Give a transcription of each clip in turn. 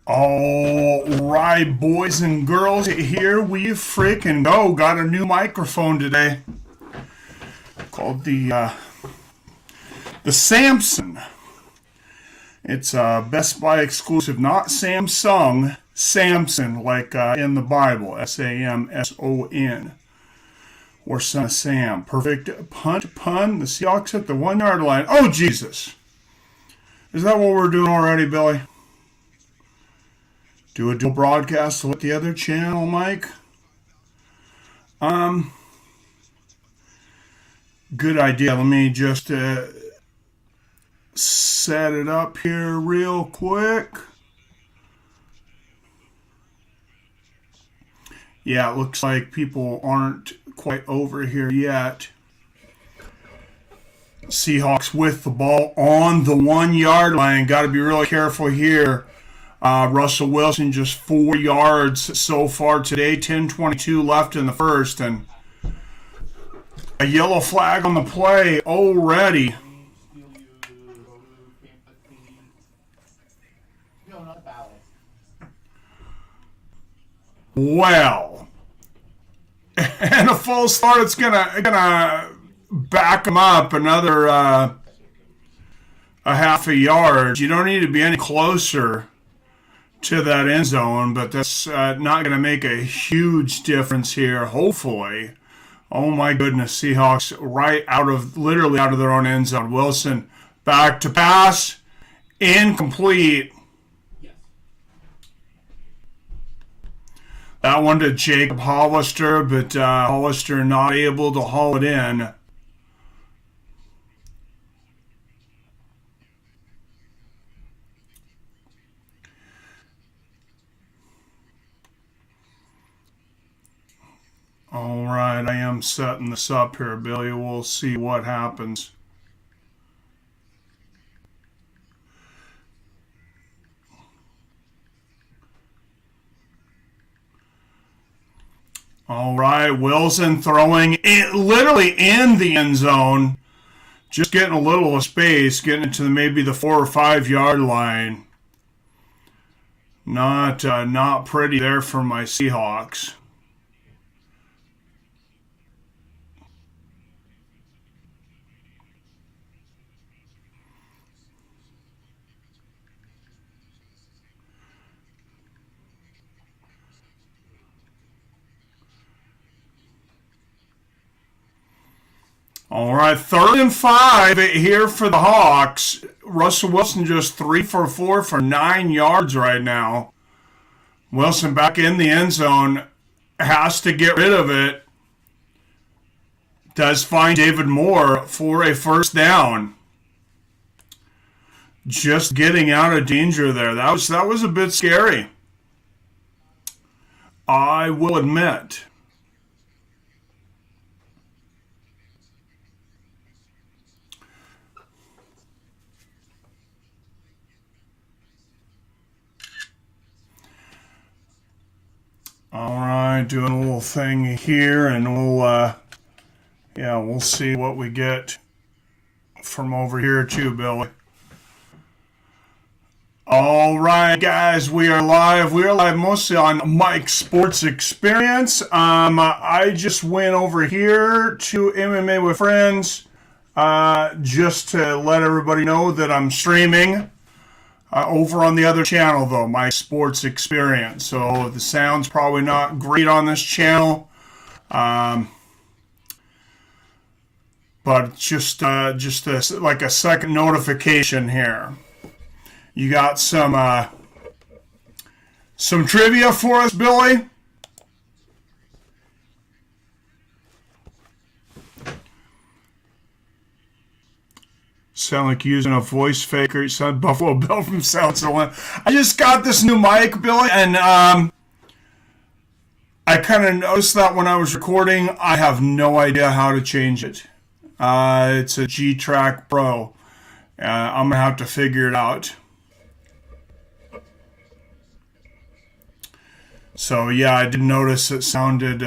All right, boys and girls, here we freaking go. Got a new microphone today called the Samson. It's a Best Buy exclusive, not Samsung, Samson, like in the Bible, Samson, or son of Sam. Perfect pun. The Seahawks hit the 1 yard line. Oh, Jesus. Is that what we're doing already, Billy? Do a dual broadcast with the other channel, Mike? Good idea. Let me just set it up here real quick. Yeah, it looks like people aren't quite over here yet. Seahawks with the ball on the 1 yard line. Got to be really careful here. Russell Wilson just 4 yards so far today. 10:22 left in the first, and a yellow flag on the play already. Well, and a false start. It's gonna back him up another a half a yard. You don't need to be any closer to that end zone, but that's not going to make a huge difference here, hopefully. Oh my goodness, Seahawks literally out of their own end zone. Wilson back to pass, incomplete. That one to Jacob Hollister, but Hollister not able to haul it in. All right, I am setting this up here, Billy. We'll see what happens. All right, Wilson throwing it literally in the end zone. Just getting a little space, getting into maybe the 4 or 5 yard line. Not pretty there for my Seahawks. All right, 3rd and 5 here for the Hawks. Russell Wilson just 3 for 4 for 9 yards right now. Wilson back in the end zone, has to get rid of it. Does find David Moore for a first down. Just getting out of danger there. That was a bit scary, I will admit. All right, doing a little thing here, and we'll see what we get from over here too, Billy. All right, guys, we are live. We are live mostly on Mike's Sports Experience. I just went over here to MMA with Friends just to let everybody know that I'm streaming. Over on the other channel, though, my Sports Experience. So the sound's probably not great on this channel, but just like a second notification here. You got some trivia for us, Billy? Sound like using a voice faker. You sound Buffalo Bill from South Carolina. I just got this new mic, Billy, and I kind of noticed that when I was recording. I have no idea how to change it. It's a G-Track Pro. I'm going to have to figure it out. So, yeah, I did notice it sounded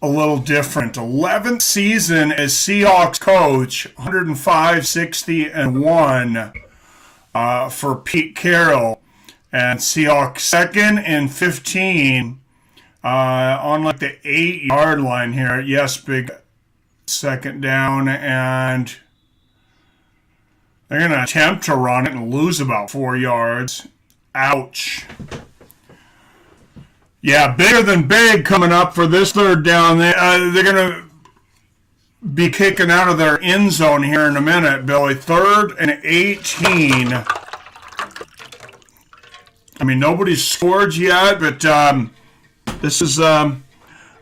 a little different. 11th season as Seahawks coach, 105, 60, and 1. for Pete Carroll. And Seahawks 2nd and 15 on like the 8-yard line here. Yes, big second down. And they're going to attempt to run it and lose about 4 yards. Ouch. Yeah, bigger than big coming up for this third down. They're going to be kicking out of their end zone here in a minute, Billy. 3rd and 18. I mean, nobody's scored yet, but this is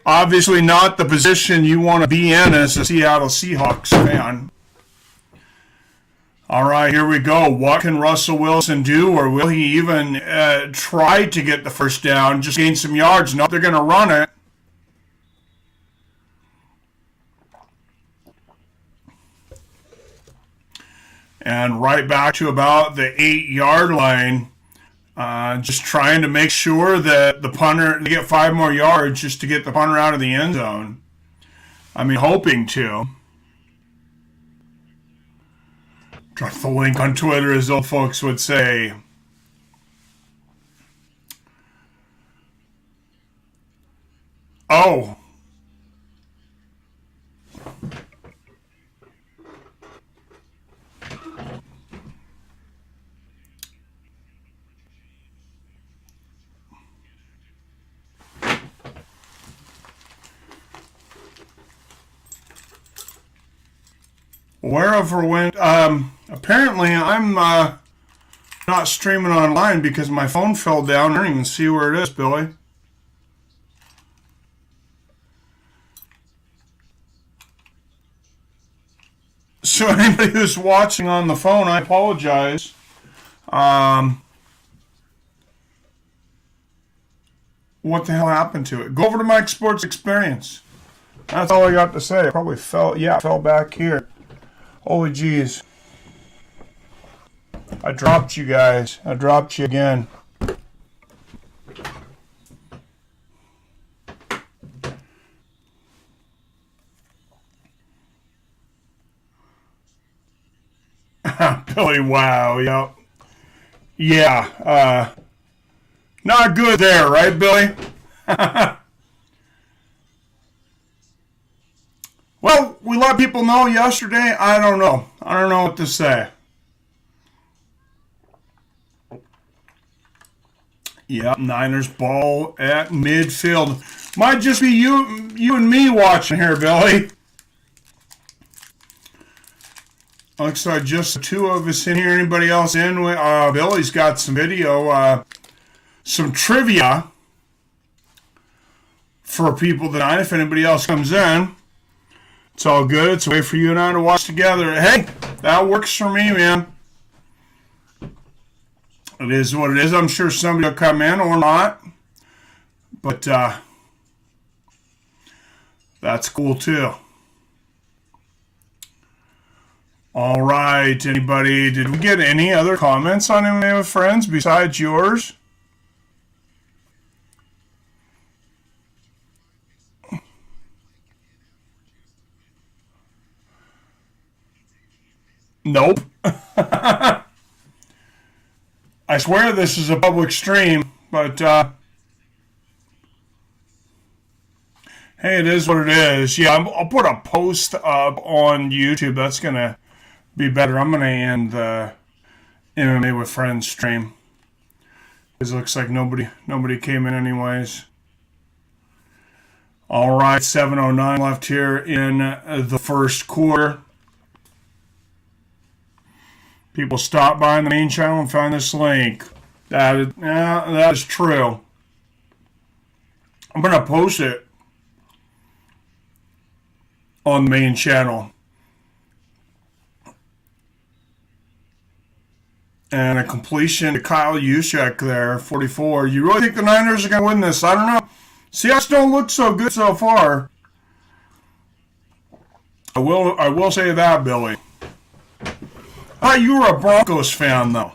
obviously not the position you want to be in as a Seattle Seahawks fan. All right, here we go. What can Russell Wilson do, or will he even try to get the first down, just gain some yards? No, they're going to run it. And right back to about the 8-yard line. Just trying to make sure that the punter, they get 5 more yards just to get the punter out of the end zone. I mean, hoping to. Drop the link on Twitter, as old folks would say. Oh. Wherever went, apparently I'm not streaming online because my phone fell down. I don't even see where it is, Billy. So anybody who's watching on the phone, I apologize. What the hell happened to it? Go over to Mike Sports Experience. That's all I got to say. It probably fell back here. Holy jeez. I dropped you guys. I dropped you again. Billy, wow, yep. Yeah, not good there, right, Billy? Well, we let people know yesterday. I don't know. I don't know what to say. Yep, Niners ball at midfield. Might just be you and me watching here, Billy. Looks like just the two of us in here. Anybody else in? Billy's got some video, some trivia for people tonight. If anybody else comes in. It's all good. It's a way for you and I to watch together. Hey, that works for me, man. It is what it is. I'm sure somebody will come in or not. But that's cool, too. All right, anybody, did we get any other comments on MMA with Friends besides yours? Nope. I swear this is a public stream, but hey, it is what it is. Yeah, I'll put a post up on YouTube. That's going to be better. I'm going to end the MMA with Friends stream. Because it looks like nobody came in anyways. All right, 7:09 left here in the first quarter. People stop by on the main channel and find this link. That is true. I'm going to post it on the main channel. And a completion to Kyle Juszczyk there, 44. You really think the Niners are going to win this? I don't know. Seahawks don't look so good so far. I will say that, Billy. You were a Broncos fan, though.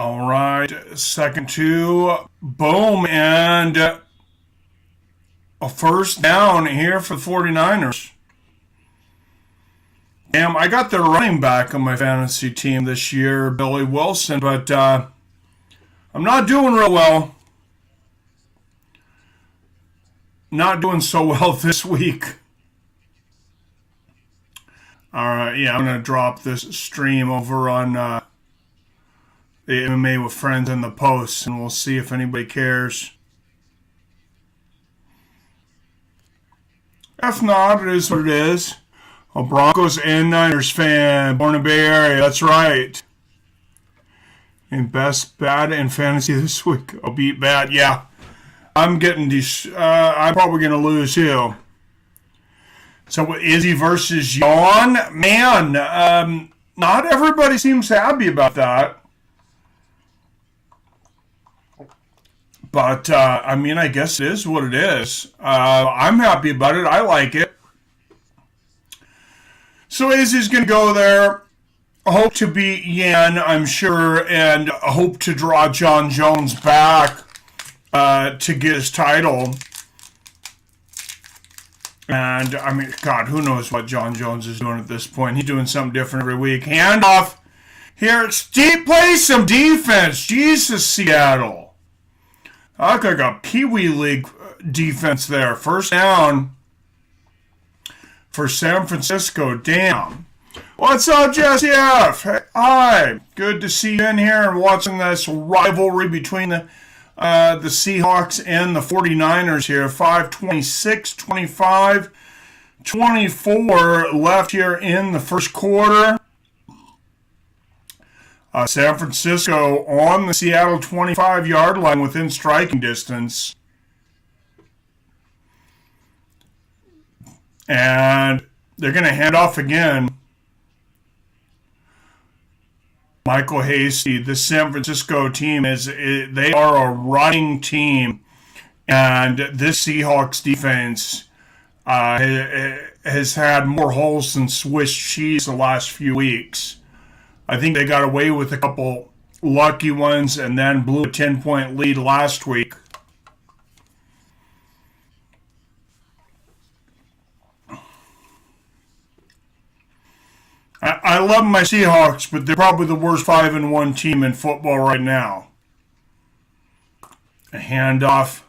All right, second two, boom, and a first down here for the 49ers. Damn, I got their running back on my fantasy team this year, Billy Wilson, but I'm not doing real well. Not doing so well this week. All right, yeah, I'm going to drop this stream over on the MMA with Friends in the posts, and we'll see if anybody cares. If not, it is what it is. A Broncos and Niners fan, born in the Bay Area, that's right. And best bad in fantasy this week. I'll beat bad, yeah. I'm getting these, I'm probably going to lose too. So Izzy versus Yawn? Man, not everybody seems happy about that. But, I mean, I guess it is what it is. I'm happy about it. I like it. So Izzy's going to go there. Hope to beat Yan, I'm sure, and hope to draw John Jones back to get his title. And, I mean, God, who knows what John Jones is doing at this point. He's doing something different every week. Handoff here. Steve, play some defense. Jesus, Seattle. I look like a Pee Wee League defense there. First down for San Francisco. Damn. What's up, Jesse F? Hey, hi. Good to see you in here and watching this rivalry between the Seahawks and the 49ers here. 5:26, 25, 24 left here in the first quarter. San Francisco on the Seattle 25-yard line within striking distance. And they're going to hand off again. Michael Hasty, the San Francisco team, they are a running team. And this Seahawks defense has had more holes than Swiss cheese the last few weeks. I think they got away with a couple lucky ones and then blew a 10-point lead last week. I love my Seahawks, but they're probably the worst 5-1 team in football right now. A handoff.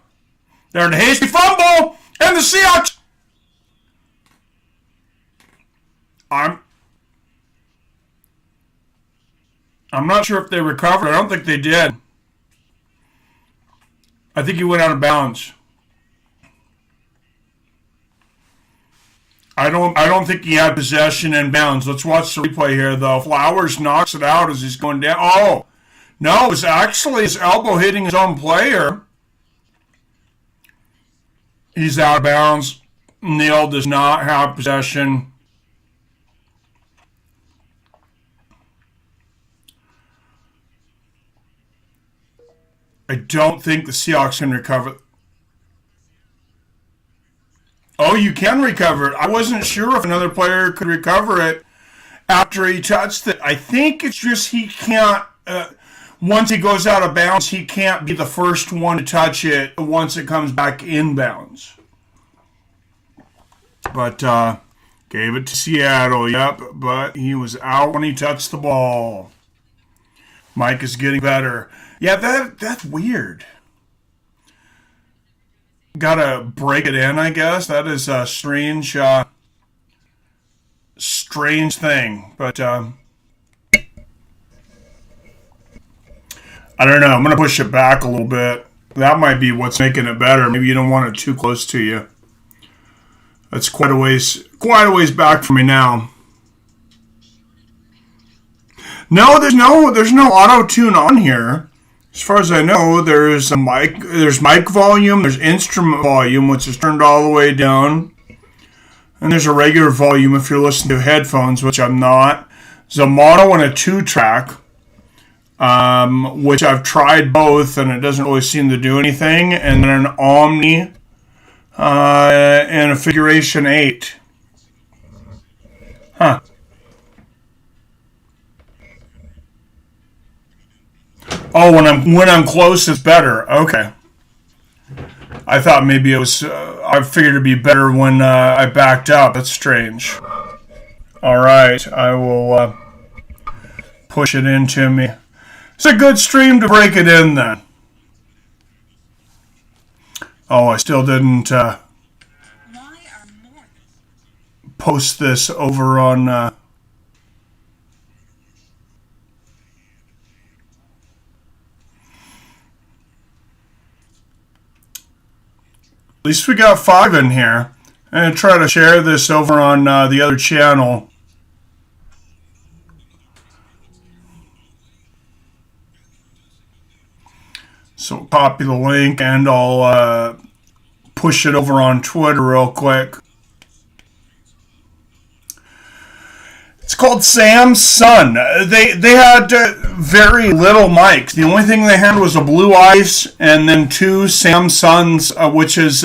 There to Hasty, fumble, and the Seahawks. I'm not sure if they recovered. I don't think they did. I think he went out of bounds. I don't think he had possession and bounds. Let's watch the replay here, though. Flowers knocks it out as he's going down. Oh, no, it was actually his elbow hitting his own player. He's out of bounds. Neal does not have possession. I don't think the Seahawks can recover. Oh, you can recover it. I wasn't sure if another player could recover it after he touched it. I think it's just he can't, once he goes out of bounds, he can't be the first one to touch it once it comes back inbounds. But gave it to Seattle, yep, but he was out when he touched the ball. Mike is getting better. Yeah, that's weird. Gotta break it in, I guess. That is a strange thing. But I don't know. I'm gonna push it back a little bit. That might be what's making it better. Maybe you don't want it too close to you. That's quite a ways back for me now. No, there's no auto tune on here. As far as I know, there's mic volume, there's instrument volume, which is turned all the way down. And there's a regular volume if you're listening to headphones, which I'm not. There's a mono and a 2-track, which I've tried both, and it doesn't really seem to do anything. And then an Omni and a Figuration 8. Huh. Oh, when I'm close, it's better. Okay. I thought maybe it was. I figured it'd be better when I backed up. That's strange. All right, I will push it into me. It's a good stream to break it in then. Oh, I still didn't post this over on. At least we got 5 in here. I'm going to try to share this over on the other channel. So copy the link and I'll push it over on Twitter real quick. It's called Sam's Son. They had very little mics. The only thing they had was a Blue Ice and then 2 Sam's Sons, which is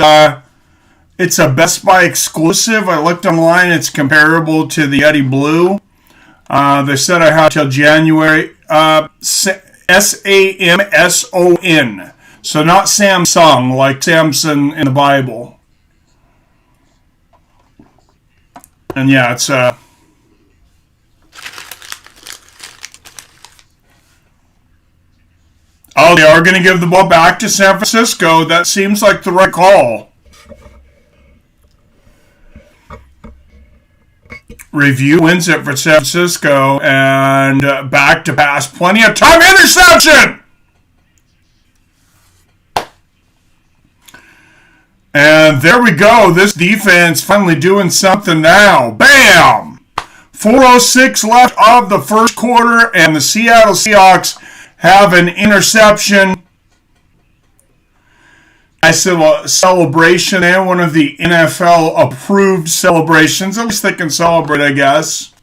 it's a Best Buy exclusive. I looked online. It's comparable to the Eddie Blue. They said I have till January. Samson. So not Samsung like Samson in the Bible. And yeah, it's oh, they are going to give the ball back to San Francisco. That seems like the right call. Review wins it for San Francisco, and back to pass. Plenty of time. Interception! And there we go. This defense finally doing something now. Bam! 4:06 left of the first quarter, and the Seattle Seahawks have an interception. Nice little celebration there. One of the NFL approved celebrations. At least they can celebrate, I guess.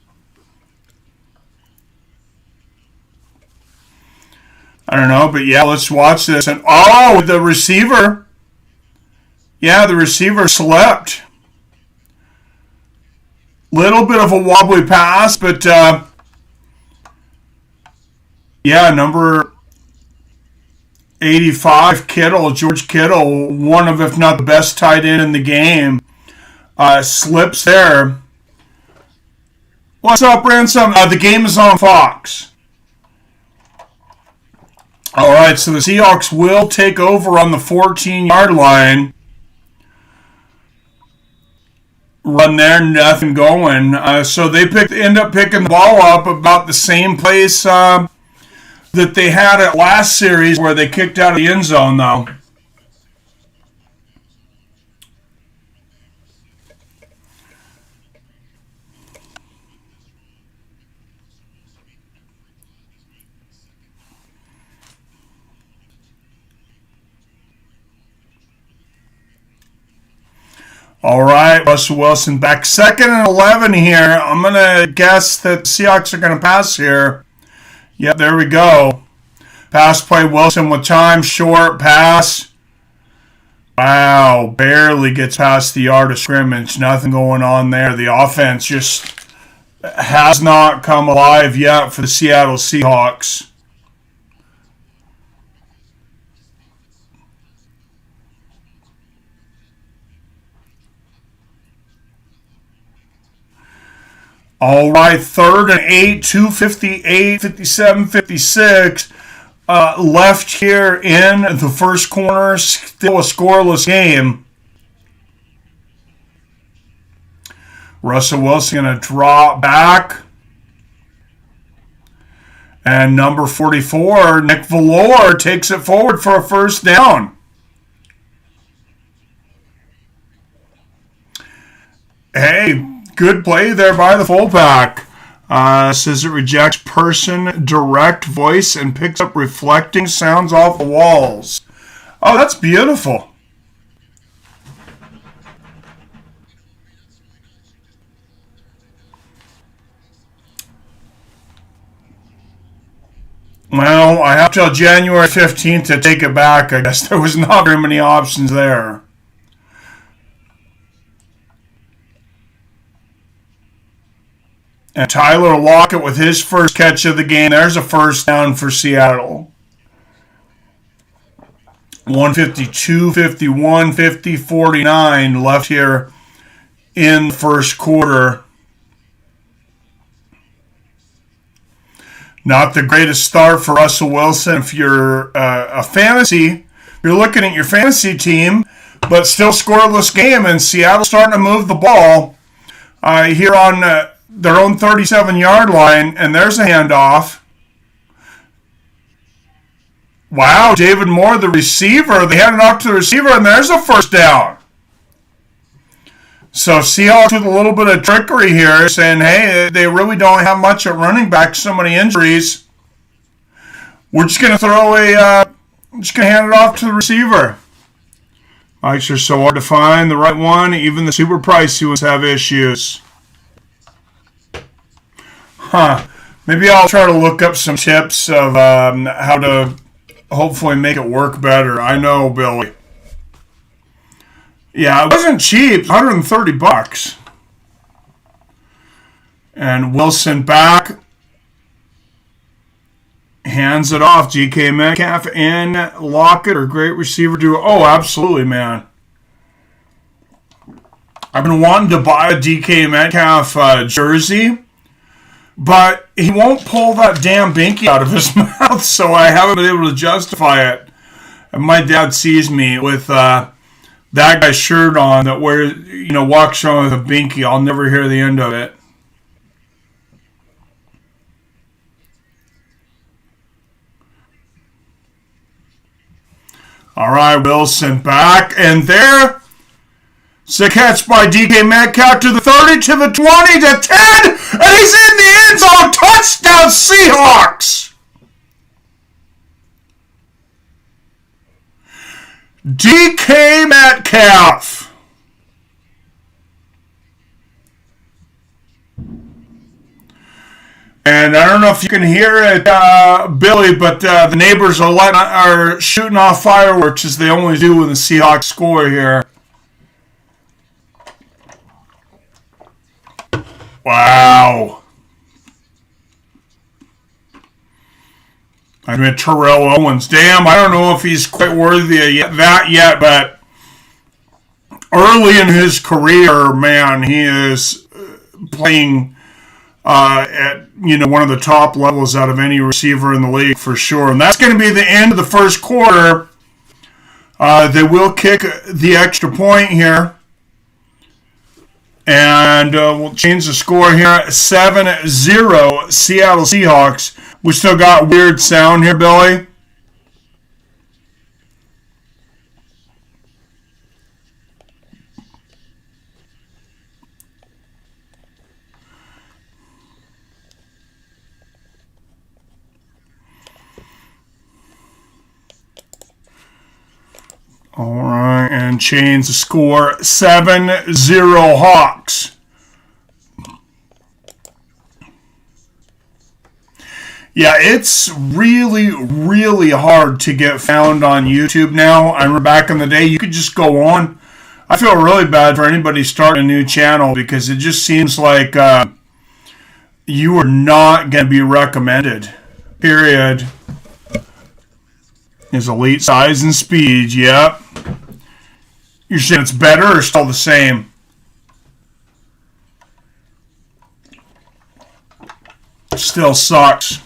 I don't know, but yeah, let's watch this. And oh, the receiver. Yeah, the receiver slept. Little bit of a wobbly pass, but yeah, number 85, George Kittle, one of, if not the best tight end in the game, slips there. What's up, Ransom? The game is on Fox. All right, so the Seahawks will take over on the 14-yard line. Run there, nothing going. So they end up picking the ball up about the same place that they had at last series where they kicked out of the end zone, though. All right, Russell Wilson back 2nd and 11 here. I'm going to guess that the Seahawks are going to pass here. Yep, there we go. Pass play, Wilson with time, short pass. Wow, barely gets past the yard of scrimmage. Nothing going on there. The offense just has not come alive yet for the Seattle Seahawks. All right, 3rd and 8, 2:58, 57, 56. Left here in the first corner, still a scoreless game. Russell Wilson going to drop back. And number 44, Nick Valor, takes it forward for a first down. Hey, good play there by the fullback. Says it rejects person, direct voice, and picks up reflecting sounds off the walls. Oh, that's beautiful. Well, I have till January 15th to take it back. I guess there was not very many options there. And Tyler Lockett with his first catch of the game. There's a first down for Seattle. 152, 51, 50, 49 left here in the first quarter. Not the greatest start for Russell Wilson. If you're you're looking at your fantasy team, but still scoreless game, and Seattle starting to move the ball here on their own 37-yard line, and there's a handoff. Wow, David Moore, the receiver. They hand it off to the receiver, and there's a first down. So Seahawks with a little bit of trickery here, saying, hey, they really don't have much at running back, so many injuries. We're just going to hand it off to the receiver. Mics are so hard to find the right one. Even the super pricey ones have issues. Maybe I'll try to look up some tips of how to hopefully make it work better. I know, Billy. Yeah, it wasn't cheap. $130. And Wilson back. Hands it off. DK Metcalf and Lockett are great receiver duo. Oh, absolutely, man. I've been wanting to buy a DK Metcalf jersey, but he won't pull that damn binky out of his mouth, so I haven't been able to justify it. And my dad sees me with that guy's shirt on that walks around with a binky. I'll never hear the end of it. All right, Wilson back, and there. It's a catch by DK Metcalf to the 30, to the 20, to 10, and he's in the end zone. Touchdown, Seahawks! DK Metcalf. And I don't know if you can hear it, Billy, but the neighbors are shooting off fireworks as they always do when the Seahawks score here. Wow. I mean, Terrell Owens. Damn, I don't know if he's quite worthy of that yet, but early in his career, man, he is playing at one of the top levels out of any receiver in the league for sure. And that's going to be the end of the first quarter. They will kick the extra point here. And we'll change the score here. 7-0 Seattle Seahawks. We still got weird sound here, Billy. All right, and change the score. 7-0 Hawks. Yeah, it's really, really hard to get found on YouTube now. I remember back in the day, you could just go on. I feel really bad for anybody starting a new channel because it just seems like you are not going to be recommended. Period. Is elite size and speed, yep. You're saying it's better or still the same? Still sucks.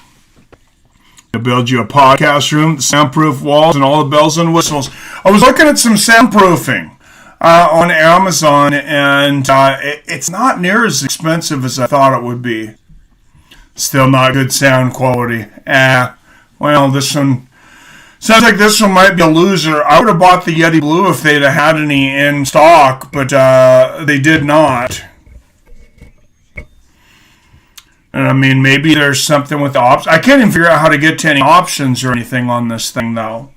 To build you a podcast room, soundproof walls, and all the bells and whistles. I was looking at some soundproofing on Amazon, and it's not near as expensive as I thought it would be. Still not good sound quality. Well, this one sounds like this one might be a loser. I would have bought the Yeti Blue if they'd have had any in stock, but they did not. And I mean, maybe there's something with the options. I can't even figure out how to get to any options or anything on this thing, though.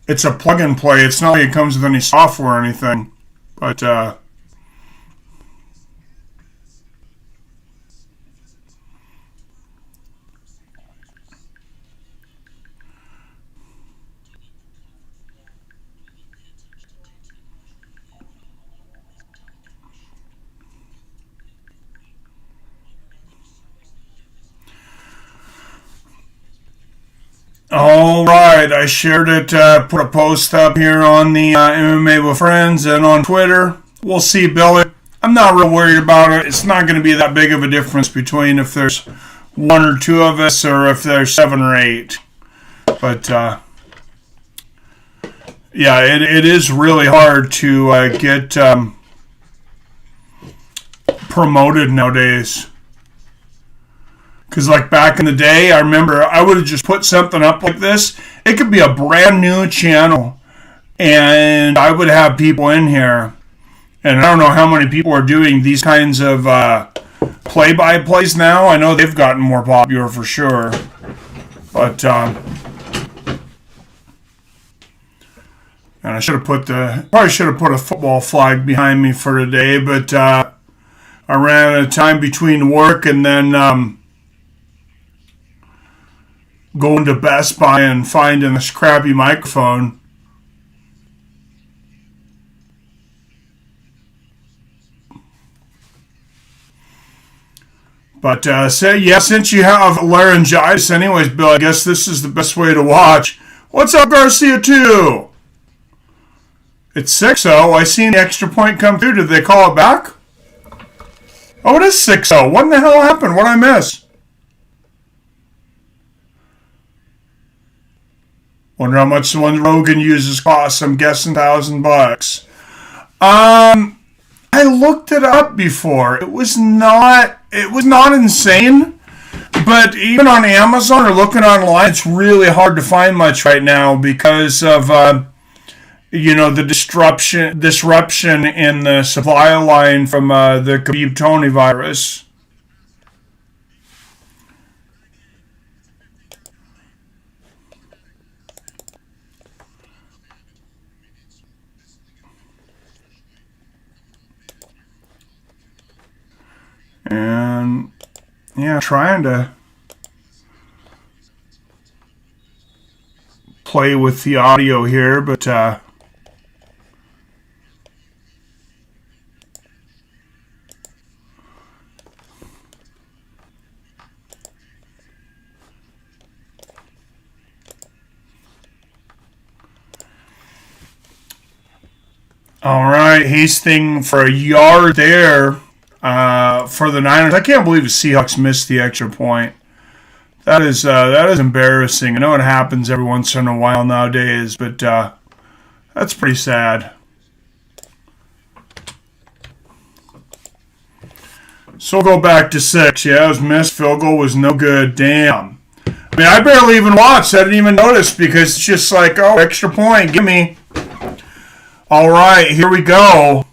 It's a plug and play. It's not like it comes with any software or anything. But, All right, I shared it, put a post up here on the MMA with Friends and on Twitter. We'll see, Billy. I'm not real worried about it. It's not going to be that big of a difference between if there's one or two of us or if there's 7 or 8. But, yeah, it is really hard to get promoted nowadays. Because, like, back in the day, I remember I would have just put something up like this. It could be a brand new channel, and I would have people in here. And I don't know how many people are doing these kinds of play-by-plays now. I know they've gotten more popular for sure. But, and I probably should have put a football flag behind me for today, but I ran out of time between work and then going to Best Buy and finding this crappy microphone. But since you have laryngitis anyways, Bill, I guess this is the best way to watch. What's up, Garcia 2? It's 6-0. I seen the extra point come through. Did they call it back? Oh, it is 6-0. What in the hell happened? What did I miss? Wonder how much the one Rogan uses costs. I'm guessing $1,000. I looked it up before. It was not insane. But even on Amazon or looking online, it's really hard to find much right now because of the disruption in the supply line from the Khabib Tony virus. And, yeah, trying to play with the audio here, but all right, Hastings for a yard there. For the Niners, I can't believe the Seahawks missed the extra point. That is embarrassing. I know it happens every once in a while nowadays, but that's pretty sad. So we'll go back to 6. Yeah, it was missed. Field goal was no good. Damn. I mean, I barely even watched. I didn't even notice because it's just like, oh, extra point. Give me. All right, here we go.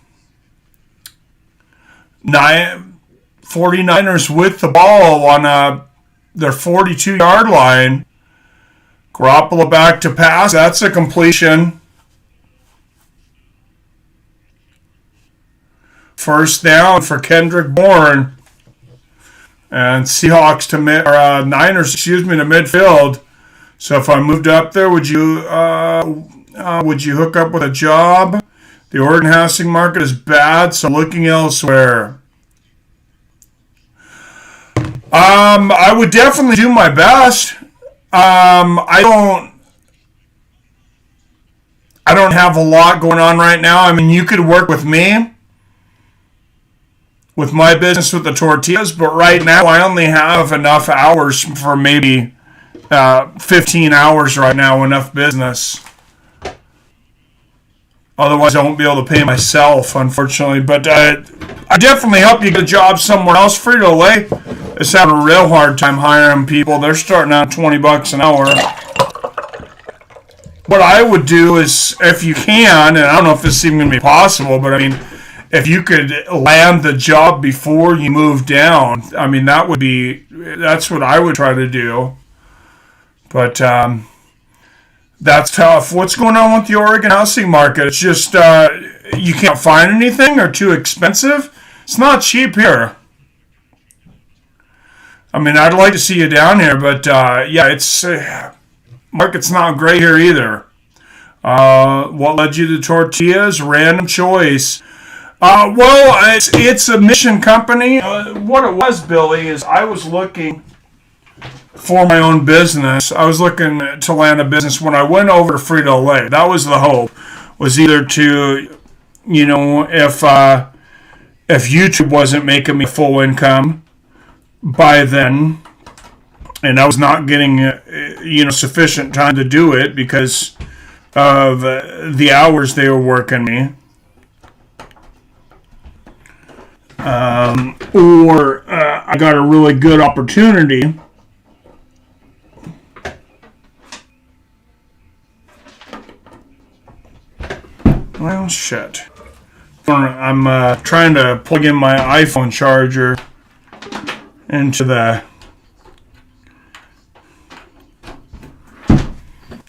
49ers with the ball on their 42-yard line. Garoppolo back to pass. That's a completion. First down for Kendrick Bourne. And Seahawks to Niners, to midfield. So if I moved up there, would you hook up with a job? The Oregon housing market is bad, so looking elsewhere. I would definitely do my best. I don't have a lot going on right now. I mean, you could work with me with my business with the tortillas, but right now I only have enough hours for maybe 15 hours right now, enough business. Otherwise, I won't be able to pay myself, unfortunately. But I definitely help you get a job somewhere else. Frito-Lay is having a real hard time hiring people. They're starting out $20 an hour. What I would do is, if you can, and I don't know if this is even going to be possible, but I mean, if you could land the job before you move down, I mean, that's what I would try to do. But that's tough. What's going on with the Oregon housing market? It's just you can't find anything or too expensive. It's not cheap here. I mean, I'd like to see you down here, but yeah, it's market's not great here either. What led you to tortillas? Random choice. Well, it's a mission company. What it was, Billy, is I was looking for my own business. I was looking to land a business when I went over to Frito-Lay. That was the hope, was either to, if YouTube wasn't making me full income by then, and I was not getting, sufficient time to do it because of the hours they were working me, or I got a really good opportunity. Well, shit. I'm trying to plug in my iPhone charger into the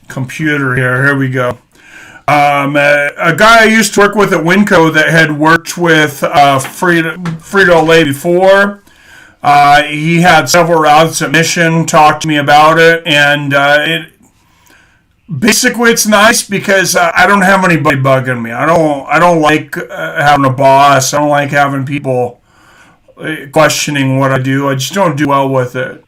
computer here. Here we go. A guy I used to work with at Winco that had worked with Frito-Lay before. He had several routes at Mission, talked to me about it, and basically, it's nice because I don't have anybody bugging me. I don't like having a boss. I don't like having people questioning what I do. I just don't do well with it.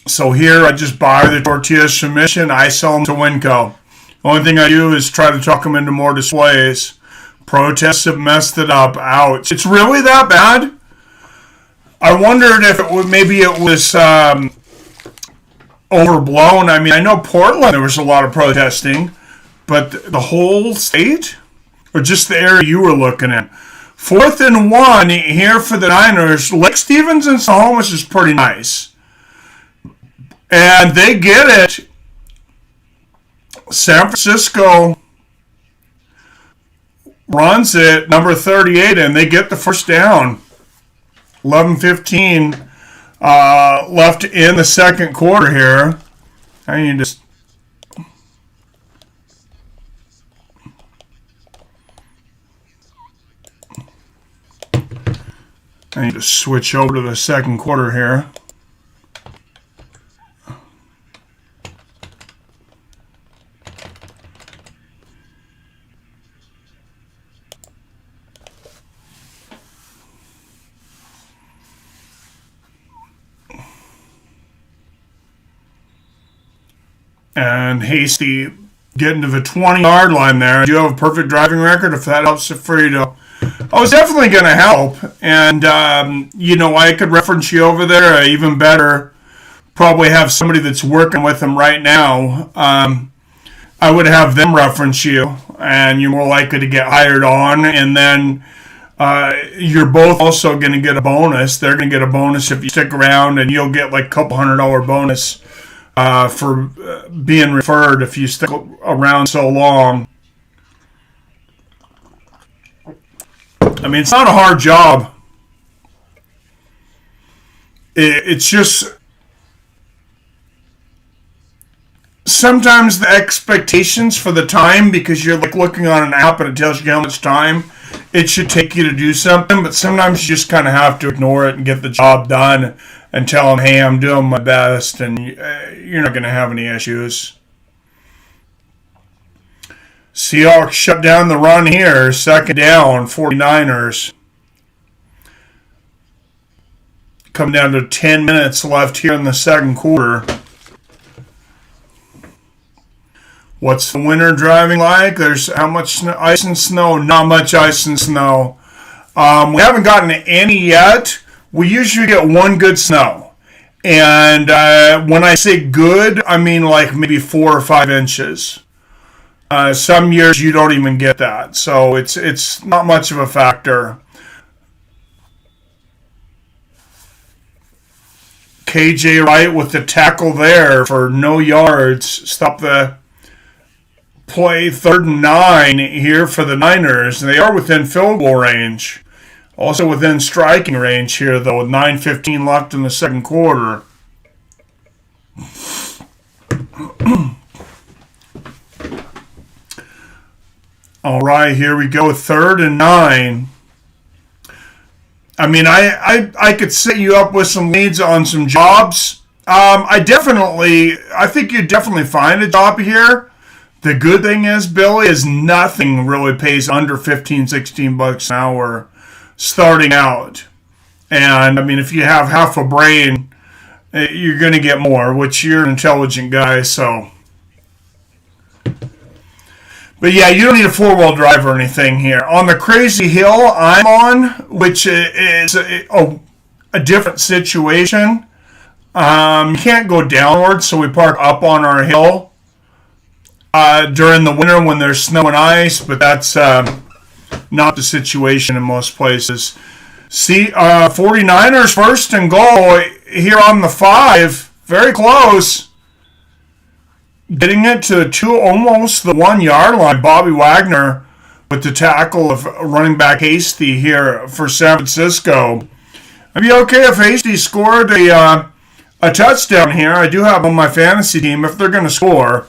So here, I just buy the tortillas from Mission. I sell them to Winco. The only thing I do is try to talk them into more displays. Protests have messed it up. Ouch. It's really that bad? I wondered if maybe it was overblown. I mean, I know Portland, there was a lot of protesting, but the whole state? Or just the area you were looking at? 4th and 1 here for the Niners. Lake Stevens and Snohomish is pretty nice. And they get it. San Francisco runs it, number 38, and they get the first down. 11:15 left in the second quarter here. I need to switch over to the second quarter here. And Hasty getting to the 20-yard line there. Do you have a perfect driving record? If that helps Frito. Oh, it's definitely going to help. And, I could reference you over there. Even better, probably have somebody that's working with them right now. I would have them reference you, and you're more likely to get hired on. And then you're both also going to get a bonus. They're going to get a bonus if you stick around, and you'll get like a couple $100 bonus for being referred if you stick around so long. I mean, it's not a hard job. It's just sometimes the expectations for the time, because you're like looking on an app and it tells you how much time it should take you to do something, but sometimes you just kind of have to ignore it and get the job done and tell them, hey, I'm doing my best, and you're not going to have any issues. Seahawks shut down the run here. Second down, 49ers. Come down to 10 minutes left here in the second quarter. What's the winter driving like? There's how much ice and snow? Not much ice and snow. We haven't gotten any yet. We usually get one good snow. And when I say good, I mean like maybe 4 or 5 inches. Some years you don't even get that. So it's not much of a factor. KJ Wright with the tackle there for no yards. Stop the play. 3rd and 9 here for the Niners. They are within field goal range. Also within striking range here, though, with 9:15 left in the second quarter. All right, here we go. 3rd and 9. I mean, I could set you up with some leads on some jobs. I think you'd definitely find a job here. The good thing is, Billy, is nothing really pays under $15-16 an hour starting out. And I mean, if you have half a brain, you're going to get more, which you're an intelligent guy, so. But yeah, you don't need a four-wheel drive or anything here. On the crazy hill I'm on, which is a different situation, you can't go downward, so we park up on our hill during the winter when there's snow and ice, but that's not the situation in most places. See, 49ers first and goal here on the 5. Very close. Getting it to almost the 1 yard line. Bobby Wagner with the tackle of running back Hasty here for San Francisco. I'd be okay if Hasty scored a touchdown here. I do have on my fantasy team if they're going to score.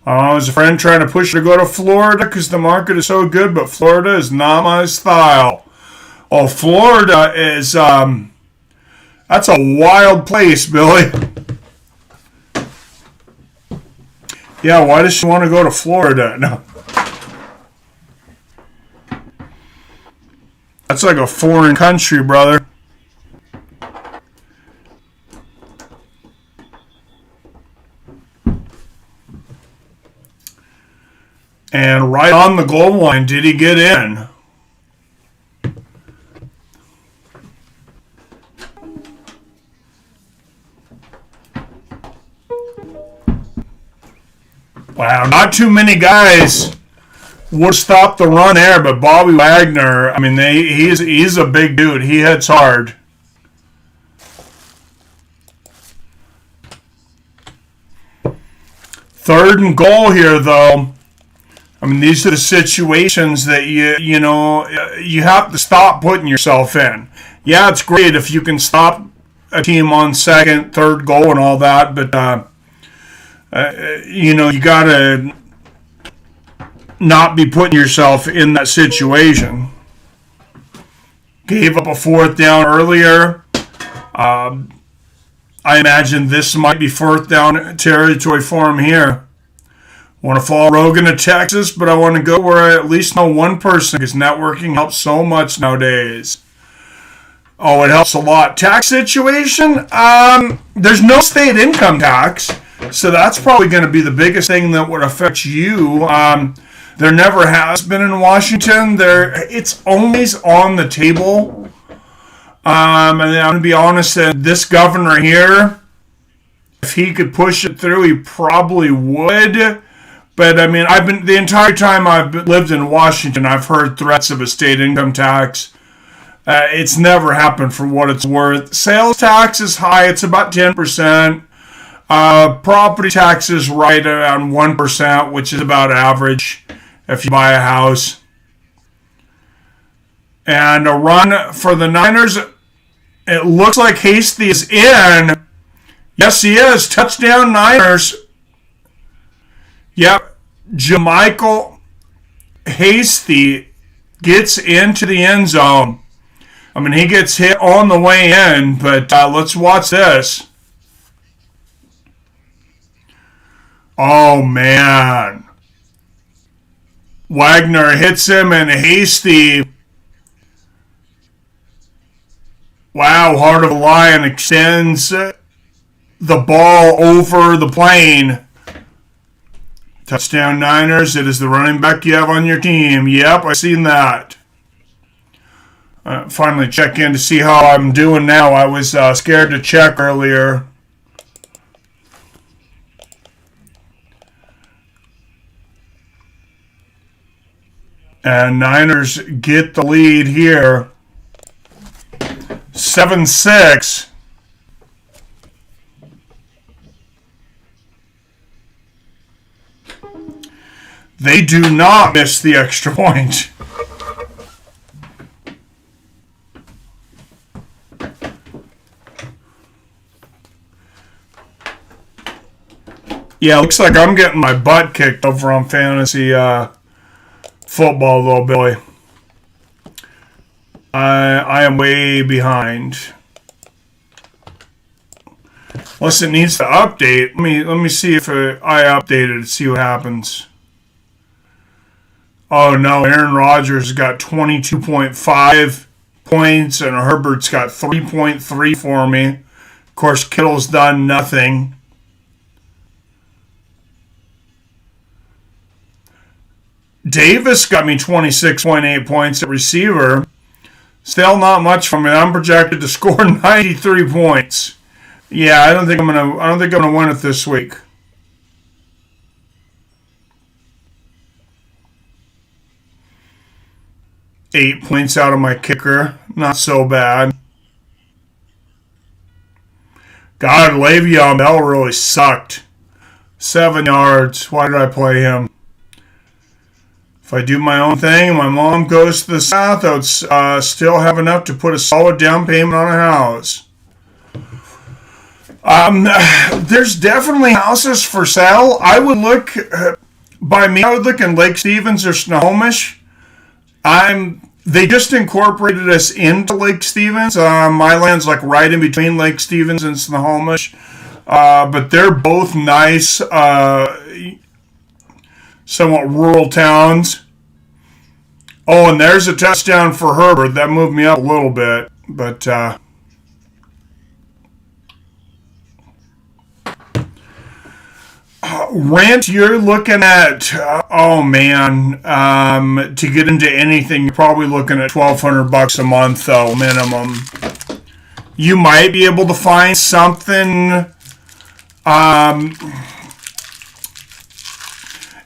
There's a friend trying to push her to go to Florida because the market is so good, but Florida is not my style. Oh, Florida is, that's a wild place, Billy. Yeah, why does she want to go to Florida? No. That's like a foreign country, brother. And right on the goal line, did he get in? Wow, not too many guys would stop the run there, but Bobby Wagner, I mean, he's a big dude. He hits hard. Third and goal here, though. I mean, these are the situations that you have to stop putting yourself in. Yeah, it's great if you can stop a team on second, third goal and all that, but you got to not be putting yourself in that situation. Gave up a fourth down earlier. I imagine this might be fourth down territory for him here. Want to follow Rogan to Texas, but I want to go where I at least know one person because networking helps so much nowadays. Oh, it helps a lot. Tax situation? There's no state income tax. So that's probably going to be the biggest thing that would affect you. There never has been in Washington. It's always on the table. And I'm going to be honest, this governor here, if he could push it through, he probably would. But I mean, the entire time I've lived in Washington, I've heard threats of a state income tax. It's never happened for what it's worth. Sales tax is high. It's about 10%. Property taxes right around 1%, which is about average if you buy a house. And a run for the Niners. It looks like Hasty is in. Yes, he is. Touchdown Niners. Yep. Jamichael Hasty gets into the end zone. I mean, he gets hit on the way in, but let's watch this. Oh, man. Wagner hits him, and Hasty, wow, Heart of a Lion extends the ball over the plane. Touchdown Niners. It is the running back you have on your team. Yep, I seen that. Finally check in to see how I'm doing now. I was scared to check earlier. And Niners get the lead here. 7-6. They do not miss the extra point. Yeah, looks like I'm getting my butt kicked over on fantasy football, though, Billy. I am way behind. Unless it needs to update. Let me see if I update it. See what happens. Oh no, Aaron Rodgers got 22.5 points and Herbert's got 3.3 for me. course, Kittle's done nothing. Davis got me 26.8 points at receiver. Still not much from me. I'm projected to score 93 points. Yeah, I don't think I'm gonna win it this week. Eight points out of my kicker. Not so bad. God, Le'Veon Bell really sucked. 7 yards. Why did I play him? If I do my own thing and my mom goes to the south, I would still have enough to put a solid down payment on a house. There's definitely houses for sale. I would look, by me, I would look in Lake Stevens or Snohomish. They just incorporated us into Lake Stevens. My land's like right in between Lake Stevens and Snohomish. But they're both nice, somewhat rural towns. Oh, and there's a touchdown for Herbert. That moved me up a little bit. But rent, you're looking at, oh man, to get into anything, you're probably looking at $1,200 a month, though, minimum. You might be able to find something.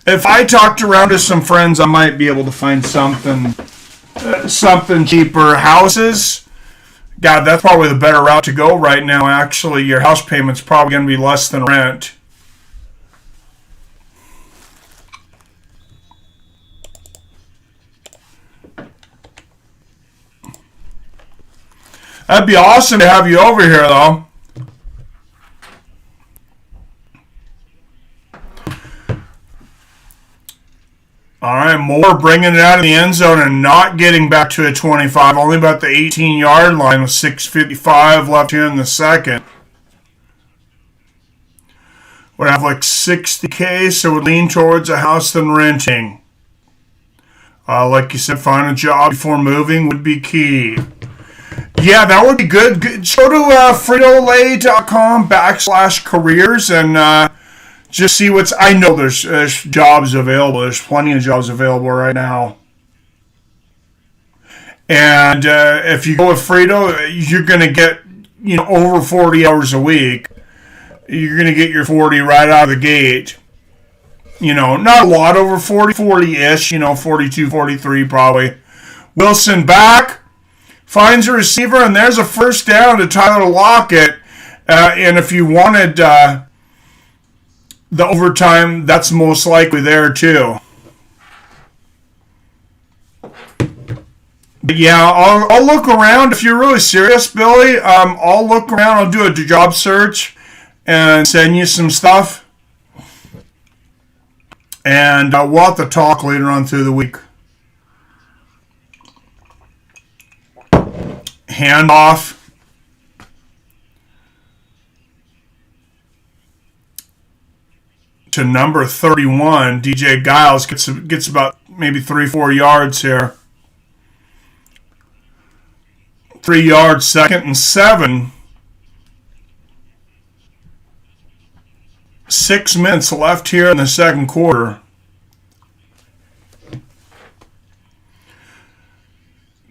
If I talked around to some friends, I might be able to find something cheaper. Houses, God, that's probably the better route to go right now. Actually, your house payment's probably going to be less than rent. That'd be awesome to have you over here, though. All right, Moore bringing it out of the end zone and not getting back to a 25, only about the 18-yard line with 6:55 left here in the second. Would have like 60K, so would lean towards a house than renting. Like you said, find a job before moving would be key. Yeah, that would be good. Go to fritolay.com/careers and just see what's... I know there's jobs available. There's plenty of jobs available right now. And if you go with Frito, you're going to get, over 40 hours a week. You're going to get your 40 right out of the gate. Not a lot over 40-ish, 42, 43 probably. Wilson back. Finds a receiver, and there's a first down to Tyler Lockett. And if you wanted the overtime, that's most likely there too. But yeah, I'll look around. If you're really serious, Billy, I'll look around. I'll do a job search and send you some stuff. And we'll have to talk later on through the week. Handoff. To number 31, DJ Giles gets about maybe 3-4 yards here. 3 yards, 2nd and 7. 6 minutes left here in the second quarter.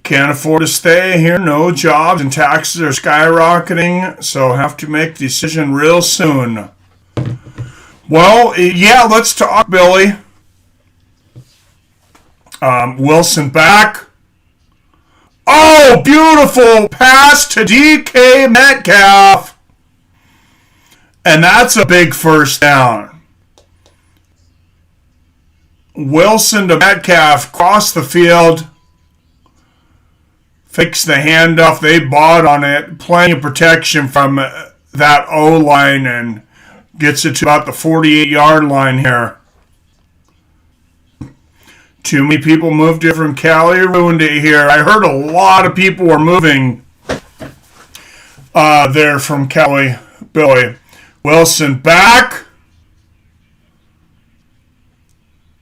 Can't afford to stay here. No jobs and taxes are skyrocketing, so have to make a decision real soon. Well, yeah, let's talk, Billy. Wilson back. Oh, beautiful pass to DK Metcalf. And that's a big first down. Wilson to Metcalf, cross the field. Fix the handoff. They bought on it. Plenty of protection from that O-line and gets it to about the 48-yard line here. Too many people moved it from Cali. Ruined it here. I heard a lot of people were moving there from Cali. Billy. Wilson back.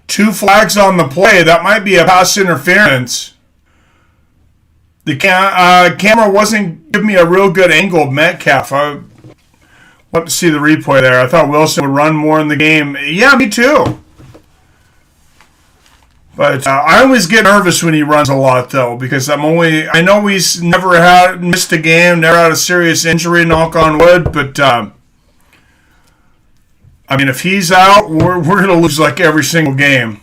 2 flags on the play. That might be a pass interference. The camera wasn't giving me a real good angle of Metcalf. Want to see the replay there. I thought Wilson would run more in the game. Yeah, me too. But I always get nervous when he runs a lot, though, because I know he's never missed a game, never had a serious injury, knock on wood, but I mean, if he's out, we're going to lose like every single game.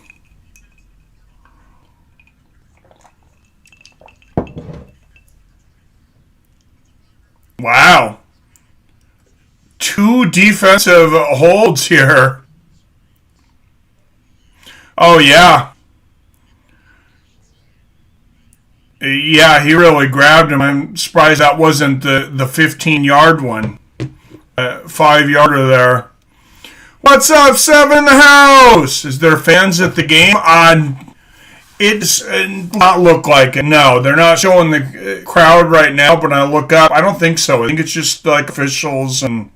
Wow. 2 defensive holds here. Oh, yeah. Yeah, he really grabbed him. I'm surprised that wasn't the 15-yard one. 5-yarder there. What's up, Seven in the house? Is there fans at the game? It's not look like it. No, they're not showing the crowd right now, but I look up. I don't think so. I think it's just like officials and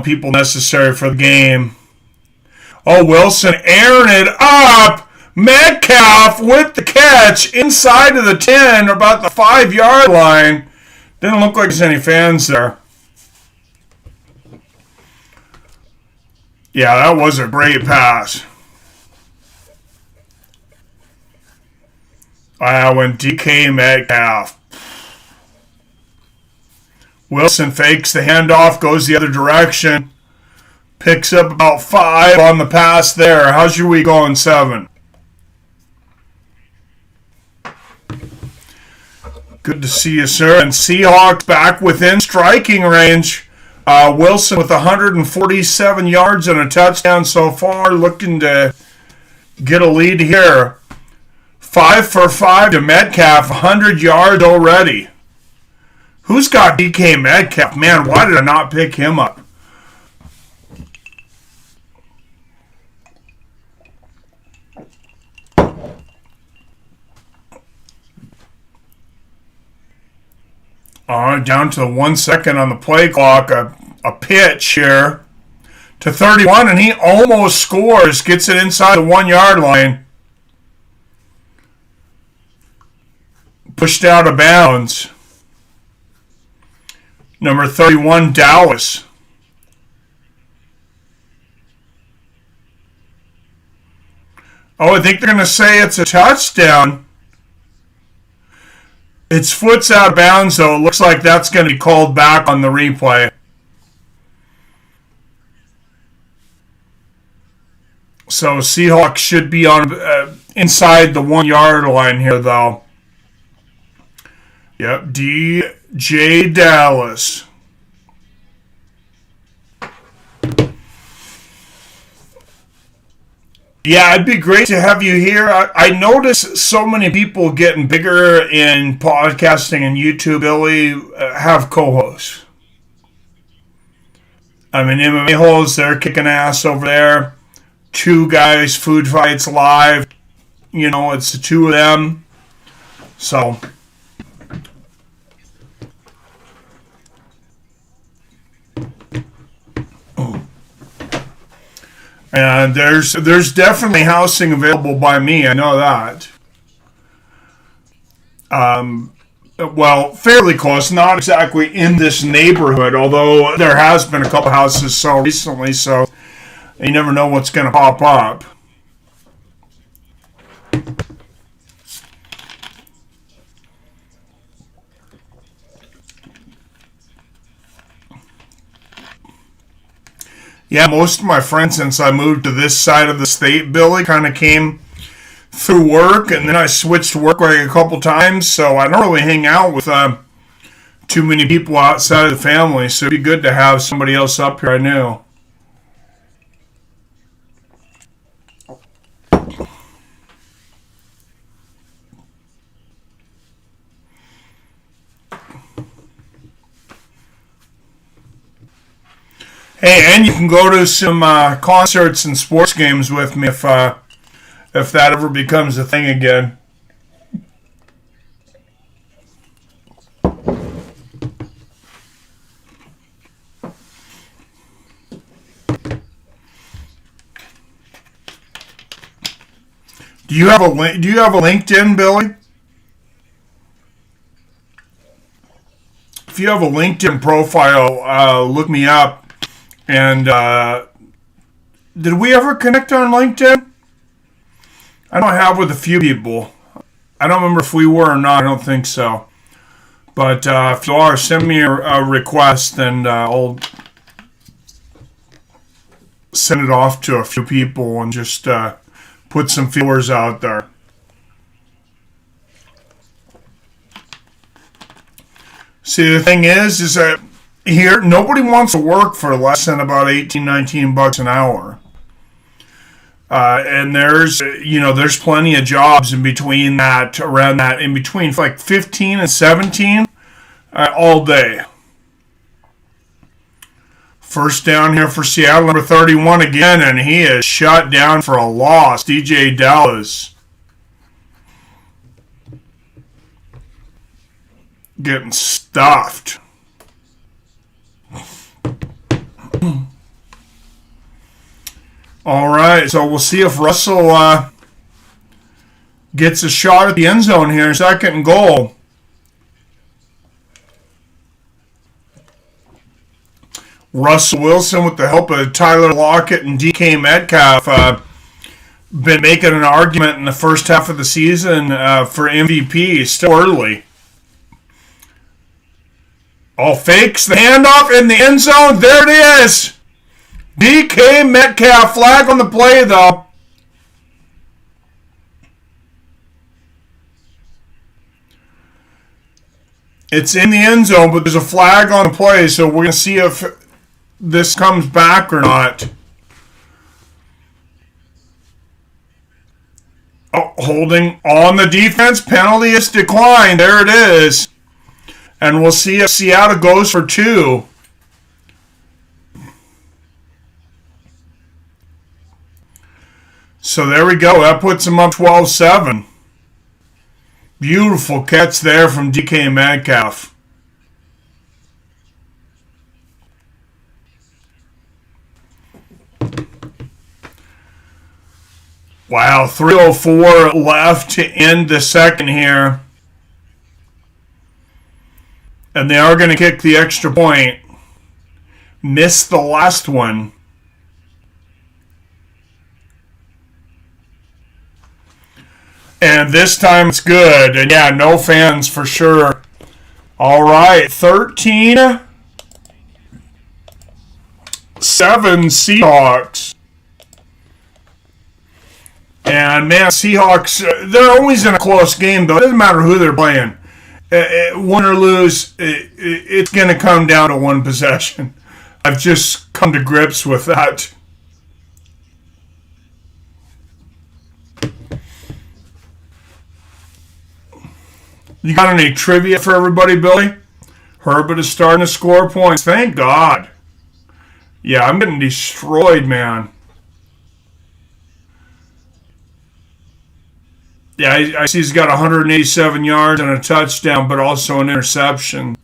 people necessary for the game. Oh, Wilson airing it up. Metcalf with the catch inside of the 10, about the 5-yard line. Didn't look like there's any fans there. Yeah, that was a great pass. Wow, when DK Metcalf. Wilson fakes the handoff, goes the other direction. Picks up about 5 on the pass there. How's your week going, 7? Good to see you, sir. And Seahawks back within striking range. Wilson with 147 yards and a touchdown so far, looking to get a lead here. 5 for 5 to Metcalf, 100 yards already. Who's got DK Metcalf? Man, why did I not pick him up? All right, down to 1 second on the play clock. A pitch here to 31, and he almost scores. Gets it inside the 1-yard line. Pushed out of bounds. Number 31, Dallas. Oh, I think they're going to say it's a touchdown. Its foot's out of bounds, though. It looks like that's going to be called back on the replay. So Seahawks should be on inside the 1-yard line here, though. Yep, DJ Dallas. Yeah, it'd be great to have you here. I notice so many people getting bigger in podcasting and YouTube, Billy, have co-hosts. I mean, MMA holes, they're kicking ass over there. 2 guys, food fights live. It's the 2 of them. So... And there's definitely housing available by me. I know that. Well, fairly close. Not exactly in this neighborhood, although there has been a couple houses sold recently, so you never know what's going to pop up. Yeah, most of my friends since I moved to this side of the state, Billy, kind of came through work, and then I switched work like a couple times, so I don't really hang out with too many people outside of the family, so it'd be good to have somebody else up here I knew. Hey, and you can go to some concerts and sports games with me if that ever becomes a thing again. Do you have a LinkedIn, Billy? if you have a LinkedIn profile, look me up. And did we ever connect on LinkedIn? I know I have with a few people. I don't remember if we were or not. I don't think so. But if you are, send me a request, and I'll send it off to a few people and just put some feelers out there. See, the thing is that here, nobody wants to work for less than about $18-19 an hour. And there's plenty of jobs in between that, around that, in between like 15 and 17 all day. First down here for Seattle, number 31 again, and he is shut down for a loss. DJ Dallas getting stuffed. All right, so we'll see if Russell gets a shot at the end zone here, second and goal. Russell Wilson, with the help of Tyler Lockett and DK Metcalf, been making an argument in the first half of the season for MVP. Still early. Oh, fakes the handoff in the end zone. There it is. DK Metcalf, flag on the play, though. It's in the end zone, but there's a flag on the play, so we're going to see if this comes back or not. Oh, holding on the defense. Penalty is declined. There it is. And we'll see if Seattle goes for 2. So there we go. That puts them up 12-7. Beautiful catch there from DK Metcalf. Wow, 3:04 left to end the second here. And they are going to kick the extra point. Missed the last one. And this time it's good. And yeah, no fans for sure. All right, 13-7 Seahawks. And man, Seahawks, they're always in a close game, though. It doesn't matter who they're playing. Win or lose, it's going to come down to one possession. I've just come to grips with that. You got any trivia for everybody, Billy? Herbert is starting to score points. Thank God. Yeah, I'm getting destroyed, man. Yeah, I see he's got 187 yards and a touchdown, but also an interception.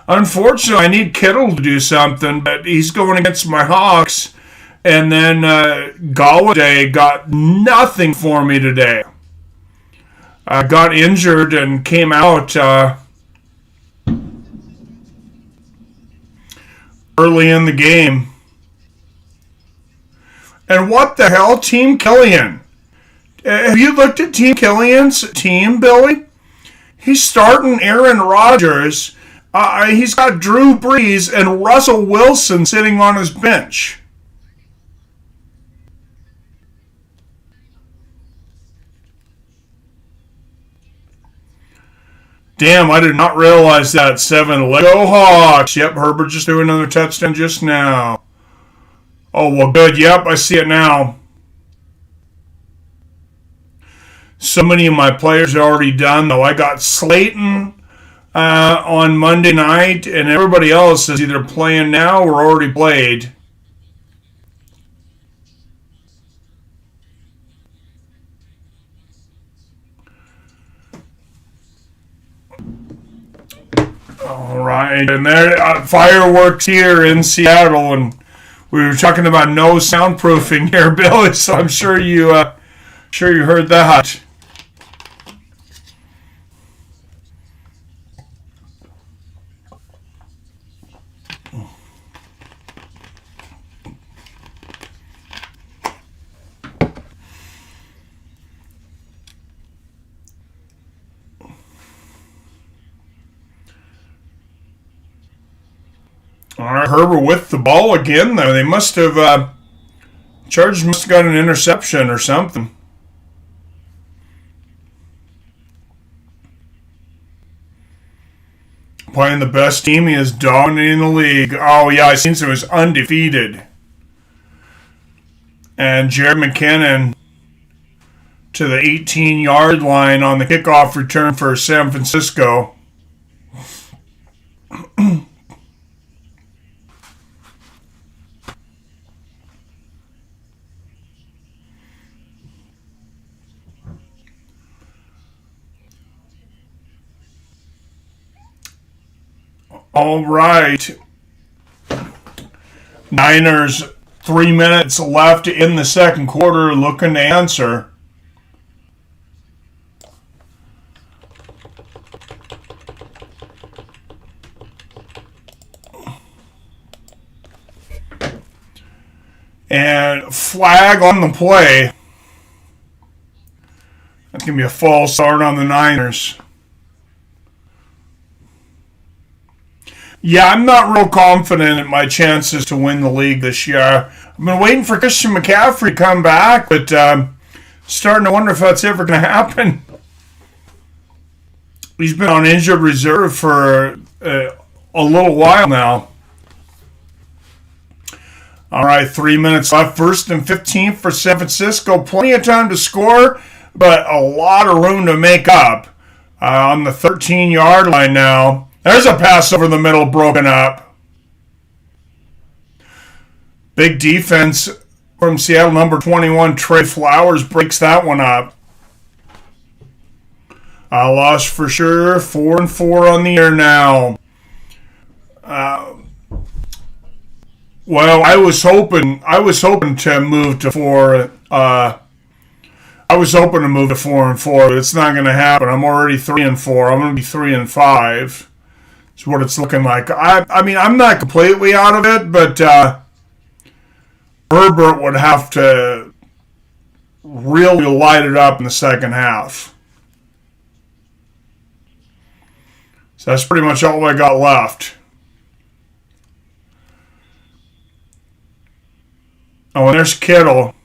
Unfortunately, I need Kittle to do something, but he's going against my Hawks. And then Galladay got nothing for me today. Got injured and came out early in the game. And what the hell, Team Killian? Have you looked at Team Killian's team, Billy? He's starting Aaron Rodgers. He's got Drew Brees and Russell Wilson sitting on his bench. Damn, I did not realize that. 7. Let's go Hawks. Yep, Herbert just threw another touchdown just now. Oh, well, good. Yep, I see it now. So many of my players are already done, though. I got Slayton on Monday night, and everybody else is either playing now or already played. All right, and there, fireworks here in Seattle, and we were talking about no soundproofing here, Billy. So I'm sure you heard that. All right, Herbert with the ball again, though. They must have, Chargers must have got an interception or something. Playing the best team, he is dominating the league. Oh, yeah, I seen so. It was undefeated. And Jared McKinnon to the 18-yard line on the kickoff return for San Francisco. All right. Niners, 3 minutes left in the second quarter, looking to answer. And flag on the play. That's going to be a false start on the Niners. Yeah, I'm not real confident in my chances to win the league this year. I've been waiting for Christian McCaffrey to come back, but starting to wonder if that's ever going to happen. He's been on injured reserve for a little while now. All right, 3 minutes left. 1st and 15 for San Francisco. Plenty of time to score, but a lot of room to make up. On the 13-yard line now. There's a pass over the middle broken up. Big defense from Seattle. Number 21, Trey Flowers, breaks that one up. Loss for sure. 4-4 on the year now. Well, I was hoping to move to 4. I was hoping to move to 4-4, but it's not going to happen. I'm already 3-4. I'm going to be 3-5. That's what it's looking like. I mean, I'm not completely out of it, but Herbert would have to really light it up in the second half. So that's pretty much all I got left. Oh, and there's Kittle.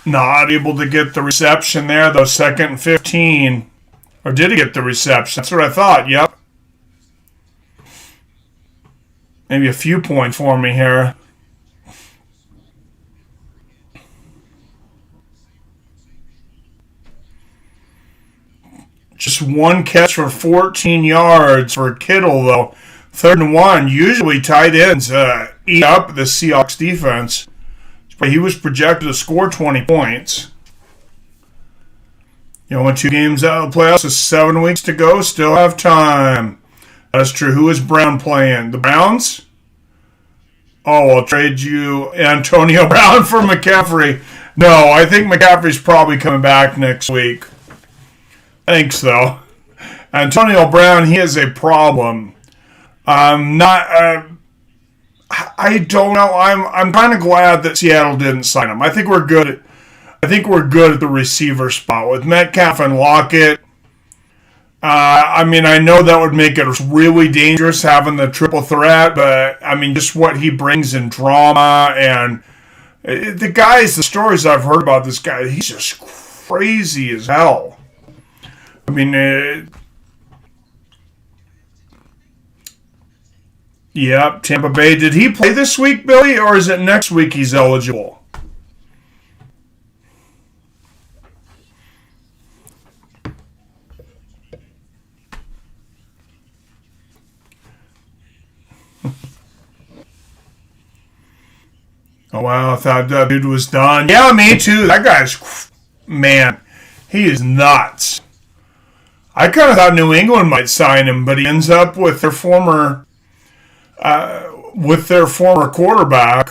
Not able to get the reception there, though. 2nd and 15. Or did he get the reception? That's what I thought, yep. Maybe a few points for me here. Just one catch for 14 yards for Kittle, though. 3rd and 1. Usually tight ends eat up the Seahawks defense. But he was projected to score 20 points. You know, 2 games out of the playoffs with 7 weeks to go. Still have time. That's true. Who is Brown playing? The Browns? Oh, I'll trade you Antonio Brown for McCaffrey. No, I think McCaffrey's probably coming back next week. Thanks, though. Antonio Brown, he is a problem. I don't know. I'm kind of glad that Seattle didn't sign him. I think we're good. I at the receiver spot with Metcalf and Lockett. I mean, I know that would make it really dangerous having the triple threat, but I mean, just what he brings in drama and the stories I've heard about this guy, he's just crazy as hell. I mean, yep, Tampa Bay. Did he play this week, Billy, or is it next week he's eligible? Oh, wow, I thought that dude was done. Yeah, me too. That guy's, man, he is nuts. I kind of thought New England might sign him, but he ends up with their former quarterback,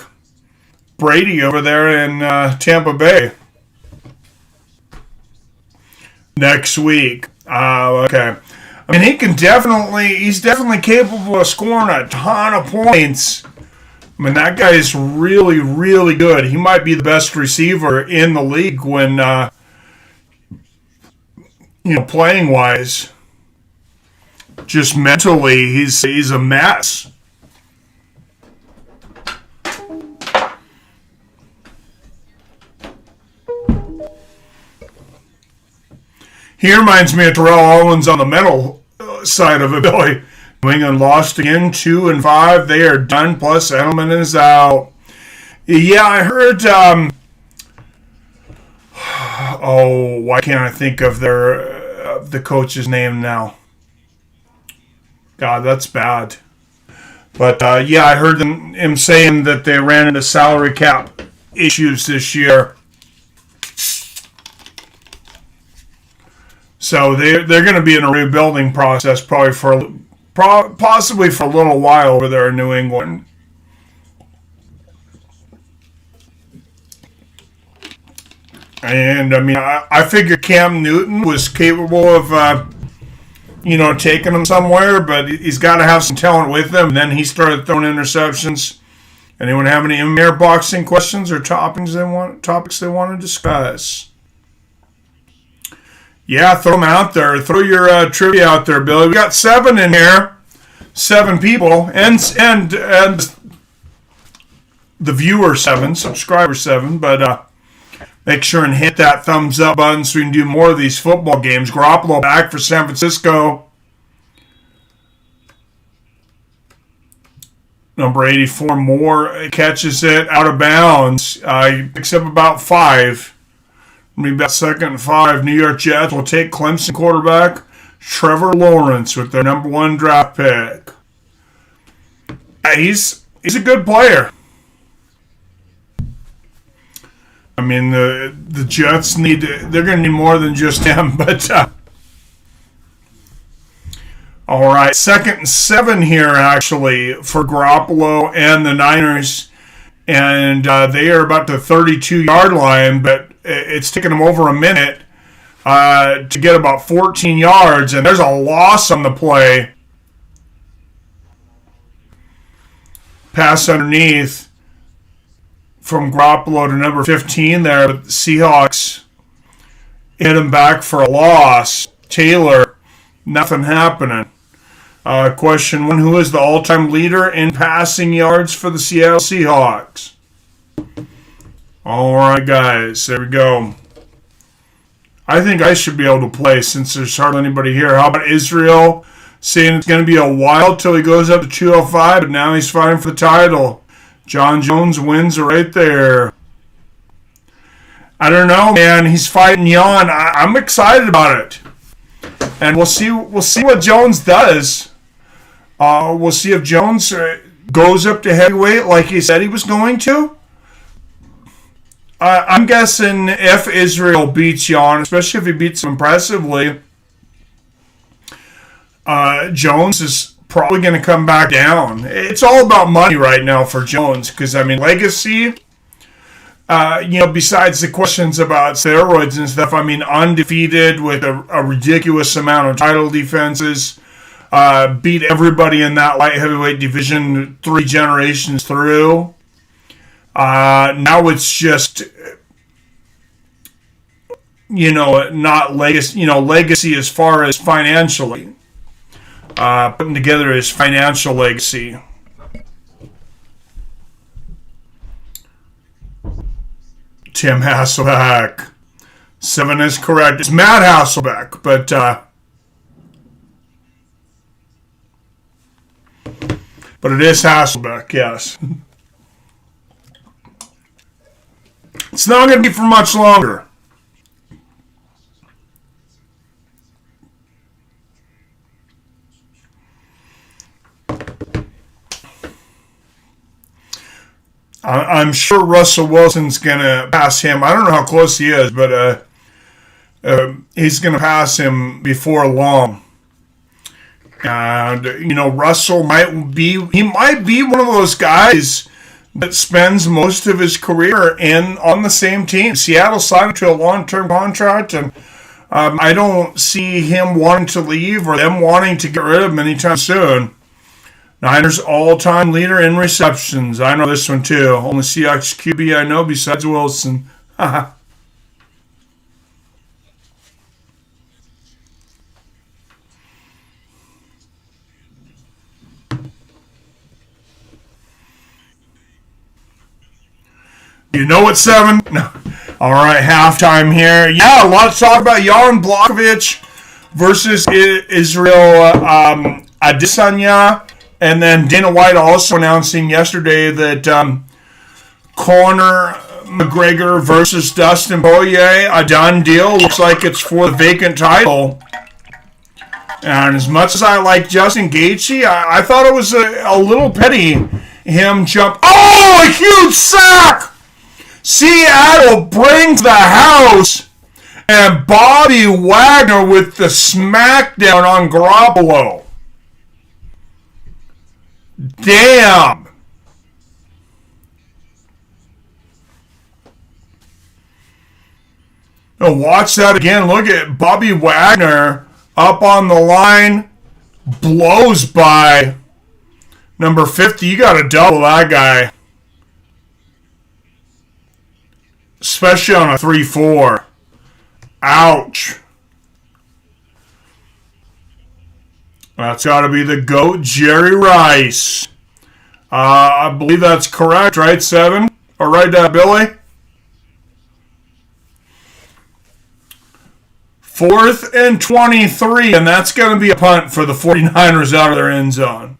Brady, over there in Tampa Bay. Next week. Okay. I mean, he's definitely capable of scoring a ton of points. I mean, that guy is really, really good. He might be the best receiver in the league when, playing wise. just mentally, he's a mess. He reminds me of Terrell Owens on the mental side of it, Billy. New England lost again, 2-5. They are done, plus Edelman is out. Yeah, I heard... why can't I think of the coach's name now? God, that's bad. But, yeah, I heard him saying that they ran into salary cap issues this year. So they're going to be in a rebuilding process possibly for a little while over there in New England. And, I mean, I figured Cam Newton was capable of, taking them somewhere, but he's got to have some talent with him. And then he started throwing interceptions. Anyone have any in-air boxing questions or topics they want to discuss? Yeah, throw them out there. Throw your trivia out there, Billy. We got 7 in here. 7 people. And the viewer 7, subscriber 7. But make sure and hit that thumbs up button so we can do more of these football games. Garoppolo back for San Francisco. Number 84, Moore catches it out of bounds. He picks up about 5. Maybe about 2nd and 5. New York Jets will take Clemson quarterback Trevor Lawrence with their number 1 draft pick. He's a good player. I mean, the Jets they're going to need more than just him. But all right, 2nd and 7 here actually for Garoppolo and the Niners, and they are about the 32-yard line, but it's taken them over a minute to get about 14 yards, and there's a loss on the play. Pass underneath from Garoppolo to number 15 there, but the Seahawks hit him back for a loss. Taylor, nothing happening. Question 1, who is the all-time leader in passing yards for the Seattle Seahawks? All right, guys, there we go. I think I should be able to play since there's hardly anybody here. How about Israel saying it's going to be a while till he goes up to 205, but now he's fighting for the title. John Jones wins right there. I don't know, man. He's fighting Jan. I'm excited about it. And we'll see what Jones does. We'll see if Jones goes up to heavyweight like he said he was going to. I'm guessing if Israel beats Jan, especially if he beats him impressively, Jones is probably going to come back down. It's all about money right now for Jones because, I mean, legacy, besides the questions about steroids and stuff, I mean, undefeated with a ridiculous amount of title defenses, beat everybody in that light heavyweight division 3 generations through. Now it's just, not legacy, legacy as far as financially. Putting together his financial legacy. Tim Hasselbeck. 7 is correct. It's Matt Hasselbeck, but it is Hasselbeck, yes. It's not going to be for much longer. I'm sure Russell Wilson's going to pass him. I don't know how close he is, but he's going to pass him before long. And, Russell might be one of those guys that spends most of his career on the same team. Seattle signed him to a long-term contract, and I don't see him wanting to leave or them wanting to get rid of him anytime soon. Niners all-time leader in receptions. I know this one too. Only Seahawks QB I know besides Wilson. You know what, 7? No. All right, halftime here. Yeah, a lot to talk about. Yaron Blachowicz versus Israel Adesanya. And then Dana White also announcing yesterday that Conor McGregor versus Dustin Poirier, a done deal. Looks like it's for the vacant title. And as much as I like Justin Gaethje, I thought it was a little petty him jump. Oh, a huge sack! Seattle brings the house, and Bobby Wagner with the smackdown on Garoppolo. Damn. Now watch that again. Look at Bobby Wagner up on the line. Blows by number 50. You got to double that guy. Especially on a 3-4. Ouch. That's got to be the GOAT, Jerry Rice. I believe that's correct, right, 7? All right, Billy? 4th and 23, and that's going to be a punt for the 49ers out of their end zone.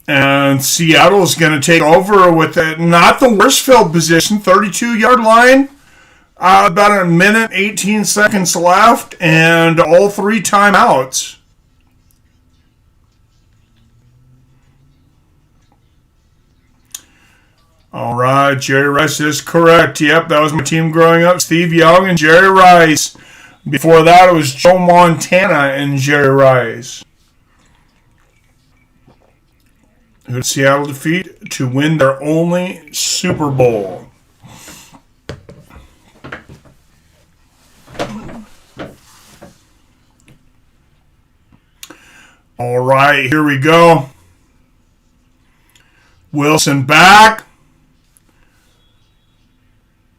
And Seattle is going to take over with not the worst field position, 32-yard line. About a minute, 18 seconds left, and all 3 timeouts. All right, Jerry Rice is correct. Yep, that was my team growing up. Steve Young and Jerry Rice. Before that, it was Joe Montana and Jerry Rice. Who did Seattle defeat to win their only Super Bowl? All right, here we go. Wilson back.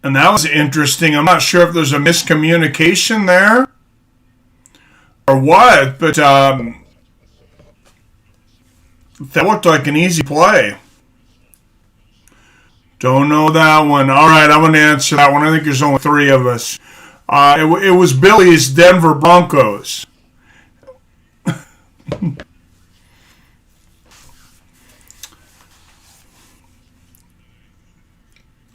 And that was interesting. I'm not sure if there's a miscommunication there or what, but that looked like an easy play. Don't know that one. All right, I'm going to answer that one. I think there's only 3 of us. It was Billy's Denver Broncos.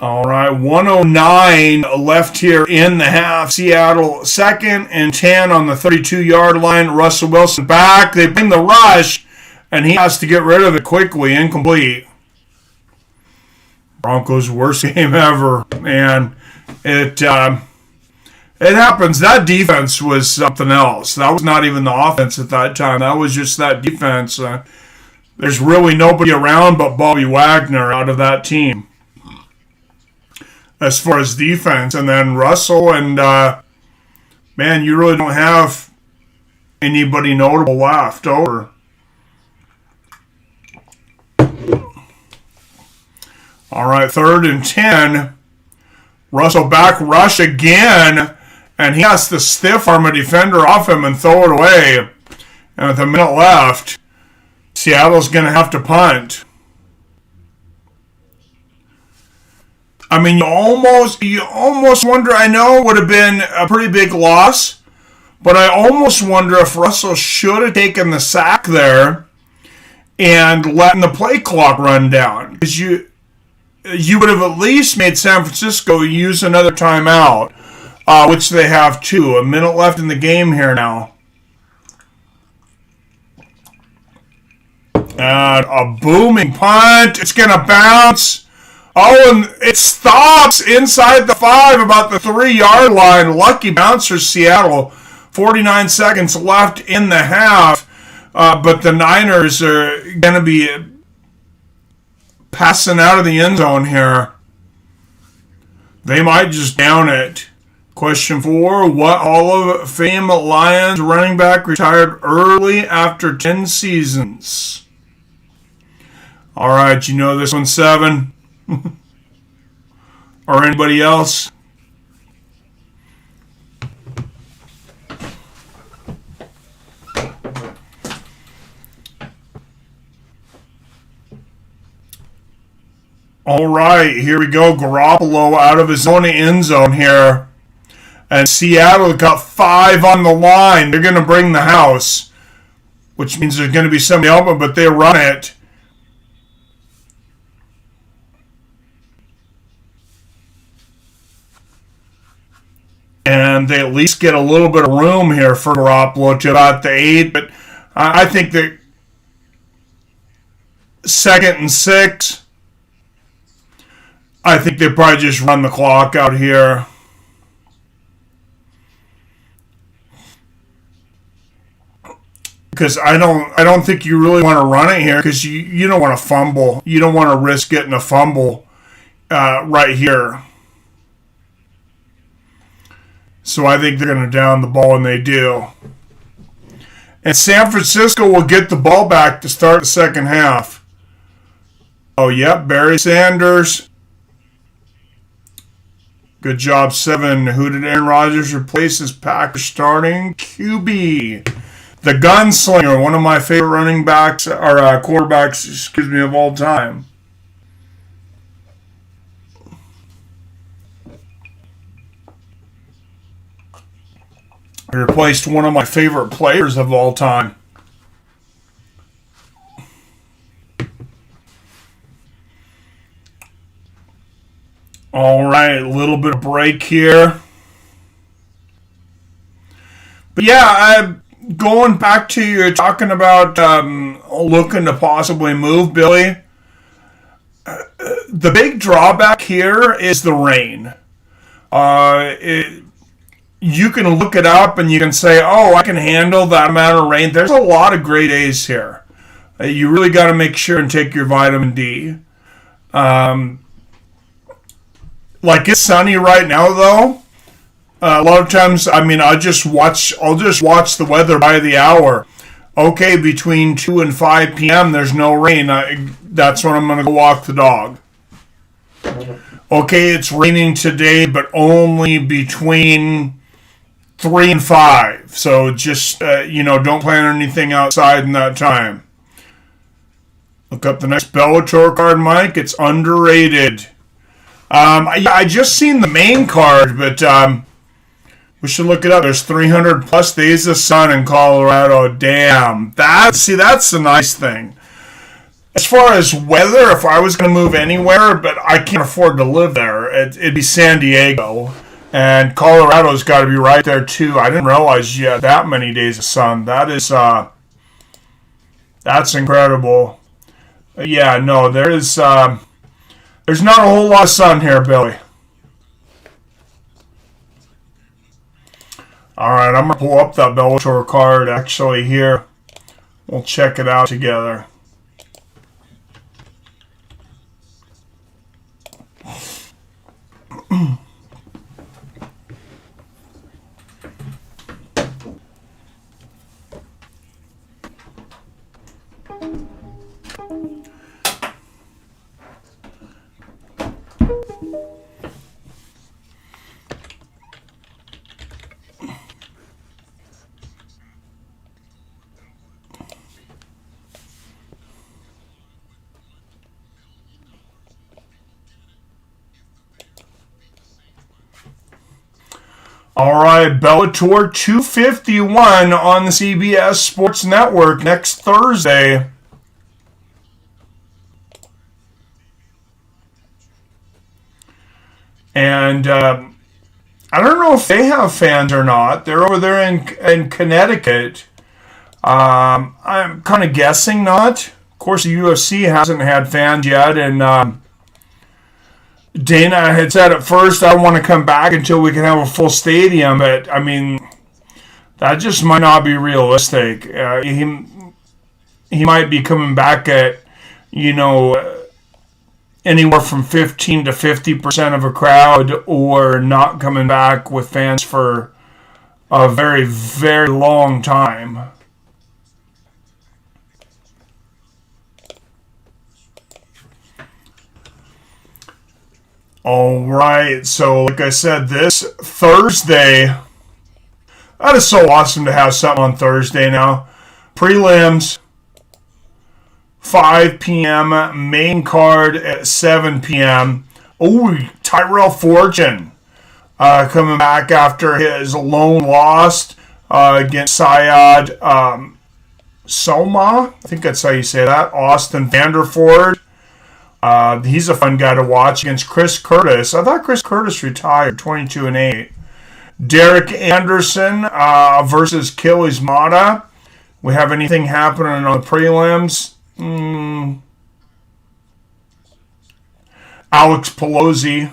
All right, 109 left here in the half. Seattle 2nd and 10 on the 32-yard line. Russell Wilson back. They bring the rush, and he has to get rid of it quickly. Incomplete. Broncos' worst game ever. And it happens. That defense was something else. That was not even the offense at that time. That was just that defense. There's really nobody around but Bobby Wagner out of that team as far as defense. And then Russell and, man, you really don't have anybody notable left over. All right, 3rd and 10. Russell back rush again, and he has to stiff arm a defender off him and throw it away. And with a minute left, Seattle's going to have to punt. I mean, you almost wonder, I know it would have been a pretty big loss, but I almost wonder if Russell should have taken the sack there and letting the play clock run down. Because you would have at least made San Francisco use another timeout, which they have 2. A minute left in the game here now. And a booming punt. It's going to bounce. Oh, and it stops inside the 5, about the 3-yard line. Lucky bouncer, Seattle. 49 seconds left in the half. But the Niners are going to be passing out of the end zone here. They might just down it. Question 4. What Hall of Fame Lions running back retired early after 10 seasons? All right, you know this one, 7. Or anybody else? All right, here we go. Garoppolo out of his own end zone here. And Seattle got 5 on the line. They're going to bring the house, which means there's going to be somebody open, but they run it. And they at least get a little bit of room here for Garoppolo to about the 8. But I think that 2nd and 6, I think they probably just run the clock out here. Because I don't think you really want to run it here because you don't want to fumble. You don't want to risk getting a fumble right here. So I think they're going to down the ball, and they do. And San Francisco will get the ball back to start the second half. Oh, yep, Barry Sanders. Good job, 7. Who did Aaron Rodgers replace as Packers starting QB? The gunslinger, one of my favorite running backs, or quarterbacks, of all time. He replaced one of my favorite players of all time. All right, a little bit of break here. But yeah, going back to you talking about looking to possibly move, Billy. The big drawback here is the rain. You can look it up and you can say, oh, I can handle that amount of rain. There's a lot of great A's here. You really got to make sure and take your vitamin D. Like it's sunny right now, though. A lot of times, I'll just watch the weather by the hour. Okay, between 2 and 5 p.m., there's no rain. That's when I'm going to go walk the dog. Okay, it's raining today, but only between 3 and 5. So just, don't plan anything outside in that time. Look up the next Bellator card, Mike. It's underrated. I just seen the main card, but we should look it up. There's 300 plus days of sun in Colorado. Damn. That's the nice thing. As far as weather, if I was going to move anywhere, but I can't afford to live there, it'd be San Diego. And Colorado's got to be right there, too. I didn't realize you had that many days of sun. That's incredible. Yeah, no, there's not a whole lot of sun here, Billy. All right, I'm going to pull up that Bellator card actually here. We'll check it out together. All right, Bellator 251 on the CBS Sports Network next Thursday. And I don't know if they have fans or not. They're over there in Connecticut. I'm kind of guessing not. Of course, the UFC hasn't had fans yet, and Dana had said at first, I don't want to come back until we can have a full stadium, but, that just might not be realistic. He might be coming back at, anywhere from 15 to 50% of a crowd, or not coming back with fans for a very, very long time. All right, so like I said, this Thursday, that is so awesome to have something on Thursday now. Prelims, 5 p.m. Main card at 7 p.m. Oh, Tyrell Fortune coming back after his lone loss against Syed Soma. I think that's how you say that. Austin Vanderford. He's a fun guy to watch against Chris Curtis. I thought Chris Curtis retired, 22-8. Derek Anderson versus Achilles Mata. We have anything happening on the prelims? Alex Pelosi,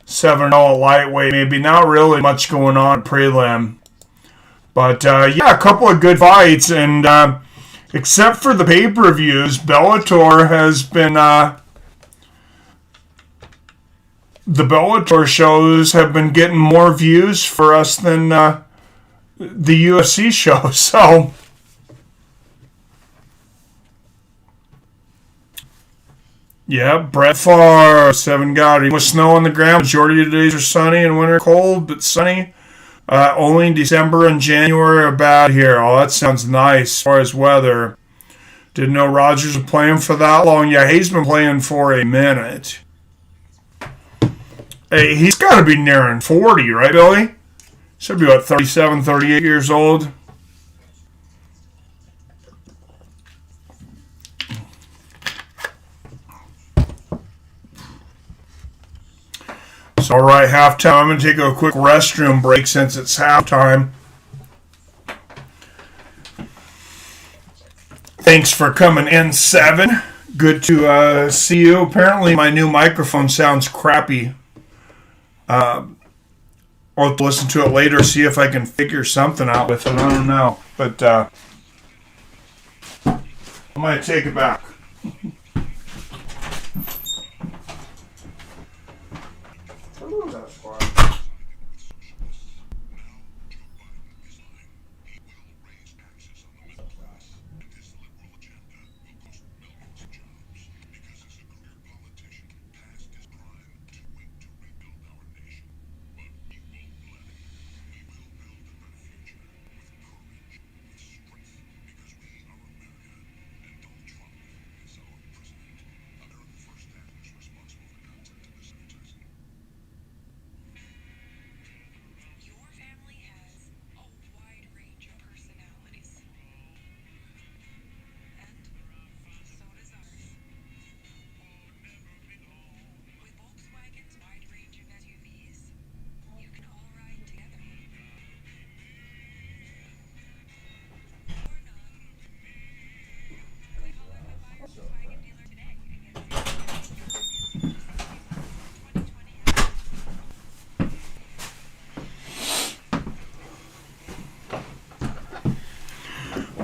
7-0 lightweight. Maybe not really much going on at prelim. But, yeah, a couple of good fights. And except for the pay-per-views, Bellator has been... the Bellator shows have been getting more views for us than the UFC shows. So... yeah, Brett Favre, 7 got with snow on the ground. Majority of the days are sunny and winter cold, but sunny. Only in December and January are bad here. Oh, that sounds nice as far as weather. Didn't know Rodgers was playing for that long. Yeah, he's been playing for a minute. Hey, he's got to be nearing 40, right, Billy? Should be about 37, 38 years old. So, all right, halftime. I'm going to take a quick restroom break since it's halftime. Thanks for coming in, 7. Good to see you. Apparently, my new microphone sounds crappy. I'll have to listen to it later, see if I can figure something out with it. I don't know. But I might take it back.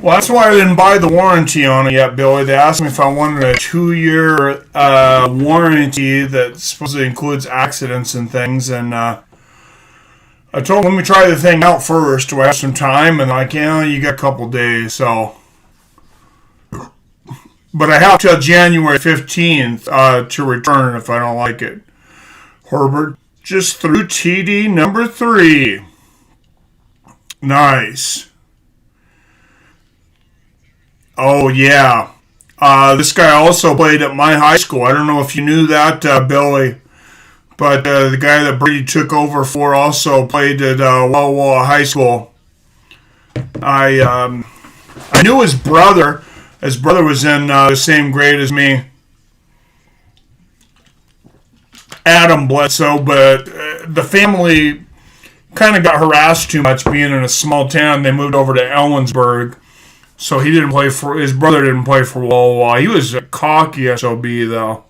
Well, that's why I didn't buy the warranty on it yet, Billy. They asked me if I wanted a 2-year warranty that supposedly includes accidents and things, and I told them, let me try the thing out first. Do I have some time? And like, yeah, you got a couple days, so. But I have till January 15th to return if I don't like it. Herbert just threw TD number 3. Nice. Oh, yeah. This guy also played at my high school. I don't know if you knew that, Billy. But the guy that Brady took over for also played at Walla Walla High School. I knew his brother. His brother was in the same grade as me. Adam Bledsoe, but the family kind of got harassed too much being in a small town. They moved over to Ellensburg. So he didn't play for, his brother didn't play for Walla Walla. He was a cocky SOB, though.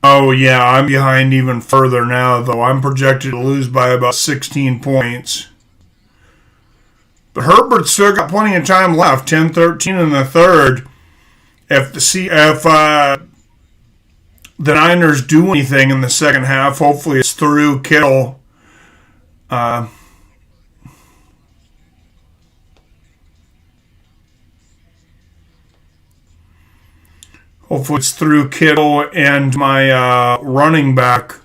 Oh, yeah, I'm behind even further now, though. I'm projected to lose by about 16 points. But Herbert's still got plenty of time left. 10-13 in the third. If the Niners do anything in the second half, hopefully it's through Kittle. Hopefully it's through Kittle and my running back.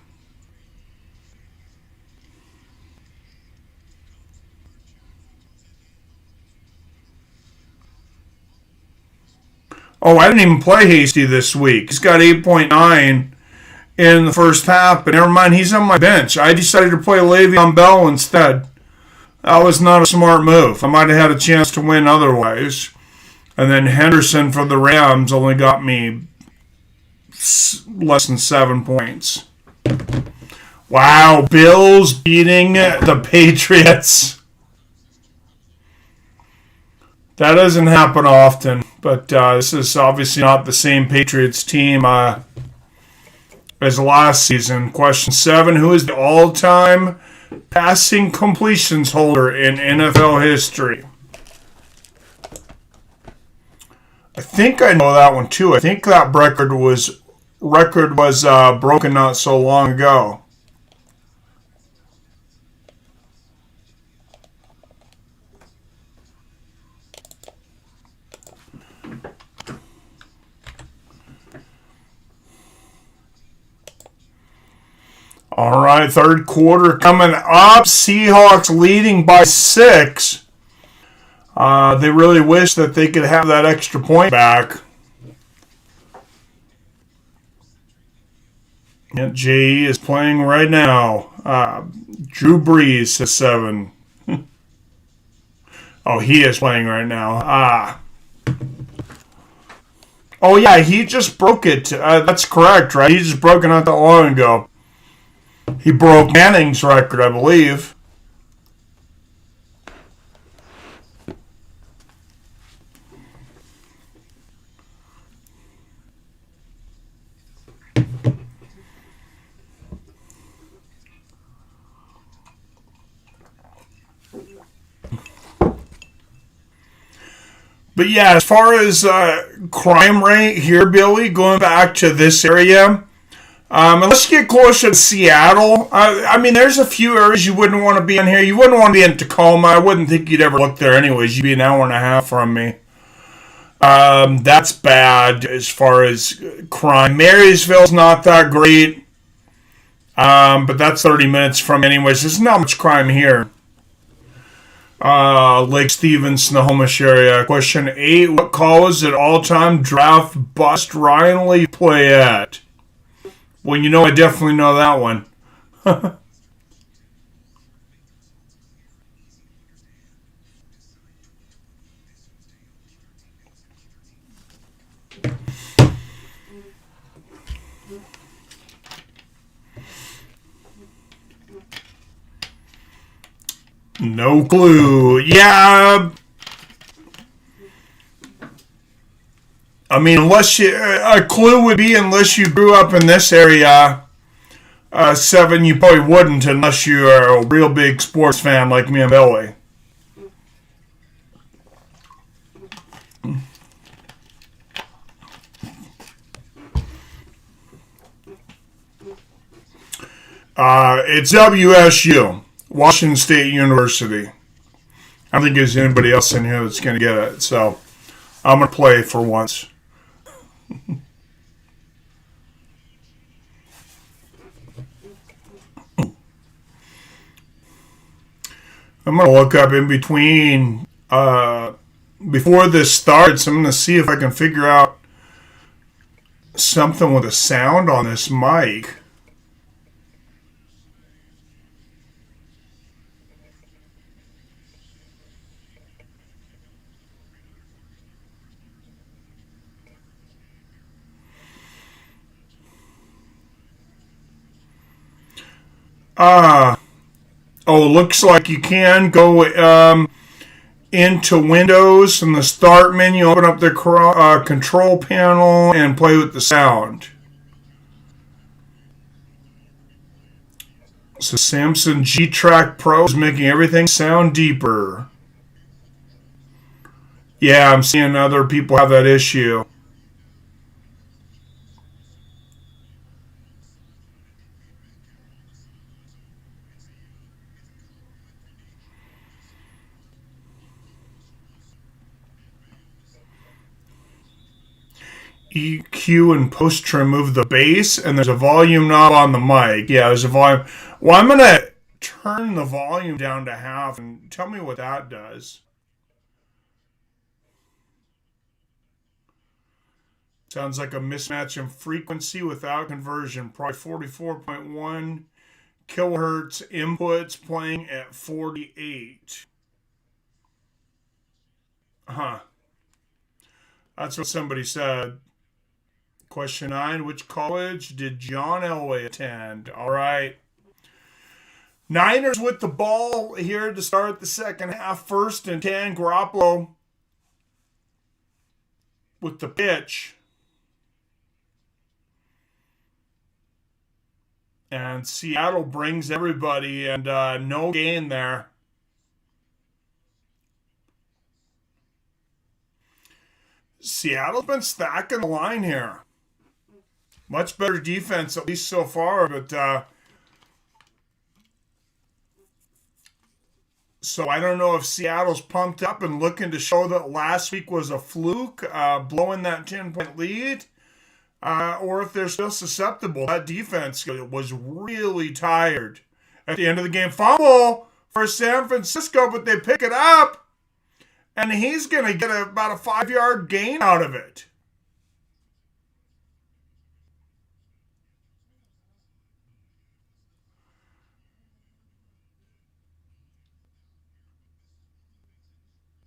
Oh, I didn't even play Hasty this week. He's got 8.9 in the first half, but never mind, he's on my bench. I decided to play Le'Veon Bell instead. That was not a smart move. I might have had a chance to win otherwise. And then Henderson for the Rams only got me less than 7 points. Wow, Bills beating the Patriots. That doesn't happen often, but this is obviously not the same Patriots team as last season. Question 7, who is the all-time passing completions holder in NFL history? I think I know that one too. I think that record was broken not so long ago. All right, third quarter coming up. Seahawks leading by 6. They really wish that they could have that extra point back. Yeah, J.E. is playing right now. Drew Brees is 7. Oh, he is playing right now. Oh, yeah, he just broke it. That's correct, right? He just broke it not that long ago. He broke Manning's record, I believe. But yeah, as far as crime rate here, Billy, going back to this area, unless you get closer to Seattle, I mean, there's a few areas you wouldn't want to be in here. You wouldn't want to be in Tacoma. I wouldn't think you'd ever look there anyways. You'd be an hour and a half from me. That's bad as far as crime. Marysville's not that great, but that's 30 minutes from me anyways. There's not much crime here. Lake Stevens, Snohomish area. Question 8, what college did all-time draft bust Ryan Lee play at? Well, you know I definitely know that one. No clue. Yeah. I mean, unless you, a clue would be unless you grew up in this area. 7, you probably wouldn't unless you're a real big sports fan like me and Billy. It's WSU, Washington State University. I don't think there's anybody else in here that's going to get it, so I'm going to play for once. I'm going to look up in between, before this starts, I'm going to see if I can figure out something with a sound on this mic. Looks like you can go into Windows and the Start menu, open up the control panel, and play with the sound. So Samson G-Track Pro is making everything sound deeper. Yeah, I'm seeing other people have that issue. EQ and post to remove the bass, and there's a volume knob on the mic. Yeah, there's a volume. Well, I'm going to turn the volume down to half and tell me what that does. Sounds like a mismatch in frequency without conversion. Probably 44.1 kilohertz inputs playing at 48. Huh. That's what somebody said. Question 9. Which college did John Elway attend? All right. Niners with the ball here to start the second half. 1st and 10. Garoppolo with the pitch. And Seattle brings everybody, and no gain there. Seattle's been stacking the line here. Much better defense, at least so far, but so I don't know if Seattle's pumped up and looking to show that last week was a fluke, blowing that 10-point lead, or if they're still susceptible. That defense was really tired. At the end of the game, fumble for San Francisco, but they pick it up, and he's going to get about a 5-yard gain out of it.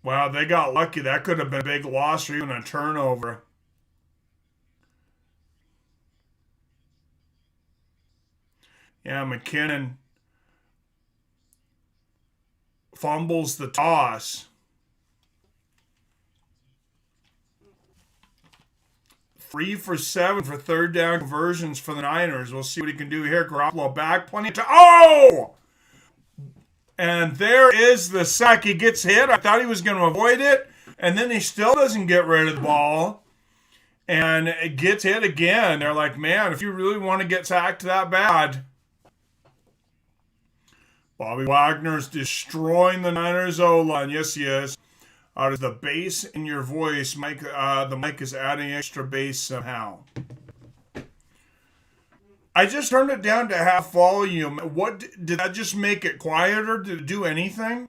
Wow, they got lucky. That could have been a big loss or even a turnover. Yeah, McKinnon fumbles the toss. 3 for 7 for third down conversions for the Niners. We'll see what he can do here. Garoppolo back. Plenty of time. Oh! And there is the sack. He gets hit. I thought he was going to avoid it. And then he still doesn't get rid of the ball. And it gets hit again. They're like, man, if you really want to get sacked that bad. Bobby Wagner's destroying the Niners O-line. Yes, he is. Out of the bass in your voice, Mike, the mic is adding extra bass somehow. I just turned it down to half volume. What did that just make it quieter? Did it do anything?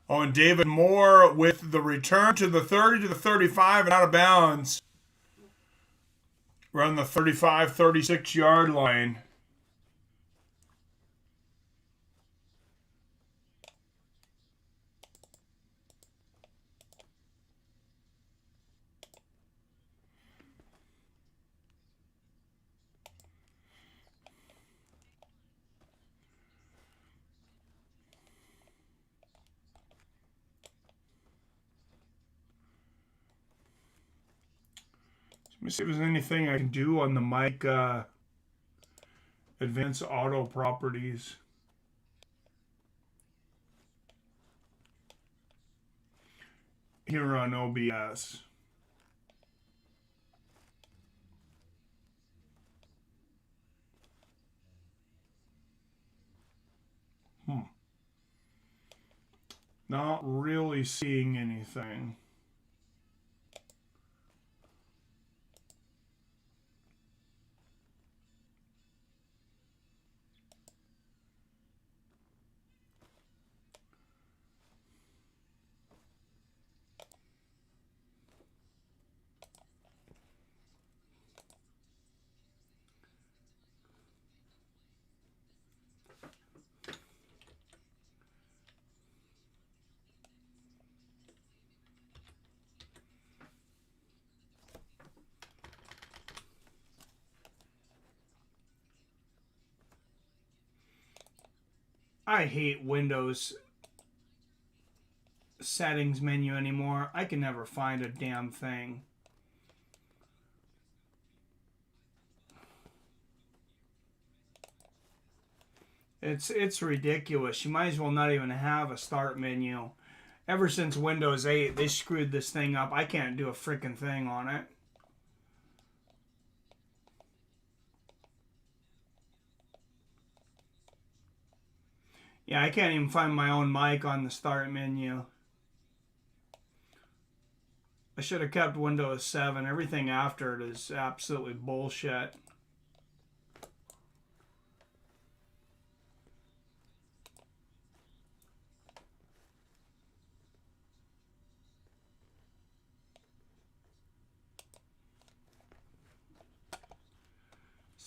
Oh, and David Moore with the return to the 30 to the 35 and out of bounds. We're on the 35, 36-yard line. Let me see if there's anything I can do on the mic advanced auto properties. Here on OBS. Not really seeing anything. I hate Windows settings menu anymore. I can never find a damn thing. It's ridiculous. You might as well not even have a start menu. Ever since Windows 8, they screwed this thing up. I can't do a freaking thing on it. Yeah, I can't even find my own mic on the start menu. I should have kept Windows 7. Everything after it is absolutely bullshit.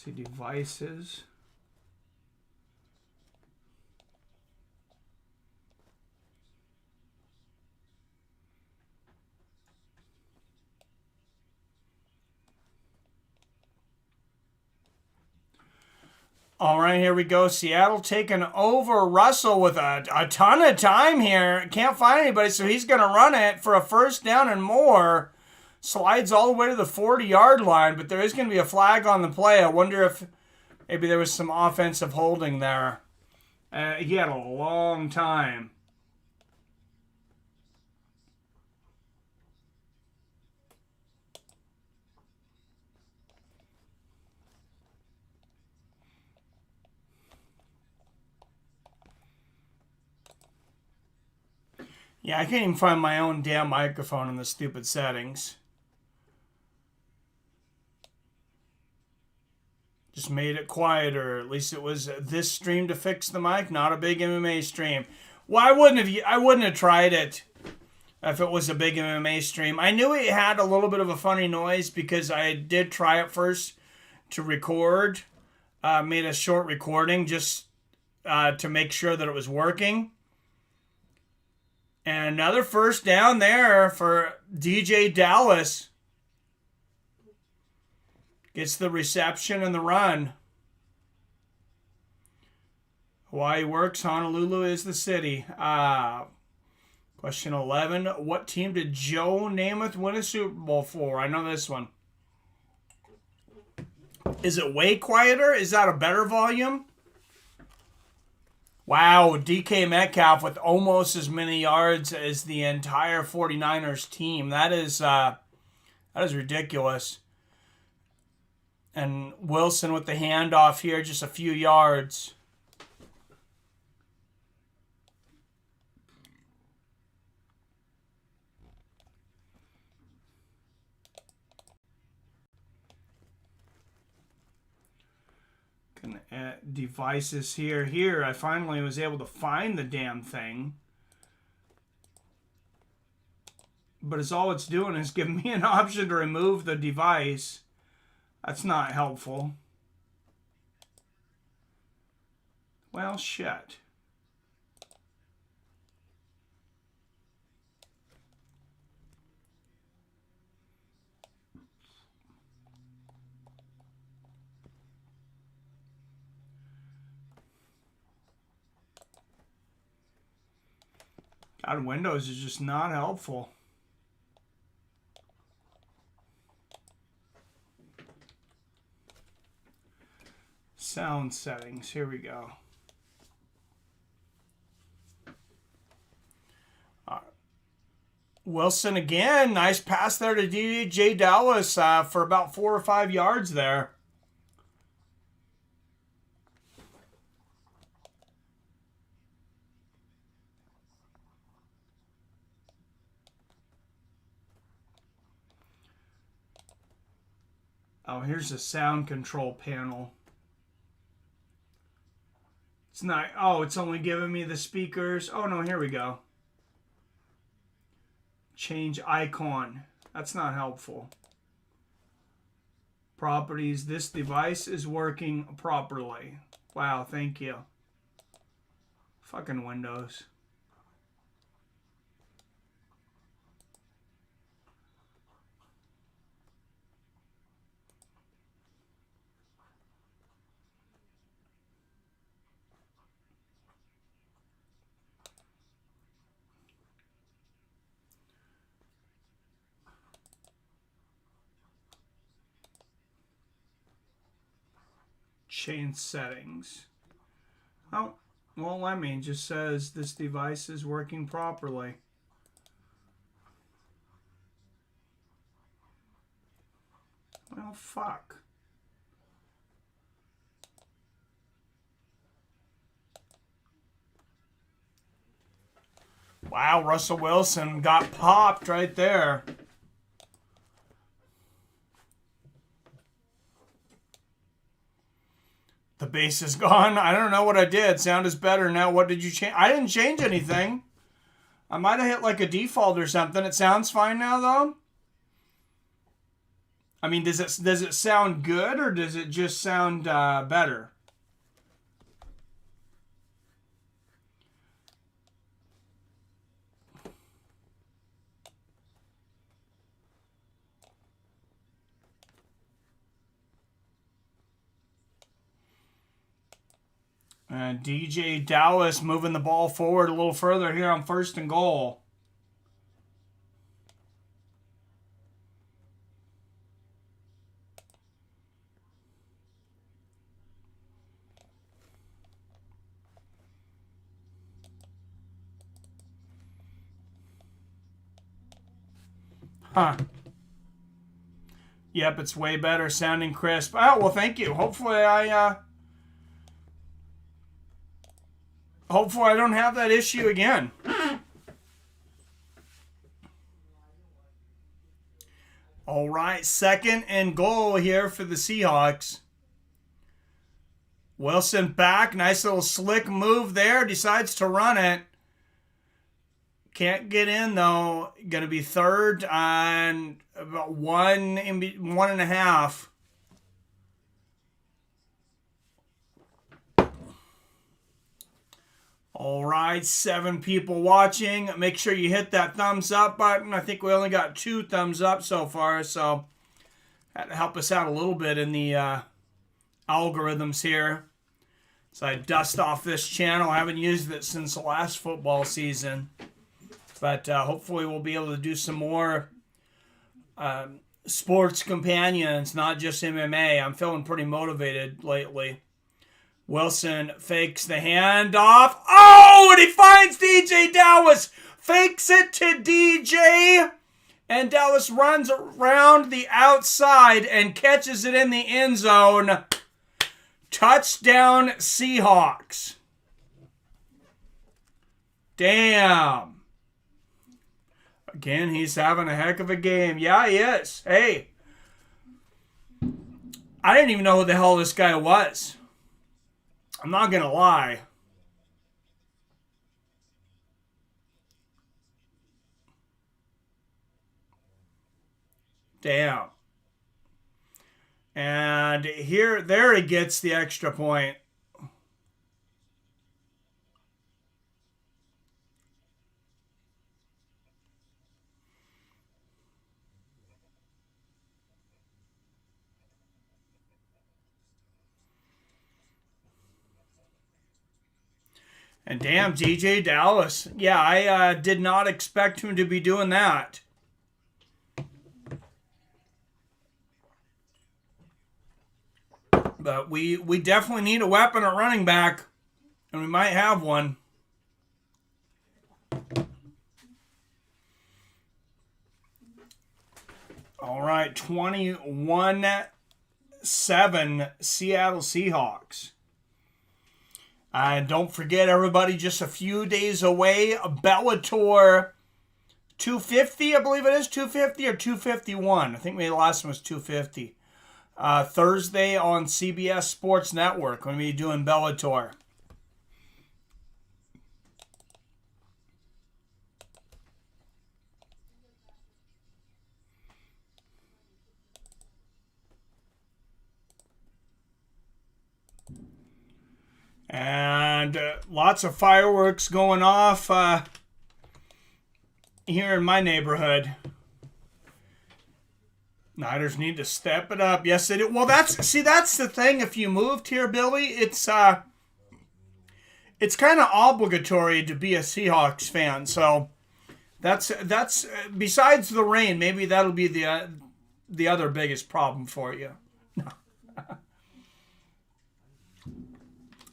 see devices. All right, here we go. Seattle taking over. Russell with a ton of time here. Can't find anybody, so he's going to run it for a first down and more. Slides all the way to the 40-yard line, but there is going to be a flag on the play. I wonder if maybe there was some offensive holding there. He had a long time. Yeah, I can't even find my own damn microphone in the stupid settings. Just made it quieter. At least it was this stream to fix the mic, not a big MMA stream. Well, I wouldn't have tried it if it was a big MMA stream. I knew it had a little bit of a funny noise because I did try it first to record. Made a short recording just to make sure that it was working. And another first down there for DJ Dallas. Gets the reception and the run. Hawaii works. Honolulu is the city. Question 11. What team did Joe Namath win a Super Bowl for? I know this one. Is it way quieter? Is that a better volume? Wow, DK Metcalf with almost as many yards as the entire 49ers team. That is ridiculous. And Wilson with the handoff here, just a few yards. Gonna add devices here. Here, I finally was able to find the damn thing. But all it's doing is giving me an option to remove the device. That's not helpful. Well, shit. God, Windows is just not helpful. Sound settings. Here we go. Wilson again. Nice pass there to DJ Dallas for about 4 or 5 yards there. Oh, here's the sound control panel. It's not, oh, it's only giving me the speakers. Oh, no, here we go. Change icon. That's not helpful. Properties. This device is working properly. Wow, thank you. Fucking Windows. Change settings. Oh, well, let me. It just says this device is working properly. Well, fuck. Wow, Russell Wilson got popped right there. The bass is gone. I don't know what I did. Sound is better now. What did you change? I didn't change anything. I might have hit like a default or something. It sounds fine now, though. I mean, does it sound good or does it just sound better? And DJ Dallas moving the ball forward a little further here on 1st and goal. Huh. Yep, it's way better sounding crisp. Oh, well, thank you. Hopefully I don't have that issue again. All right, 2nd and goal here for the Seahawks. Wilson back, nice little slick move there, decides to run it. Can't get in though. Going to be 3rd and about 1.5. All right, 7 people watching. Make sure you hit that thumbs up button. I think we only got 2 thumbs up so far, so that'll help us out a little bit in the algorithms here. So I dust off this channel. I haven't used it since the last football season. But hopefully we'll be able to do some more sports companions, not just MMA. I'm feeling pretty motivated lately. Wilson fakes the handoff. Oh, and he finds DJ Dallas. Fakes it to DJ. And Dallas runs around the outside and catches it in the end zone. Touchdown, Seahawks. Damn. Again, he's having a heck of a game. Yeah, he is. Hey. I didn't even know who the hell this guy was. I'm not going to lie. Damn. And there he gets the extra point. And damn, DJ Dallas. Yeah, I did not expect him to be doing that. But we definitely need a weapon at running back. And we might have one. All right, 21-7 Seattle Seahawks. And don't forget, everybody, just a few days away, Bellator 250, I believe it is, 250 or 251. I think maybe the last one was 250. Thursday on CBS Sports Network. We're going to be doing Bellator. And lots of fireworks going off here in my neighborhood. Niners need to step it up. Yes, they do. Well, that's the thing. If you moved here, Billy, it's kind of obligatory to be a Seahawks fan. So that's besides the rain, maybe that'll be the other biggest problem for you.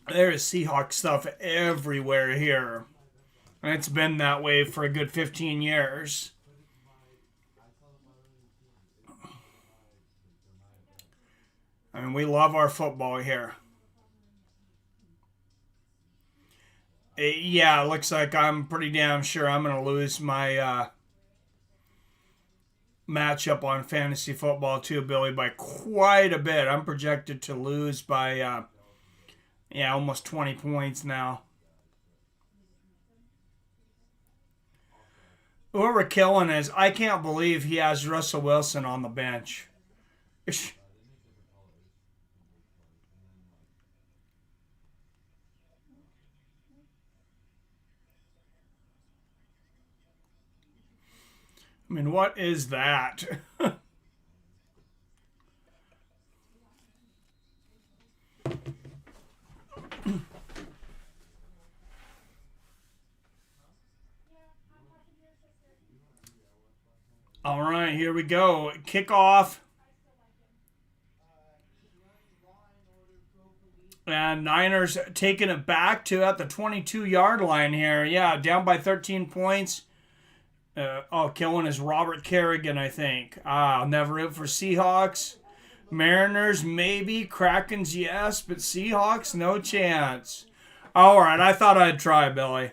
There is Seahawks stuff everywhere here. And it's been that way for a good 15 years. I mean, we love our football here. Yeah, it looks like I'm pretty damn sure I'm going to lose my matchup on fantasy football too, Billy, by quite a bit. I'm projected to lose by... almost 20 points now. What we're killing is, I can't believe he has Russell Wilson on the bench. I mean, what is that? All right, here we go. Kickoff. And Niners taking it back to at the 22-yard line here. Yeah, down by 13 points. Killing is Robert Kerrigan, I think. I'll never root for Seahawks. Mariners, maybe. Krakens, yes. But Seahawks, no chance. All right, I thought I'd try, Billy.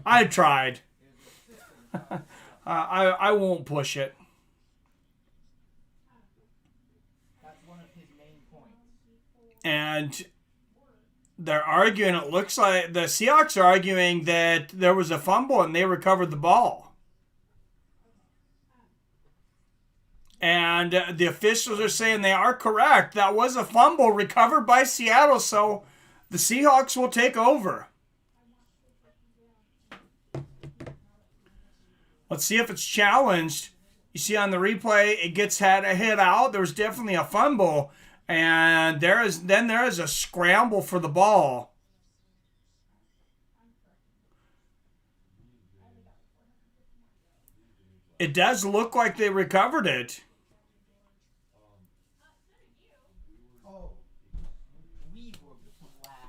I tried. I won't push it. And they're arguing, it looks like the Seahawks are arguing that there was a fumble and they recovered the ball. And the officials are saying they are correct. That was a fumble recovered by Seattle, so the Seahawks will take over. Let's see if it's challenged. You see on the replay, it gets had a hit out. There was definitely a fumble. And there is a scramble for the ball. It does look like they recovered it.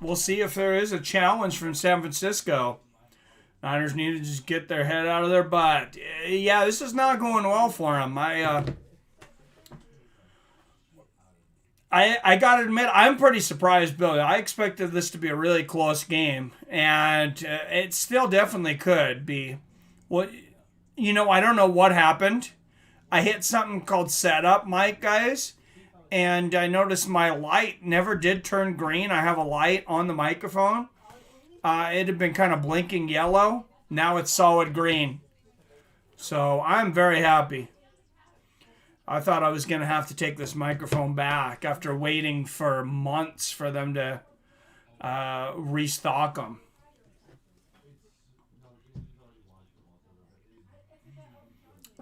We'll see if there is a challenge from San Francisco. Niners need to just get their head out of their butt. Yeah, this is not going well for them. I got to admit, I'm pretty surprised, Billy. I expected this to be a really close game, and it still definitely could be. Well, I don't know what happened. I hit something called setup, Mike, guys, and I noticed my light never did turn green. I have a light on the microphone. It had been kind of blinking yellow. Now it's solid green. So I'm very happy. I thought I was going to have to take this microphone back after waiting for months for them to restock them.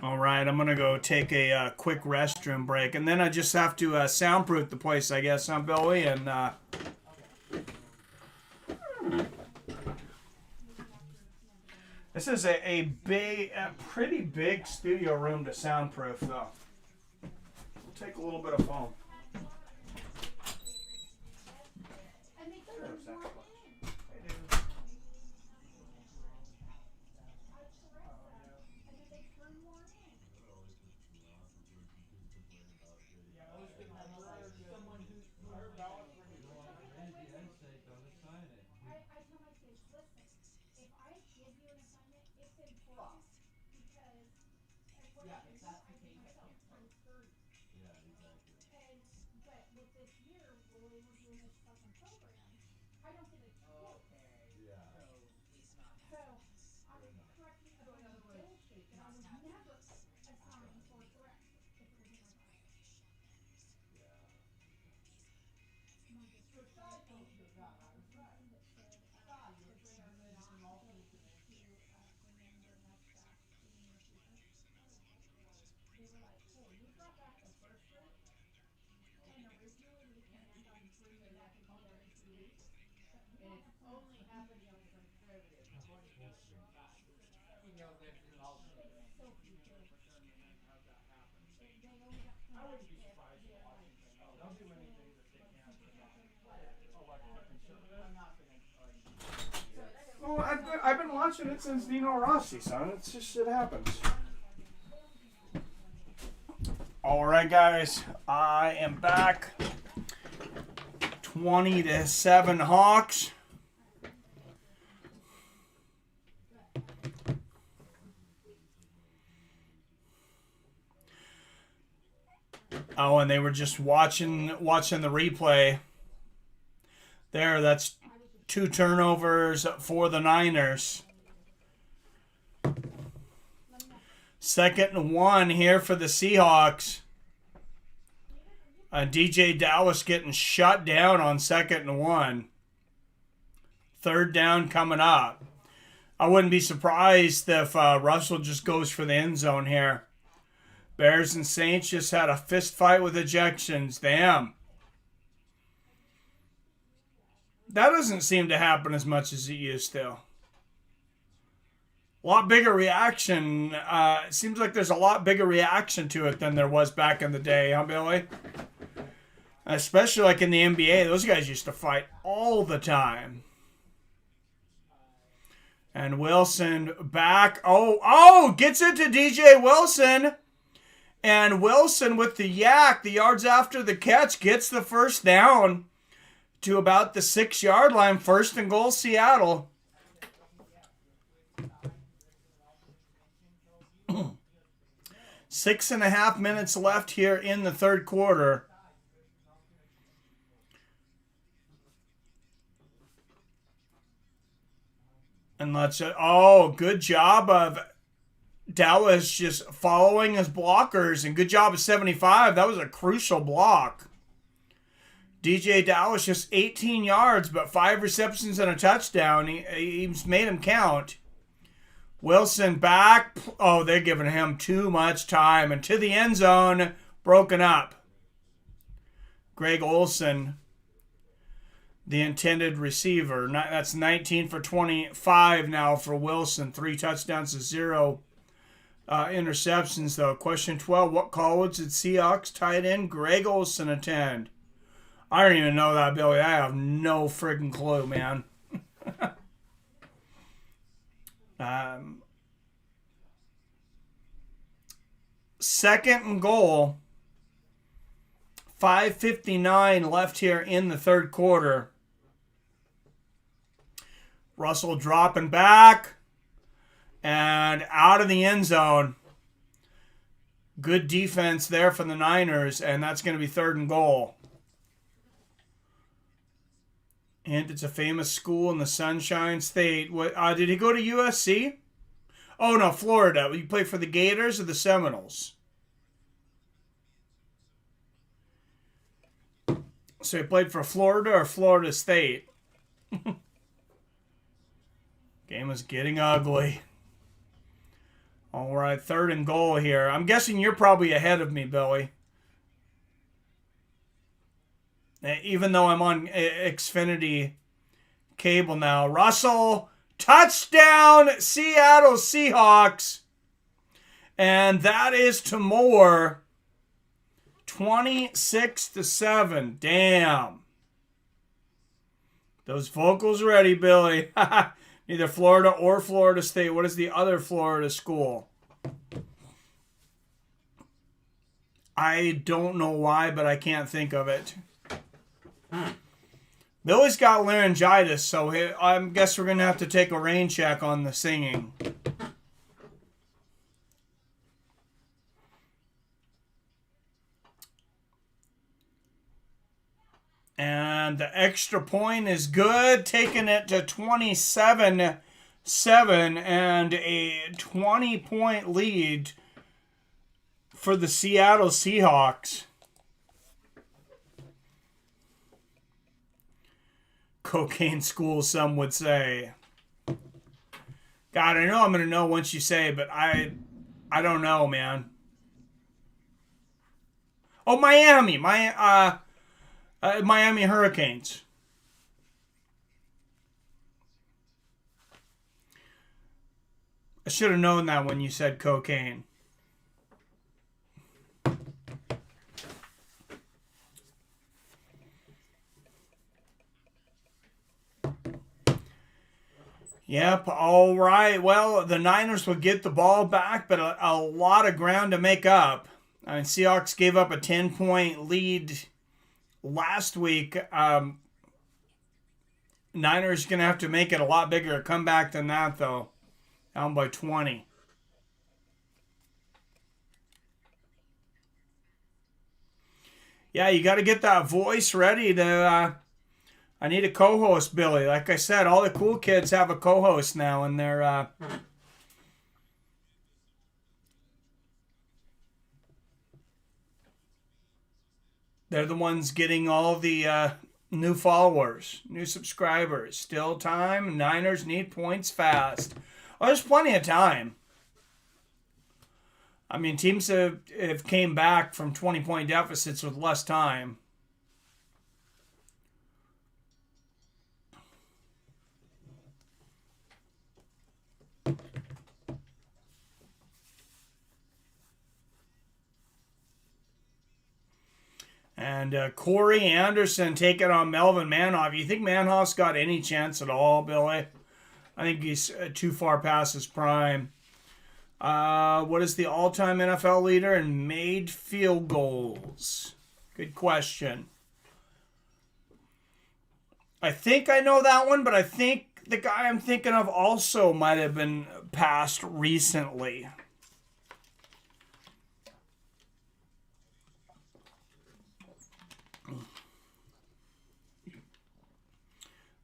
All right, I'm going to go take a quick restroom break, and then I just have to soundproof the place, I guess, huh, Billy? And this is a pretty big studio room to soundproof, though. We'll take a little bit of foam. Well, I've been watching it since Dino Rossi, son. It's just, it happens. All right, guys. I am back. 20-7 Hawks. Oh, and they were just watching the replay. There, that's 2 turnovers for the Niners. 2nd and 1 here for the Seahawks. DJ Dallas getting shut down on 2nd and 1. 3rd down coming up. I wouldn't be surprised if Russell just goes for the end zone here. Bears and Saints just had a fist fight with ejections. Damn. That doesn't seem to happen as much as it used to. A lot bigger reaction. It seems like there's a lot bigger reaction to it than there was back in the day, huh, Billy? Especially like in the NBA. Those guys used to fight all the time. And Wilson back. Oh, gets into DJ Wilson. And Wilson with the yak, the yards after the catch, gets the first down to about the 6-yard line. 1st and goal, Seattle. Six and a half minutes left here in the 3rd quarter. And good job of Dallas just following his blockers, and good job of 75. That was a crucial block. DJ Dallas just 18 yards, but 5 receptions and a touchdown. He's made him count. Wilson back. Oh, they're giving him too much time. And to the end zone, broken up. Greg Olsen, the intended receiver. That's 19 for 25 now for Wilson. 3 touchdowns to 0 interceptions, though. Question 12, what college did Seahawks tight end Greg Olsen attend? I don't even know that, Billy. I have no friggin' clue, man. 2nd and goal. 5:59 left here in the 3rd quarter. Russell dropping back and out of the end zone. Good defense there from the Niners, and that's going to be 3rd and goal. And it's a famous school in the Sunshine State. What did he go to USC? Oh, no, Florida. You play for the Gators or the Seminoles? So he played for Florida or Florida State? Game is getting ugly. All right, 3rd and goal here. I'm guessing you're probably ahead of me, Billy. Even though I'm on Xfinity cable now. Russell, touchdown, Seattle Seahawks. And that is to Moore. 26-7. Damn. Those vocals ready, Billy. Either Florida or Florida State. What is the other Florida school? I don't know why, but I can't think of it. Billy's got laryngitis, so I guess we're going to have to take a rain check on the singing. And the extra point is good, taking it to 27-7 and a 20-point lead for the Seattle Seahawks. Cocaine school, some would say. God, I know I'm going to know once you say, but I don't know, man. Oh, Miami. Miami Hurricanes. I should have known that when you said cocaine. Yep, all right. Well, the Niners will get the ball back, but a lot of ground to make up. I mean, Seahawks gave up a 10-point lead last week. Niners going to have to make it a lot bigger a comeback than that, though. Down by 20. Yeah, you got to get that voice ready to... I need a co-host, Billy. Like I said, all the cool kids have a co-host now, and they're... They're the ones getting all the new followers, new subscribers. Still time. Niners need points fast. Well, there's plenty of time. I mean, teams have came back from 20-point deficits with less time. And Corey Anderson taking on Melvin Manhoff. You think Manhoff's got any chance at all, Billy? I think he's too far past his prime. What is the all-time NFL leader in made field goals? Good question. I think I know that one, but I think the guy I'm thinking of also might have been passed recently.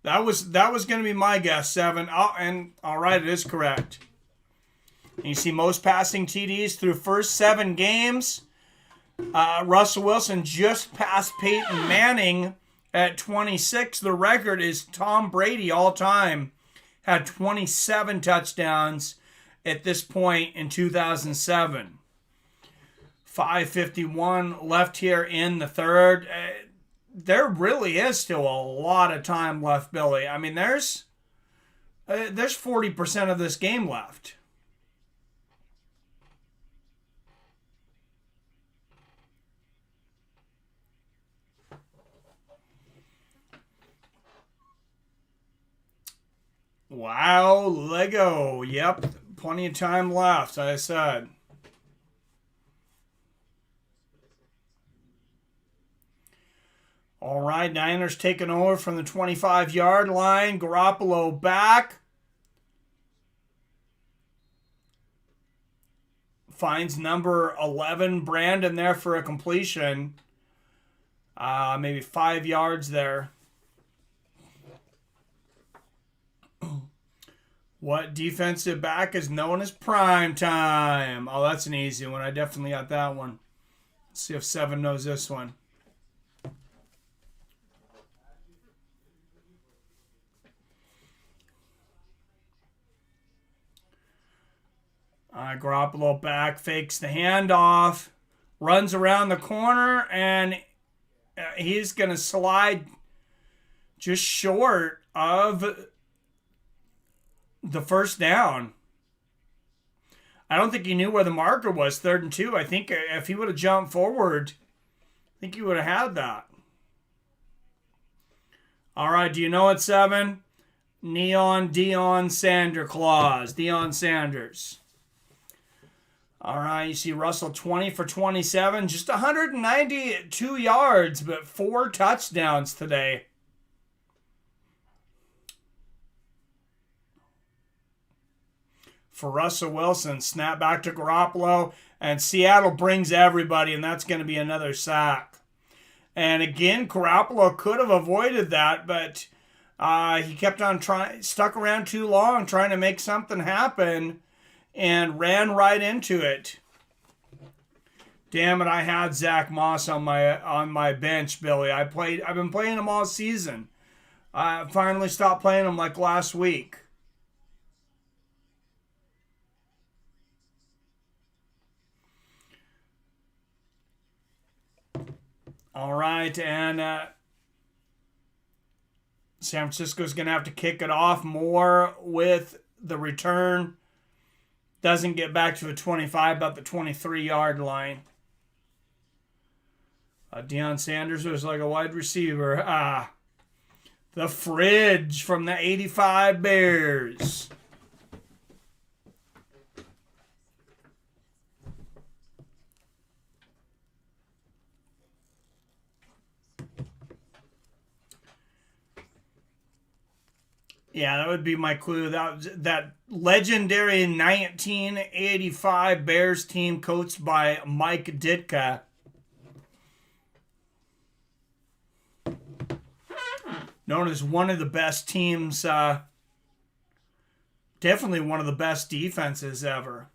That was going to be my guess, 7. Oh, and all right, it is correct. And you see most passing TDs through first 7 games. Russell Wilson just passed Peyton Manning at 26. The record is Tom Brady all time. Had 27 touchdowns at this point in 2007. 5:51 left here in the third. There really is still a lot of time left, Billy. I mean, there's 40% of this game left. Wow, Lego. Yep, plenty of time left, I said. All right, Niners taking over from the 25-yard line. Garoppolo back. Finds number 11, Brandon, there for a completion. Maybe 5 yards there. What defensive back is known as prime time? Oh, that's an easy one. I definitely got that one. Let's see if 7 knows this one. Garoppolo back, fakes the handoff, runs around the corner, and he's going to slide just short of the first down. I don't think he knew where the marker was, 3rd and 2. I think if he would have jumped forward, I think he would have had that. All right, do you know it, 7? Deion Sanders. All right, you see Russell 20 for 27, just 192 yards, but 4 touchdowns today. For Russell Wilson, snap back to Garoppolo, and Seattle brings everybody, and that's going to be another sack. And again, Garoppolo could have avoided that, but he kept on stuck around too long, trying to make something happen, and ran right into it. Damn it! I had Zach Moss on my bench, Billy. I've been playing him all season. I finally stopped playing him like last week. All right, and San Francisco's going to have to kick it off more with the return. Doesn't get back to the 25, about the 23-yard line. Deion Sanders was like a wide receiver. The fridge from the 85 Bears. Yeah, that would be my clue. That legendary 1985 Bears team coached by Mike Ditka. Known as one of the best teams, definitely one of the best defenses ever.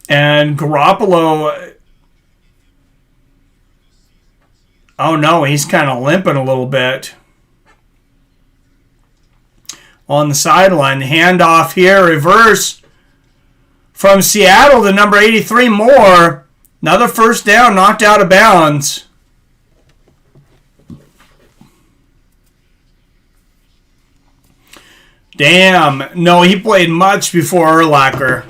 And Garoppolo, oh no, he's kind of limping a little bit. On the sideline, handoff here, reverse from Seattle to number 83, Moore. Another first down, knocked out of bounds. Damn. No, he played much before Urlacher.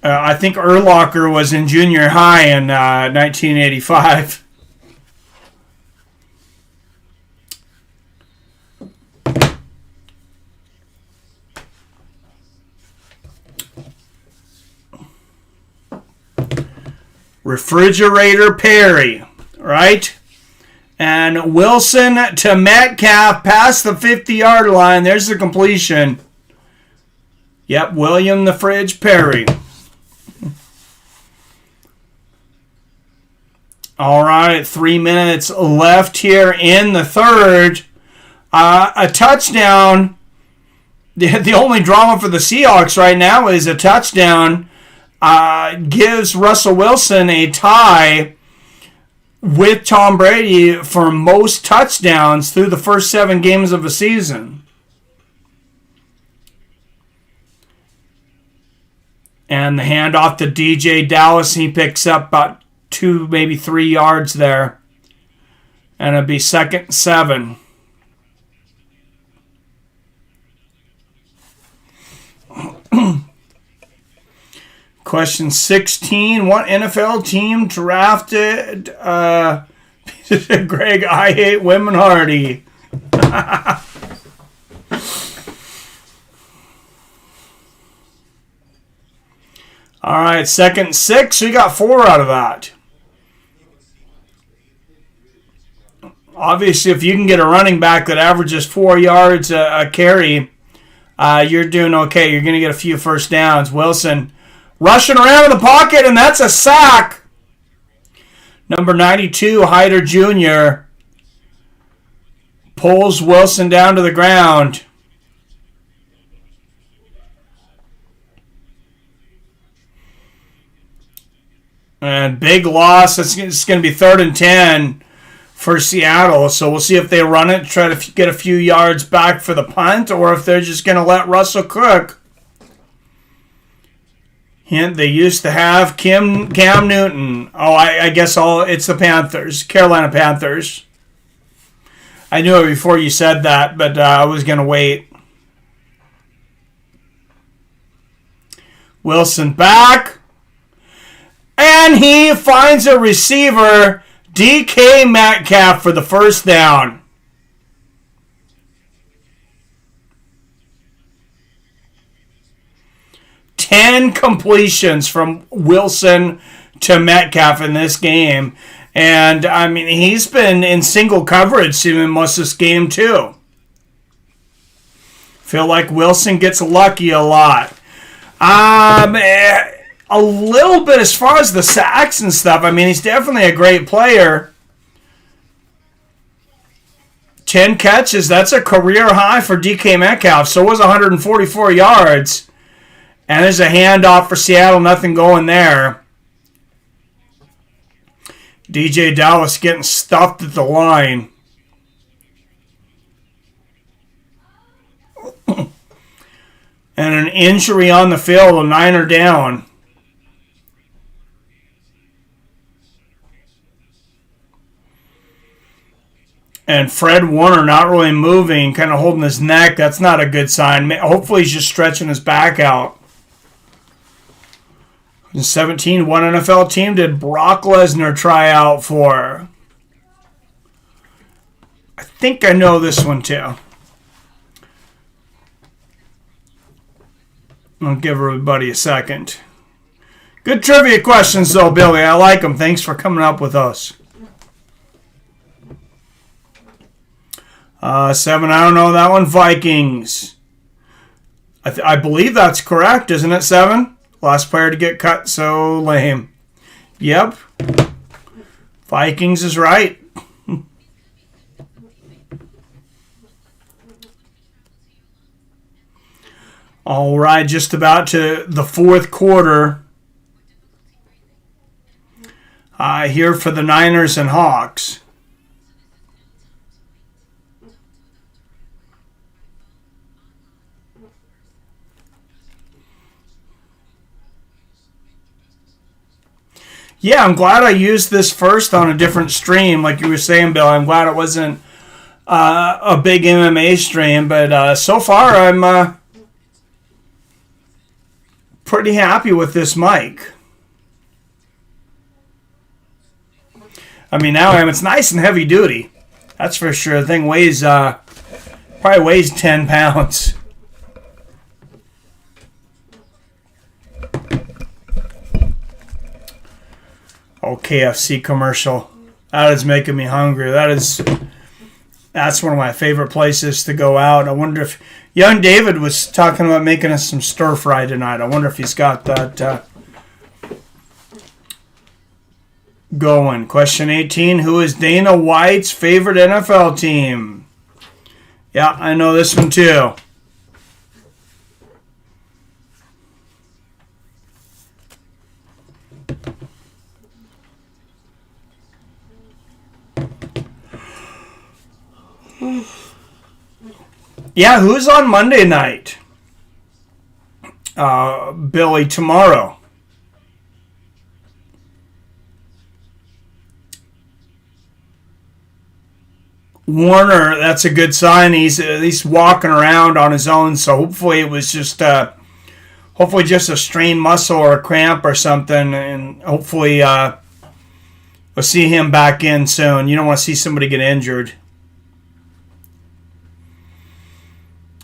I think Urlacher was in junior high in 1985. Refrigerator Perry, right? And Wilson to Metcalf past the 50-yard line. There's the completion. Yep, William the Fridge Perry. All right, 3 minutes left here in the third. A touchdown. The only drama for the Seahawks right now is a touchdown gives Russell Wilson a tie with Tom Brady for most touchdowns through the first 7 games of a season. And the handoff to DJ Dallas, he picks up about 2, maybe 3 yards there. And it'll be 2nd and 7. Question 16. What NFL team drafted Greg, I hate women Hardy? All right, 2nd and 6. We got 4 out of that. Obviously, if you can get a running back that averages 4 yards a carry, you're doing okay. You're going to get a few first downs. Wilson rushing around in the pocket, and that's a sack. Number 92, Hyder Jr. pulls Wilson down to the ground. And big loss. It's going to be 3rd and 10 for Seattle. So we'll see if they run it, try to get a few yards back for the punt, or if they're just going to let Russell cook. Hint, they used to have Cam Newton. Oh, I guess it's the Panthers, Carolina Panthers. I knew it before you said that, but I was going to wait. Wilson back. And he finds a receiver, DK Metcalf, for the first down. 10 completions from Wilson to Metcalf in this game. And, I mean, he's been in single coverage even most of this game, too. Feel like Wilson gets lucky a lot. A little bit as far as the sacks and stuff. I mean, he's definitely a great player. 10 catches, that's a career high for DK Metcalf. So it was 144 yards. And there's a handoff for Seattle, nothing going there. DJ Dallas getting stuffed at the line. And an injury on the field, a Niner down. And Fred Warner not really moving, kind of holding his neck. That's not a good sign. Hopefully he's just stretching his back out. In 17, one NFL team did Brock Lesnar try out for? I think I know this one too. I'll give everybody a second. Good trivia questions though, Billy. I like them. Thanks for coming up with us. 7, I don't know that one. Vikings. I believe that's correct, isn't it? 7? Last player to get cut, so lame. Yep. Vikings is right. All right, just about to the fourth quarter. Here for the Niners and Hawks. Yeah, I'm glad I used this first on a different stream, like you were saying, Bill. I'm glad it wasn't a big MMA stream, but so far I'm pretty happy with this mic. I mean, now it's nice and heavy duty. That's for sure. The thing weighs probably weighs 10 pounds. Oh, KFC commercial. That is making me hungry. That's one of my favorite places to go out. I wonder if young David was talking about making us some stir fry tonight. I wonder if he's got that going. Question 18. Who is Dana White's favorite NFL team? Yeah, I know this one too. Yeah, who's on Monday night? Billy, tomorrow. Warner, that's a good sign. He's at least walking around on his own, so hopefully it was just a strained muscle or a cramp or something, and hopefully we'll see him back in soon. You don't want to see somebody get injured.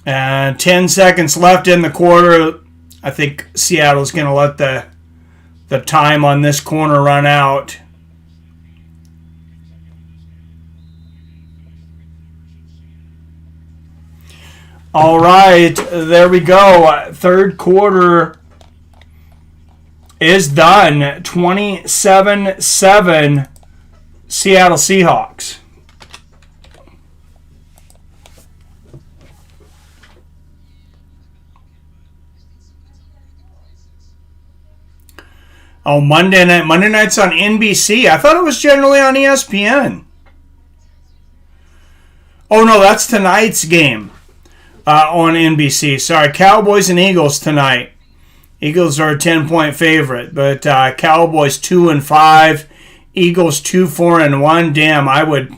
And 10 seconds left in the quarter. I think Seattle's going to let the time on this corner run out. All right, there we go. Third quarter is done. 27-7 Seattle Seahawks. Oh, Monday night. Monday night's on NBC. I thought it was generally on ESPN. Oh, no, that's tonight's game on NBC. Sorry, Cowboys and Eagles tonight. Eagles are a 10-point favorite, but Cowboys 2-5, Eagles 2-4-1. Damn, I would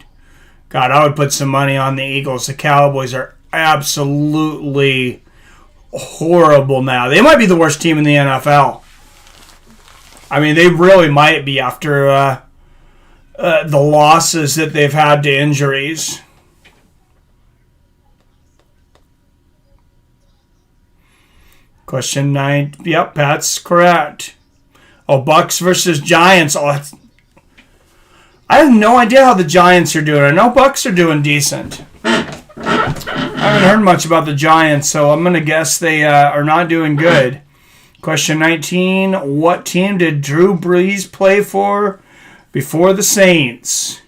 put some money on the Eagles. The Cowboys are absolutely horrible now. They might be the worst team in the NFL. I mean, they really might be after the losses that they've had to injuries. Question 9. Yep, that's correct. Oh, Bucks versus Giants. Oh, I have no idea how the Giants are doing. I know Bucks are doing decent. I haven't heard much about the Giants, so I'm going to guess they are not doing good. Question 19. What team did Drew Brees play for before the Saints?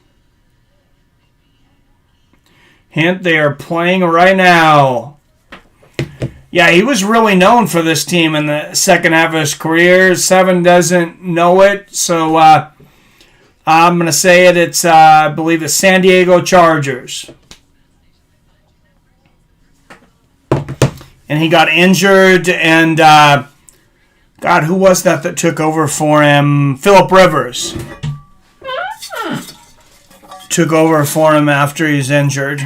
Hint, they are playing right now. Yeah, he was really known for this team in the second half of his career. Seven doesn't know it, so I'm going to say it. It's, I believe, the San Diego Chargers. And he got injured, and God, who was that took over for him? Phillip Rivers took over for him after he's injured.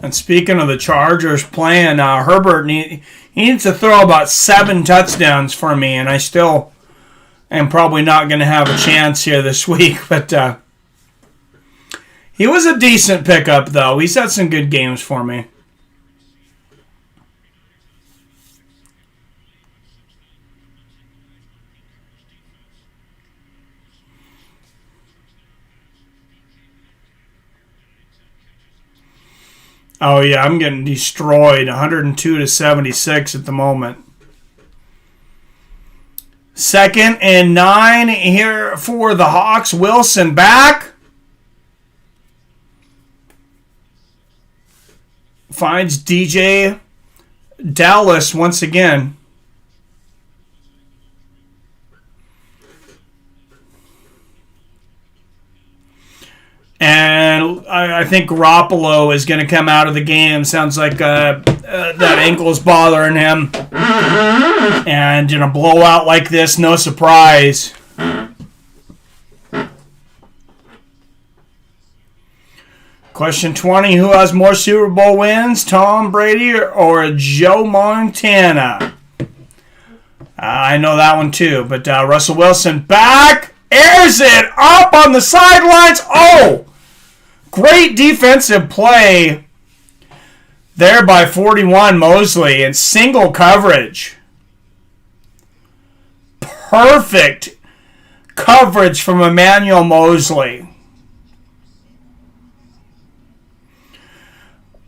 And speaking of the Chargers playing, Herbert he needs to throw about 7 touchdowns for me, and I still am probably not going to have a chance here this week. But he was a decent pickup, though. He's had some good games for me. Oh, yeah, I'm getting destroyed. 102-76 at the moment. 2nd and 9 here for the Hawks. Wilson back. Finds DJ Dallas once again. And I think Garoppolo is going to come out of the game. Sounds like that ankle is bothering him. And in a blowout like this, no surprise. Question 20, who has more Super Bowl wins, Tom Brady or Joe Montana? I know that one too, but Russell Wilson back, airs it up on the sidelines. Oh, great defensive play there by 41 Mosley in single coverage. Perfect coverage from Emmanuel Mosley.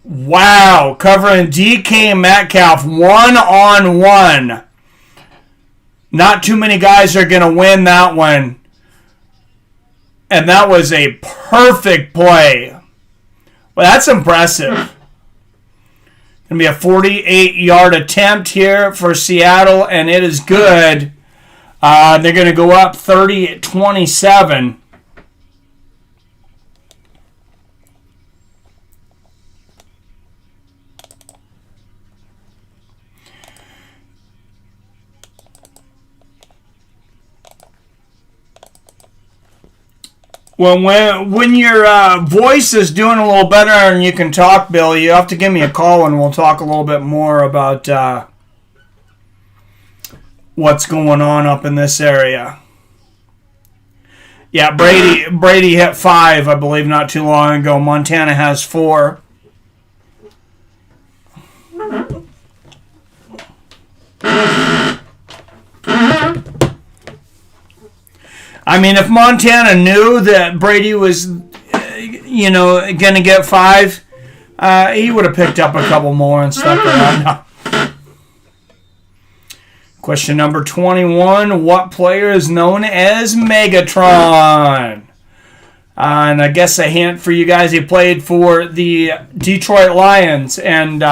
Wow, covering DK Metcalf one-on-one. Not too many guys are going to win that one. And that was a perfect play. Well, that's impressive. Going to be a 48-yard attempt here for Seattle, and it is good. They're going to go up 30-27. Well, when your voice is doing a little better and you can talk, Bill, you have to give me a call and we'll talk a little bit more about what's going on up in this area. Yeah, Brady hit 5, I believe, not too long ago. Montana has 4. I mean, if Montana knew that Brady was, going to get 5, he would have picked up a couple more and stuck around. Question number 21. What player is known as Megatron? And I guess a hint for you guys, he played for the Detroit Lions and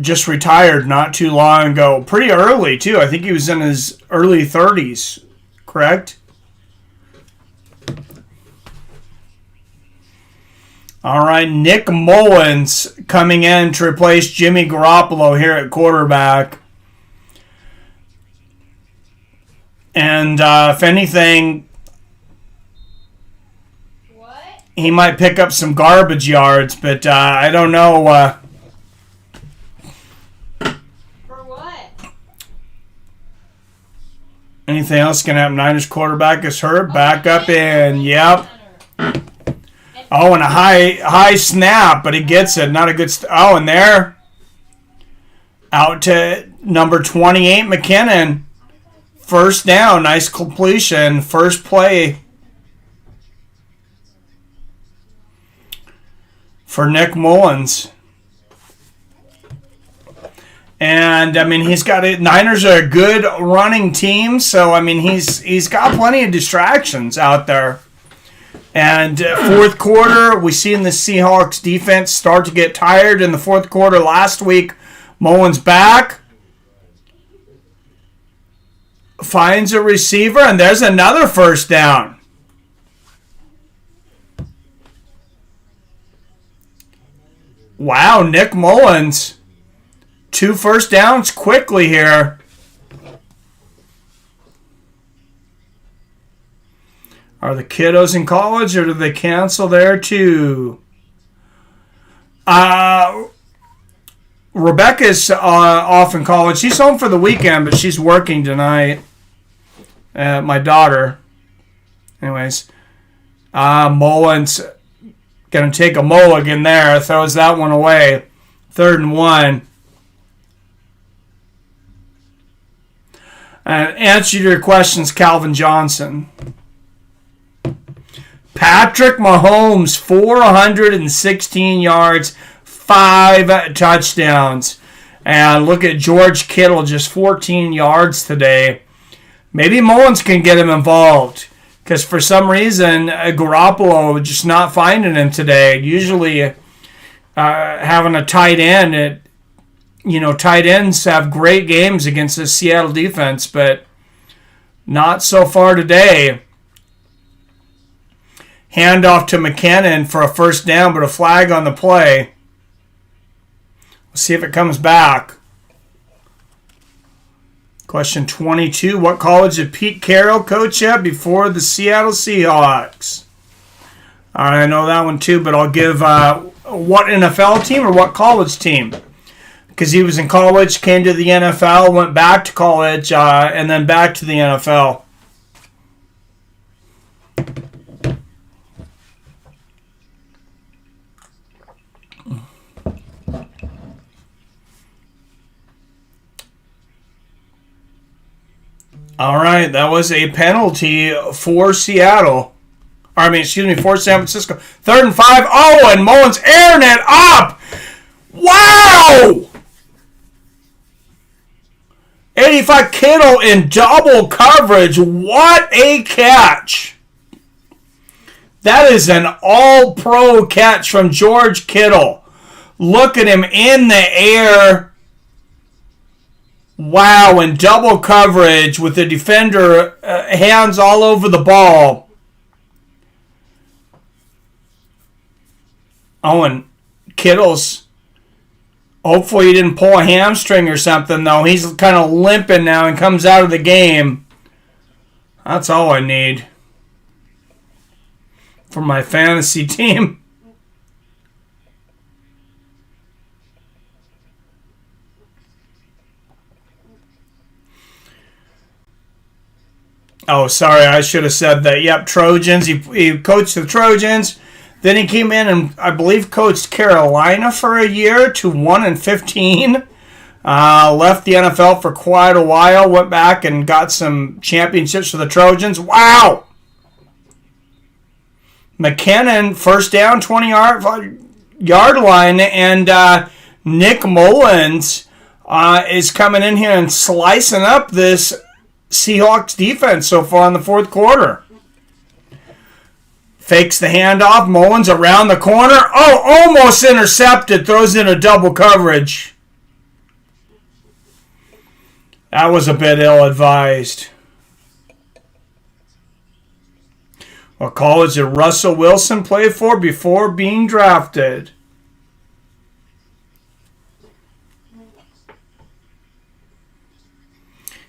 just retired not too long ago. Pretty early, too. I think he was in his early 30s, correct? All right, Nick Mullins coming in to replace Jimmy Garoppolo here at quarterback. And if anything, he might pick up some garbage yards, but I don't know. For what? Anything else can happen? Niners quarterback is hurt. Back up in. Yep. Oh, and a high snap, but he gets it. Not a good... and there. Out to number 28, McKinnon. First down. Nice completion. First play for Nick Mullins. And, I mean, he's got it. Niners are a good running team, so, I mean, he's got plenty of distractions out there. And fourth quarter, we seen the Seahawks defense start to get tired in the fourth quarter last week. Mullins back. Finds a receiver, and there's another first down. Wow, Nick Mullins. 2 first downs quickly here. Are the kiddos in college, or do they cancel there too? Rebecca's off in college. She's home for the weekend, but she's working tonight. My daughter. Anyways. Mullins going to take a mulligan there. Throws that one away. 3rd and 1. Answer to your questions, Calvin Johnson. Patrick Mahomes, 416 yards, 5 touchdowns. And look at George Kittle, just 14 yards today. Maybe Mullins can get him involved. Because for some reason, Garoppolo just not finding him today. Usually having a tight end, tight ends have great games against the Seattle defense, but not so far today. Handoff to McKinnon for a first down, but a flag on the play. We'll see if it comes back. Question 22. What college did Pete Carroll coach at before the Seattle Seahawks? I know that one too, but I'll give what NFL team or what college team? Because he was in college, came to the NFL, went back to college, and then back to the NFL. All right, that was a penalty for Seattle. For San Francisco. 3rd and 5. Oh, and Mullins airing it up. Wow! 85 Kittle in double coverage. What a catch. That is an all-pro catch from George Kittle. Look at him in the air. Wow, in double coverage with the defender hands all over the ball. Oh, and Kittle's, hopefully he didn't pull a hamstring or something, though. He's kind of limping now and comes out of the game. That's all I need for my fantasy team. Oh, sorry, I should have said that. Yep, Trojans. He coached the Trojans. Then he came in and, I believe, coached Carolina for a year to 1-15. Left the NFL for quite a while. Went back and got some championships for the Trojans. Wow! McKinnon, first down, 20-yard line. And Nick Mullins is coming in here and slicing up this Seahawks defense so far in the fourth quarter. Fakes the handoff. Mullins around the corner. Oh, almost intercepted. Throws in a double coverage. That was a bit ill-advised. What college did Russell Wilson play for before being drafted?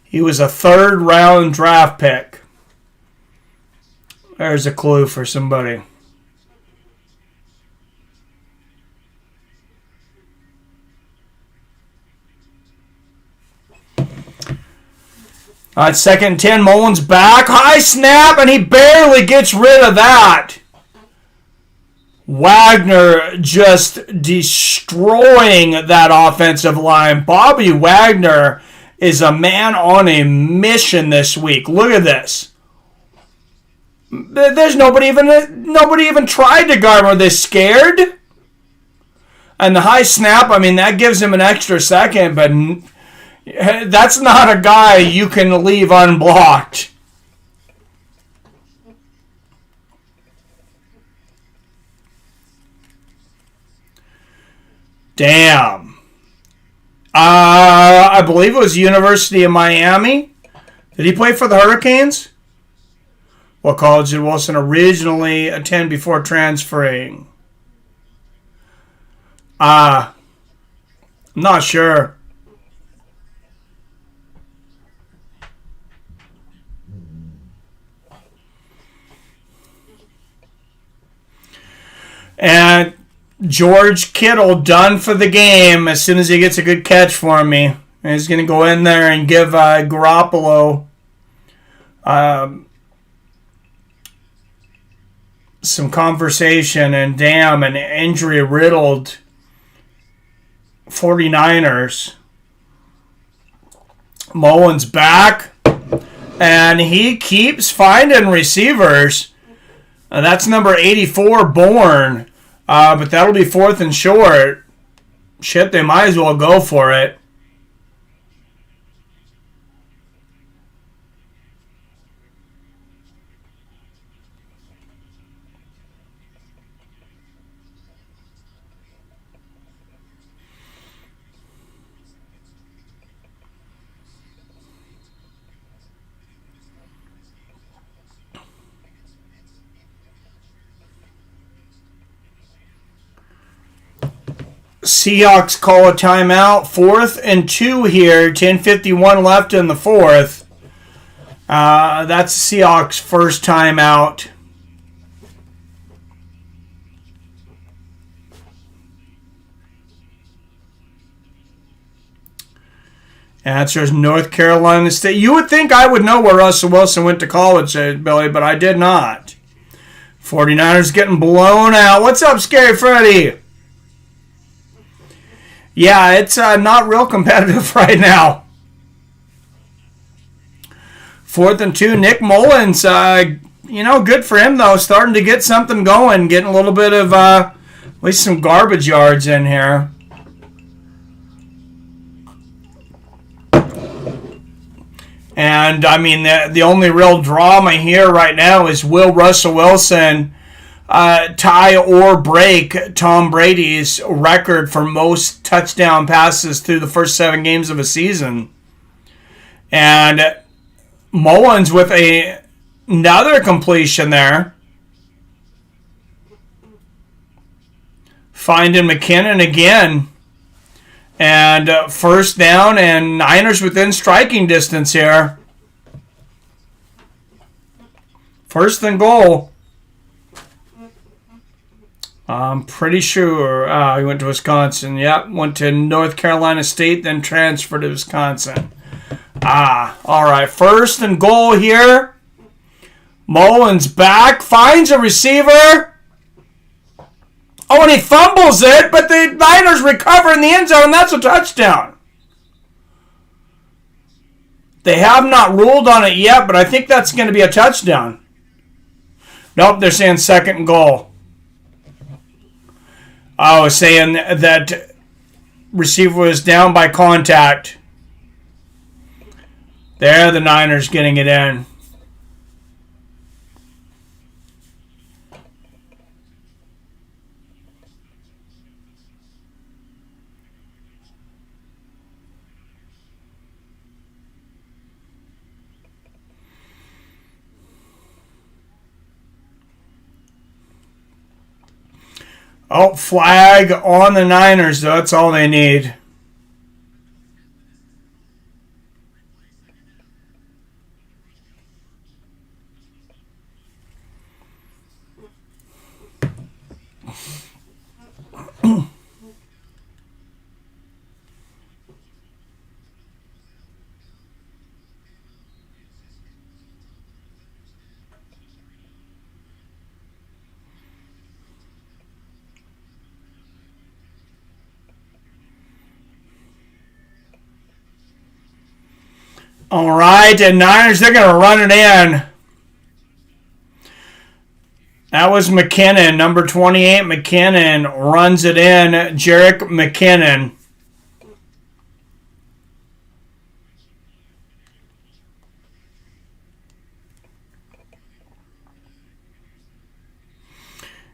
He was a 3rd-round draft pick. There's a clue for somebody. All right, 2nd and 10. Mullins back. High snap, and he barely gets rid of that. Wagner just destroying that offensive line. Bobby Wagner is a man on a mission this week. Look at this. There's nobody even tried to guard him. Are they scared? And the high snap, that gives him an extra second, but that's not a guy you can leave unblocked. Damn. I believe it was University of Miami. Did he play for the Hurricanes? What college did Wilson originally attend before transferring? I'm not sure. And George Kittle done for the game as soon as he gets a good catch for me. And he's going to go in there and give Garoppolo some conversation. And damn, an injury-riddled 49ers. Mullins back. And he keeps finding receivers. That's number 84, Bourne. But that'll be 4th and short. Shit, they might as well go for it. Seahawks call a timeout. 4th and 2 here. 10:51 left in the 4th. That's Seahawks' first timeout. Answer is North Carolina State. You would think I would know where Russell Wilson went to college, Billy, but I did not. 49ers getting blown out. What's up, Scary Freddy? Yeah, it's not real competitive right now. 4th and 2, Nick Mullins. Good for him, though. Starting to get something going. Getting a little bit of, at least some garbage yards in here. And, the only real drama here right now is will Russell Wilson tie or break Tom Brady's record for most touchdown passes through the first 7 games of a season. And Mullins with another completion there. Finding McKinnon again. And first down, and Niners within striking distance here. 1st and goal. I'm pretty sure he went to Wisconsin. Yep, went to North Carolina State, then transferred to Wisconsin. All right. 1st and goal here. Mullins back, finds a receiver. Oh, and he fumbles it, but the Niners recover in the end zone, and that's a touchdown. They have not ruled on it yet, but I think that's going to be a touchdown. Nope, they're saying 2nd and goal. I was saying that receiver was down by contact. There, the Niners getting it in. Oh, flag on the Niners, though. That's all they need. All right, and Niners, they're going to run it in. That was McKinnon, number 28, McKinnon runs it in. Jerick McKinnon.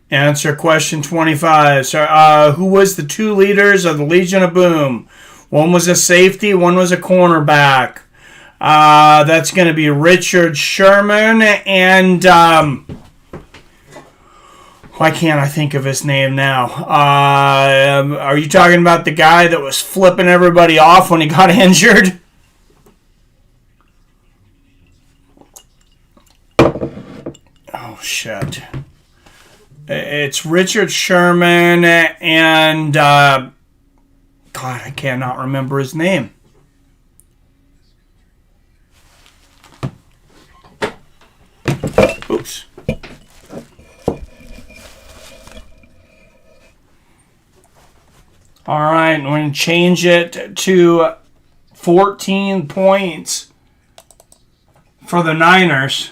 Answer question 25. So, who was the 2 leaders of the Legion of Boom? One was a safety, one was a cornerback. That's going to be Richard Sherman and why can't I think of his name now? Are you talking about the guy that was flipping everybody off when he got injured? Oh, shit. It's Richard Sherman and God, I cannot remember his name. Oops. All right, we're going to change it to 14 points for the Niners.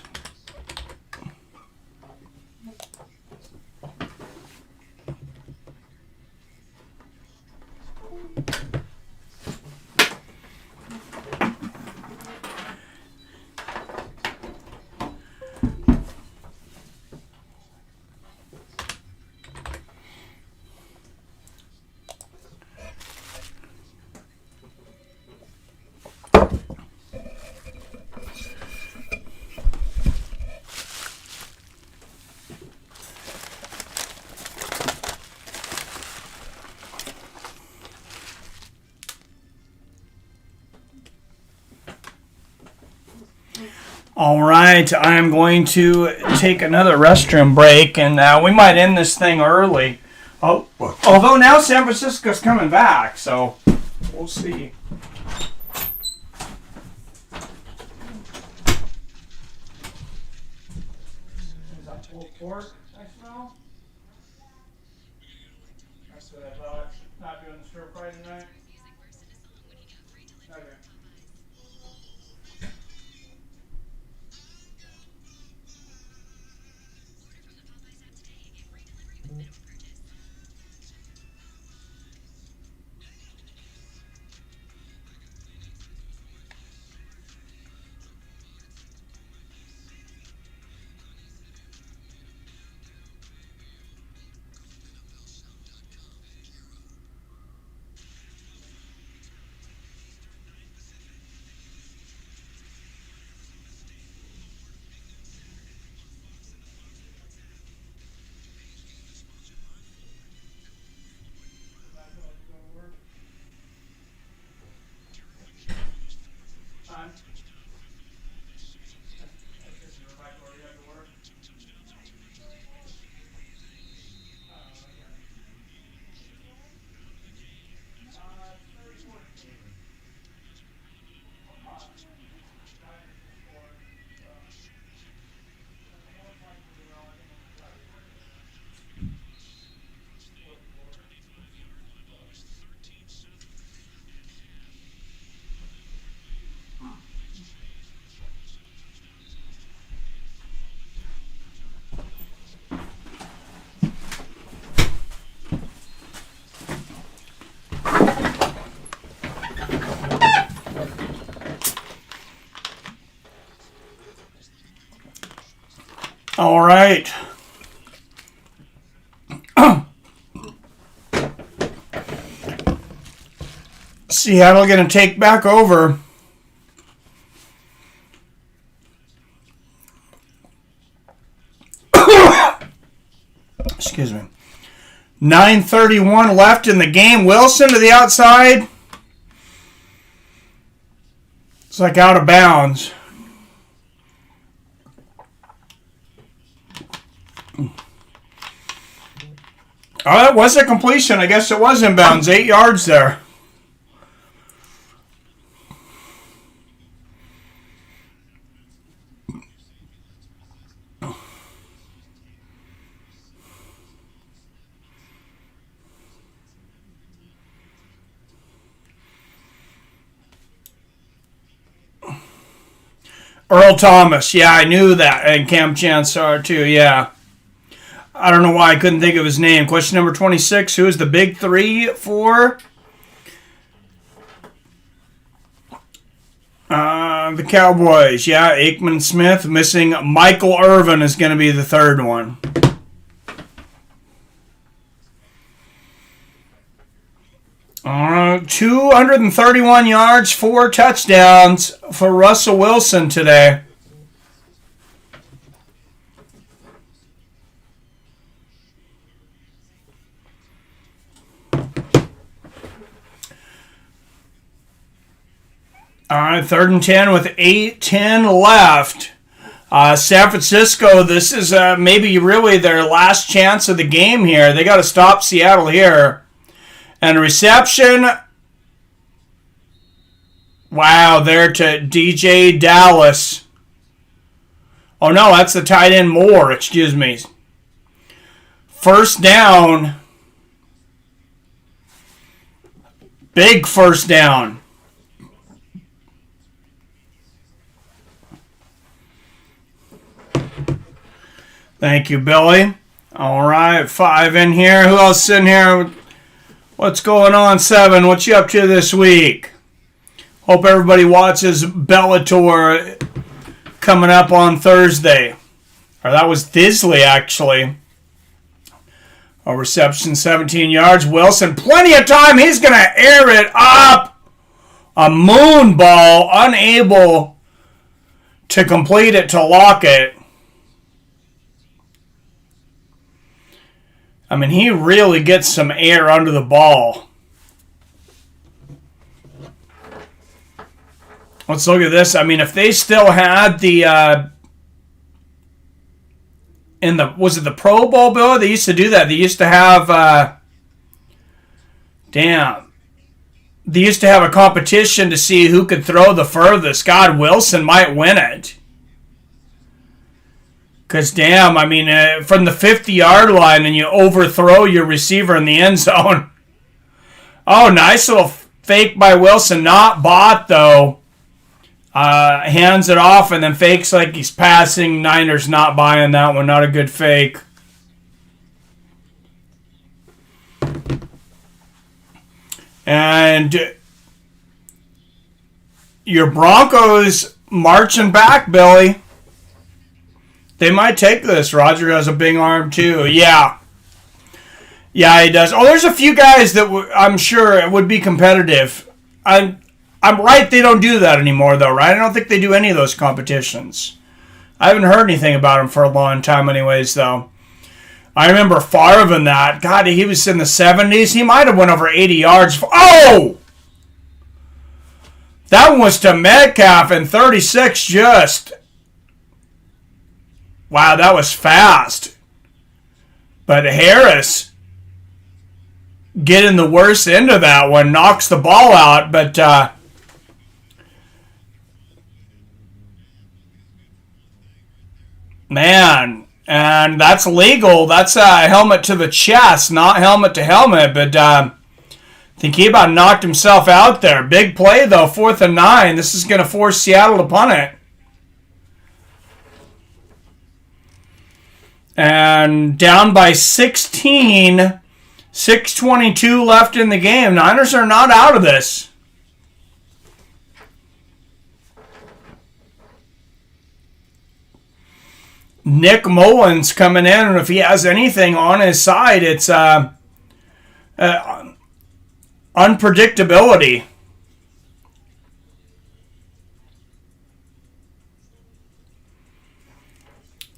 All right, I'm going to take another restroom break, and we might end this thing early. Oh, although now San Francisco's coming back, so we'll see. Is that pulled pork I smell? That's what I thought. Not doing the stir fry tonight? Okay. All right. Seattle going to take back over. Excuse me. 9:31 left in the game. Wilson to the outside. It's like out of bounds. Oh, that was a completion. I guess it was inbounds. 8 yards there. Earl Thomas. Yeah, I knew that. And Cam Chancellor, too. Yeah. I don't know why I couldn't think of his name. Question number 26. Who is the big three for the Cowboys? Yeah, Aikman Smith. Missing Michael Irvin is going to be the third one. All right, 231 yards, 4 touchdowns for Russell Wilson today. All right, 3rd and 10 with 8:10 left. San Francisco, this is maybe really their last chance of the game here. They got to stop Seattle here. And reception, wow, there to DJ Dallas. Oh, no, that's the tight end Moore, excuse me. First down. Big first down. Thank you, Billy. All right, 5 in here. Who else in here? What's going on, 7? What you up to this week? Hope everybody watches Bellator coming up on Thursday. Or that was Disley, actually. A reception, 17 yards. Wilson, plenty of time. He's going to air it up. A moon ball, unable to complete it to Lockett. I mean, he really gets some air under the ball. Let's look at this. I mean, if they still had the was it the Pro Bowl, Bill? They used to do that. They used to have They used to have a competition to see who could throw the furthest. God, Wilson might win it. Because, I mean, from the 50-yard line and you overthrow your receiver in the end zone. Oh, nice little fake by Wilson. Not bought, though. Hands it off and then fakes like he's passing. Niners not buying that one. Not a good fake. And your Broncos marching back, Billy. They might take this. Roger has a big arm, too. Yeah. Yeah, he does. Oh, there's a few guys that I'm sure would be competitive. I'm right, they don't do that anymore, though, right? I don't think they do any of those competitions. I haven't heard anything about him for a long time anyways, though. I remember Favre in that. God, he was in the 70s. He might have went over 80 yards. Oh! That one was to Metcalf in 36 just. Wow, that was fast. But Harris getting the worst end of that one, knocks the ball out, but man, and that's legal. That's a helmet to the chest, not helmet to helmet, but I think he about knocked himself out there. Big play, though, 4th and 9. This is going to force Seattle to punt it. And down by 16, 6:22 left in the game. Niners are not out of this. Nick Mullins coming in, and if he has anything on his side, it's unpredictability.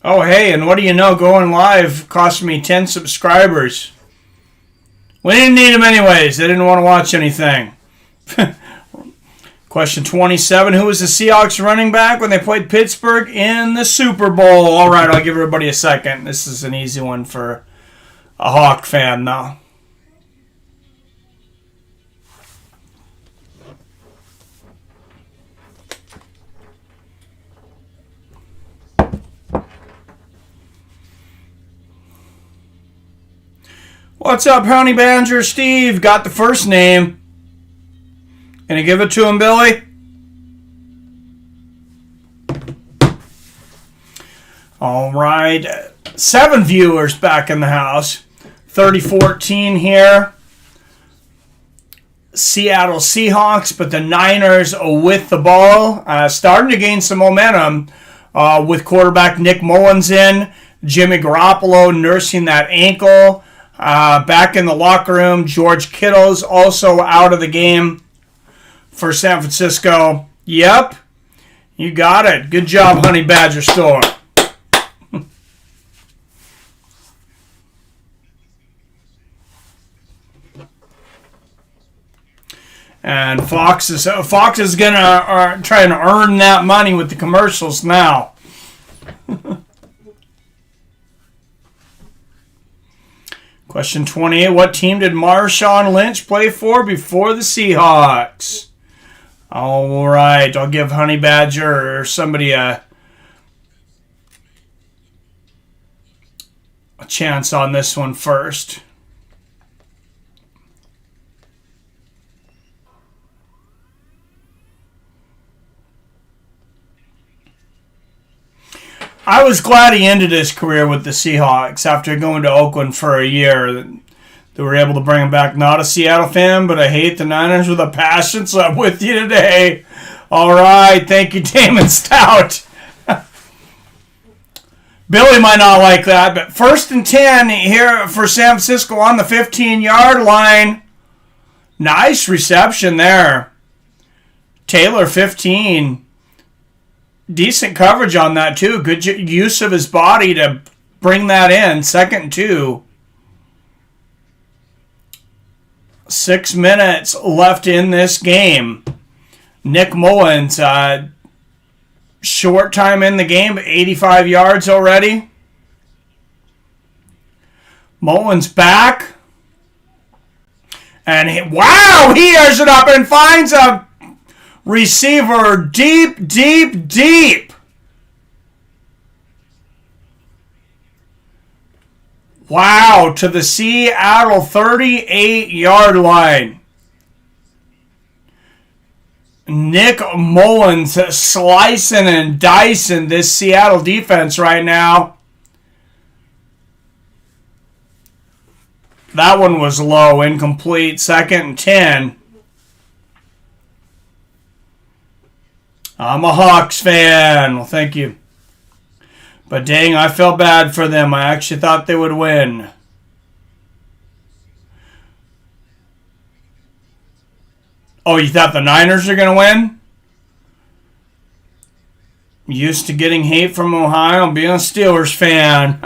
Oh, hey, and what do you know? Going live cost me 10 subscribers. We didn't need them anyways. They didn't want to watch anything. Question 27. Who was the Seahawks running back when they played Pittsburgh in the Super Bowl? All right, I'll give everybody a second. This is an easy one for a Hawk fan, though. What's up, Honey Badger? Steve got the first name. Can you give it to him, Billy? All right. 7 viewers back in the house. 30-14 here. Seattle Seahawks, but the Niners with the ball. Starting to gain some momentum with quarterback Nick Mullins in. Jimmy Garoppolo nursing that ankle. Back in the locker room, George Kittle's also out of the game for San Francisco. Yep, you got it. Good job, Honey Badger Store. And Fox is gonna try and earn that money with the commercials now. Question 28. What team did Marshawn Lynch play for before the Seahawks? All right. I'll give Honey Badger or somebody a chance on this one first. I was glad he ended his career with the Seahawks after going to Oakland for a year. They were able to bring him back. Not a Seattle fan, but I hate the Niners with a passion, so I'm with you today. All right. Thank you, Damon Stout. Billy might not like that, but 1st and 10 here for San Francisco on the 15-yard line. Nice reception there. Taylor, 15. Decent coverage on that, too. Good use of his body to bring that in. 2nd and 2. 6 minutes left in this game. Nick Mullins, short time in the game, 85 yards already. Mullins back. And he airs it up and finds a receiver deep, deep, deep. Wow, to the Seattle 38-yard line. Nick Mullins slicing and dicing this Seattle defense right now. That one was low, incomplete, 2nd and 10. I'm a Hawks fan. Well, thank you. But dang, I felt bad for them. I actually thought they would win. Oh, you thought the Niners are going to win? Used to getting hate from Ohio, being a Steelers fan.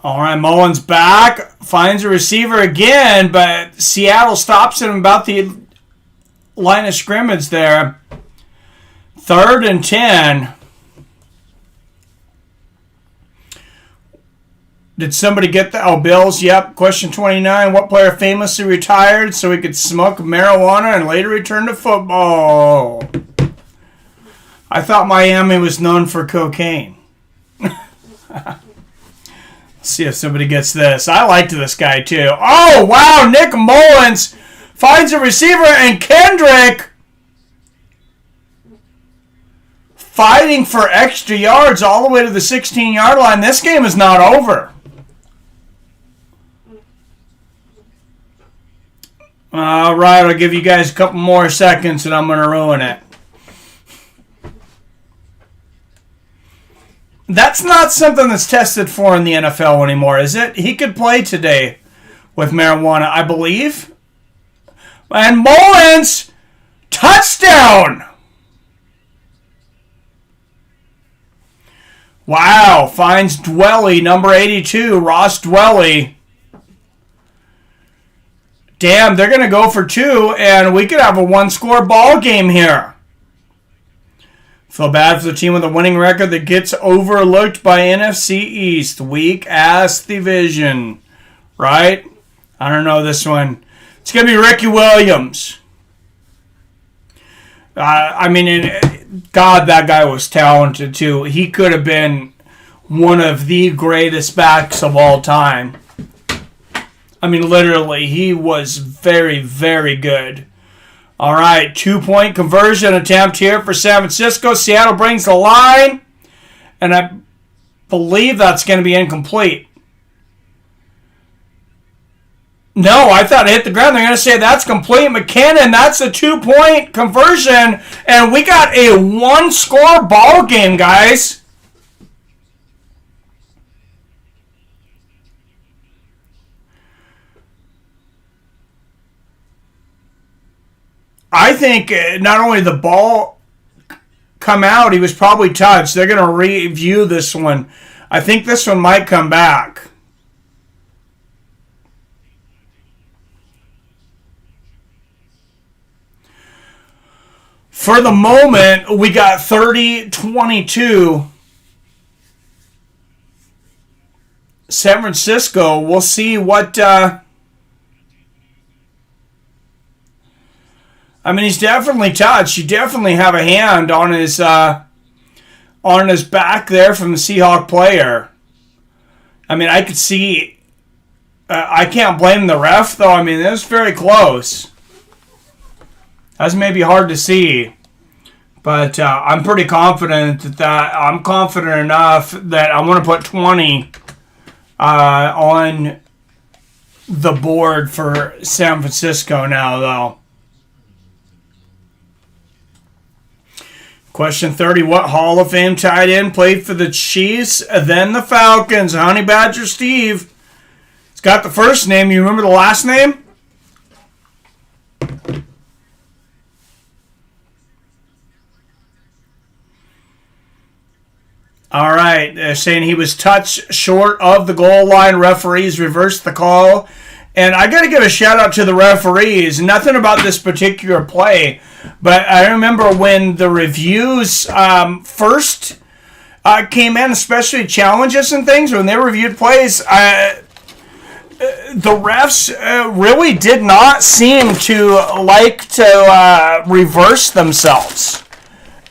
All right, Mullins back. Finds a receiver again, but Seattle stops him about the line of scrimmage there. 3rd and 10. Did somebody get the... Oh, Bills, yep. Question 29. What player famously retired so he could smoke marijuana and later return to football? I thought Miami was known for cocaine. See if somebody gets this. I liked this guy, too. Oh, wow. Nick Mullins finds a receiver, and Kendrick fighting for extra yards all the way to the 16-yard line. This game is not over. All right, I'll give you guys a couple more seconds, and I'm going to ruin it. That's not something that's tested for in the NFL anymore, is it? He could play today with marijuana, I believe. And Mullins, touchdown! Wow, finds Dwelly, number 82, Ross Dwelly. Damn, they're going to go for 2, and we could have a one-score ball game here. Feel bad for the team with a winning record that gets overlooked by NFC East. Weak-ass division. Right? I don't know this one. It's going to be Ricky Williams. God, that guy was talented, too. He could have been one of the greatest backs of all time. Literally, he was very, very good. All right, 2-point conversion attempt here for San Francisco. Seattle brings the line, and I believe that's going to be incomplete. No, I thought it hit the ground. They're going to say that's complete. McKinnon, that's a 2-point conversion, and we got a one-score ball game, guys. I think not only the ball come out, he was probably touched. They're going to review this one. I think this one might come back. For the moment, we got 30-22. San Francisco, we'll see what... he's definitely touched. You definitely have a hand on his back there from the Seahawk player. I could see... I can't blame the ref, though. It was very close. That's maybe hard to see. But I'm pretty confident that I'm confident enough that I want to put 20 on the board for San Francisco now, though. Question 30, what Hall of Fame tight end played for the Chiefs, then the Falcons? Honey Badger Steve. It's got the first name. You remember the last name? All right. They're saying he was touched short of the goal line. Referees reversed the call And I got to give a shout out to the referees. Nothing about this particular play, but I remember when the reviews first came in, especially challenges and things, when they reviewed plays, the refs really did not seem to like to reverse themselves.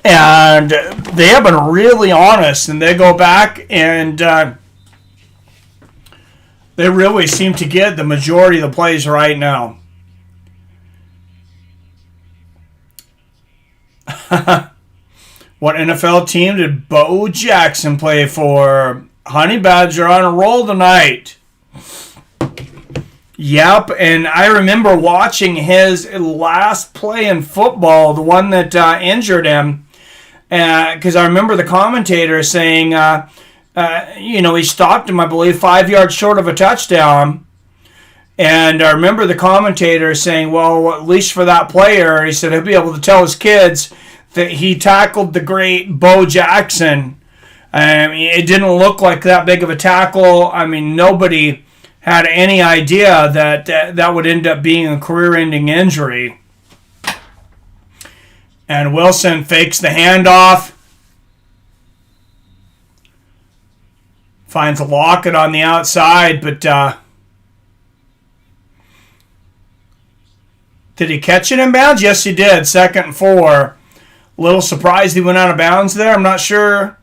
And they have been really honest, and they go back and they really seem to get the majority of the plays right now. What NFL team did Bo Jackson play for? Honey Badger on a roll tonight. Yep, and I remember watching his last play in football, the one that injured him, because I remember the commentator saying, he stopped him, I believe, 5 yards short of a touchdown. And I remember the commentator saying, well, at least for that player, he said he'll be able to tell his kids that he tackled the great Bo Jackson. It didn't look like that big of a tackle. I mean, nobody had any idea that that would end up being a career-ending injury. And Wilson fakes the handoff. Finds Lockett on the outside, but did he catch it in bounds? Yes, he did. 2nd and 4. A little surprised he went out of bounds there. I'm not sure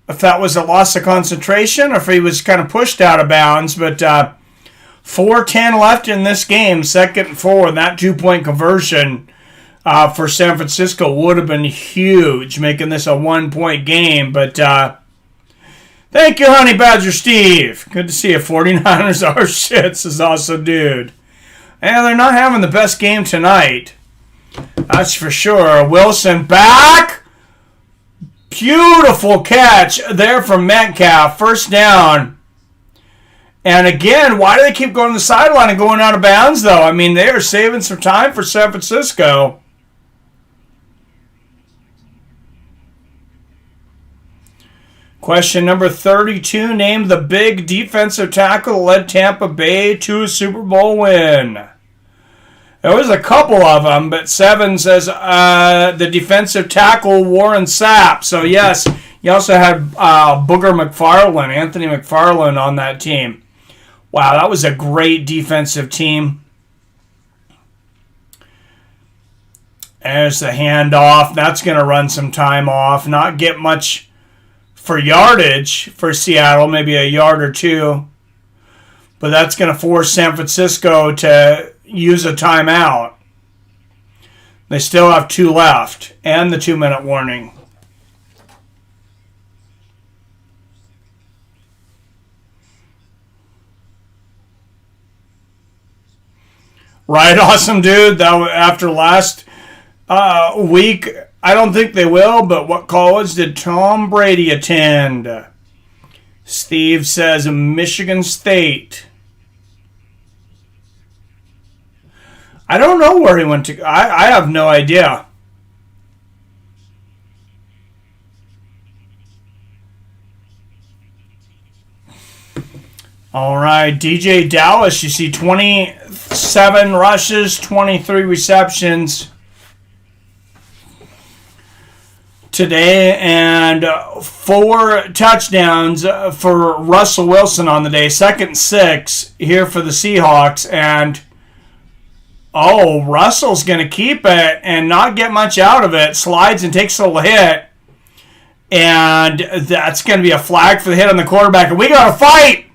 if that was a loss of concentration or if he was kind of pushed out of bounds, but 4:10 left in this game, 2nd and 4, and that 2-point conversion for San Francisco would have been huge, making this a 1-point game. But thank you, Honey Badger Steve. Good to see you. 49ers are shits is awesome, dude. And they're not having the best game tonight. That's for sure. Wilson back. Beautiful catch there from Metcalf. 1st down. And again, why do they keep going to the sideline and going out of bounds, though? I mean, they are saving some time for San Francisco. Question number 32. Name the big defensive tackle that led Tampa Bay to a Super Bowl win. There was a couple of them, but 7 says the defensive tackle Warren Sapp. So, yes, you also had Booger McFarland, Anthony McFarland on that team. Wow, that was a great defensive team. There's the handoff. That's going to run some time off. Not get much for yardage for Seattle, maybe a yard or two. But that's going to force San Francisco to use a timeout. They still have 2 left and the 2-minute warning. Right, awesome, dude. That after last week, I don't think they will, but what college did Tom Brady attend? Steve says Michigan State. I don't know where he went to. I have no idea. All right, DJ Dallas, you see 27 rushes, 23 receptions today, and 4 touchdowns for Russell Wilson on the day. 2nd and 6 here for the Seahawks, and Russell's going to keep it and not get much out of it. Slides and takes a little hit. And that's going to be a flag for the hit on the quarterback. And we got a fight.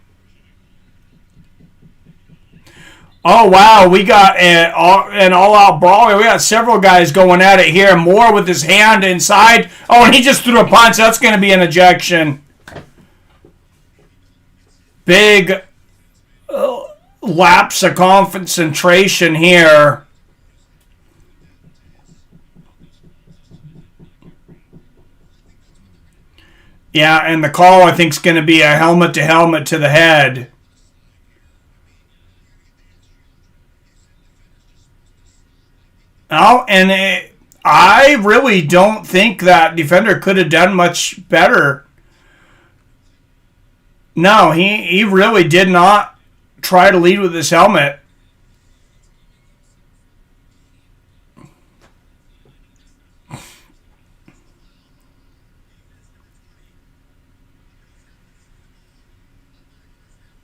Oh, wow. We got an all-out brawl. We got several guys going at it here. Moore with his hand inside. Oh, and he just threw a punch. That's going to be an ejection. Big lapse of concentration here. Yeah, and the call, I think, is going to be a helmet-to-helmet to the head. Oh, and I really don't think that defender could have done much better. No, he really did not try to lead with his helmet.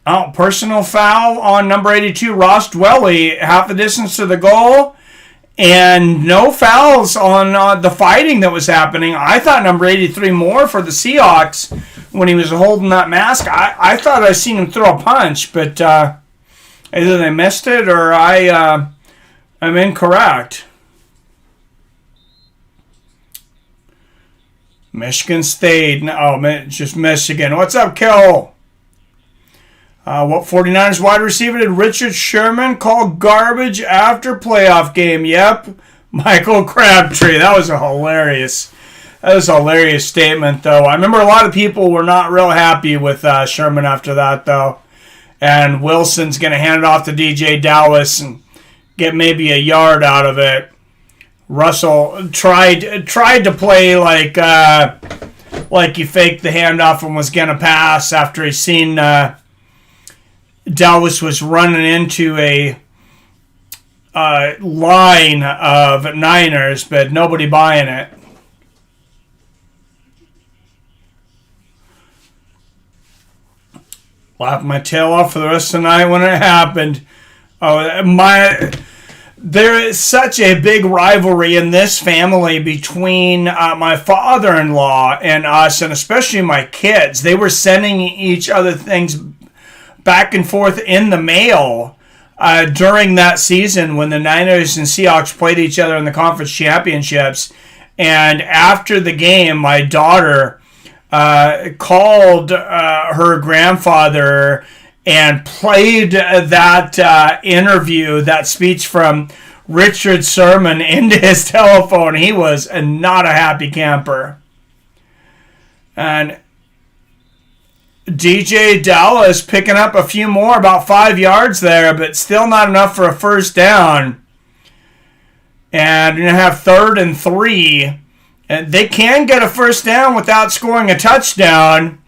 Oh, personal foul on number 82, Ross Dwelly, half the distance to the goal. And no fouls on the fighting that was happening. I thought number 83 more for the Seahawks when he was holding that mask. I thought I seen him throw a punch, but either they missed it or I'm incorrect. Michigan State. Oh, just Michigan. What's up, Kill? What 49ers wide receiver did Richard Sherman call garbage after playoff game? Yep, Michael Crabtree. That was a hilarious statement, though. I remember a lot of people were not real happy with Sherman after that, though. And Wilson's going to hand it off to DJ Dallas and get maybe a yard out of it. Russell tried to play like he faked the handoff and was going to pass after he seen Dallas was running into a line of Niners, but nobody buying it. Laughed my tail off for the rest of the night when it happened. There is such a big rivalry in this family between my father-in-law and us, and especially my kids. They were sending each other things back and forth in the mail during that season when the Niners and Seahawks played each other in the conference championships. And after the game, my daughter called her grandfather and played that interview, that speech from Richard Sherman into his telephone. He was not a happy camper. And DJ Dallas picking up a few more, about 5 yards there, but still not enough for a first down. And you're going to have 3rd and 3. And they can get a first down without scoring a touchdown.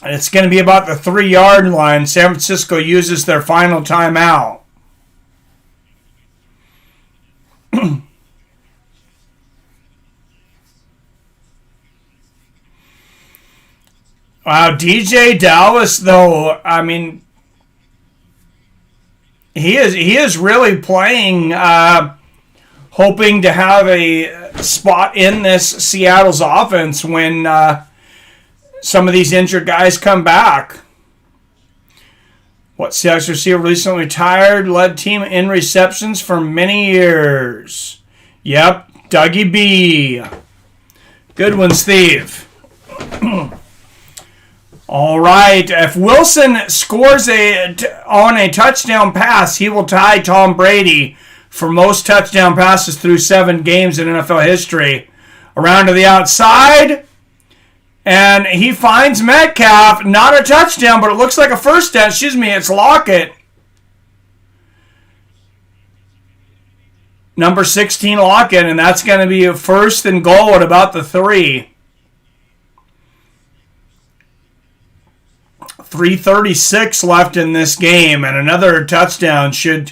And it's going to be about the 3-yard line. San Francisco uses their final timeout. Wow, DJ Dallas, though, I mean, he is really playing, hoping to have a spot in this Seattle's offense when some of these injured guys come back. What Seahawks receiver recently retired, led team in receptions for many years. Yep, Dougie B. Good one, Steve. All right, if Wilson scores on a touchdown pass, he will tie Tom Brady for most touchdown passes through 7 games in NFL history. Around to the outside, and he finds Metcalf. Not a touchdown, but it looks like a first down. Excuse me, it's Lockett. Number 16, Lockett, and that's going to be a 1st and goal at about the 3. 3:36 left in this game, and another touchdown should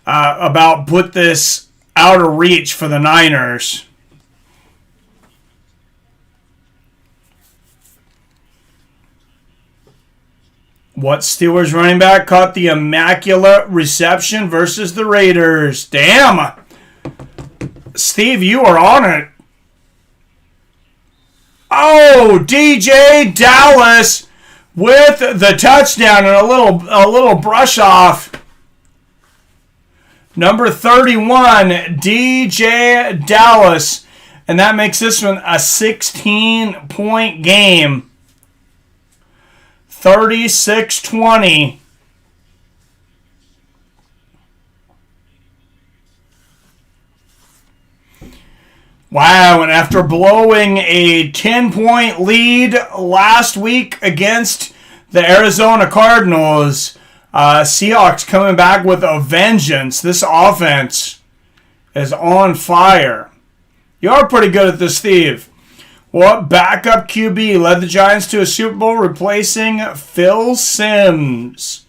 about put this out of reach for the Niners. What Steelers running back caught the immaculate reception versus the Raiders? Damn! Steve, you are on it. Oh, DJ Dallas with the touchdown and a little brush off. Number 31, DJ Dallas. And that makes this one a 16-point game. 36-20. Wow, and after blowing a 10-point lead last week against the Arizona Cardinals, Seahawks coming back with a vengeance. This offense is on fire. You are pretty good at this, Steve. What backup QB led the Giants to a Super Bowl replacing Phil Simms?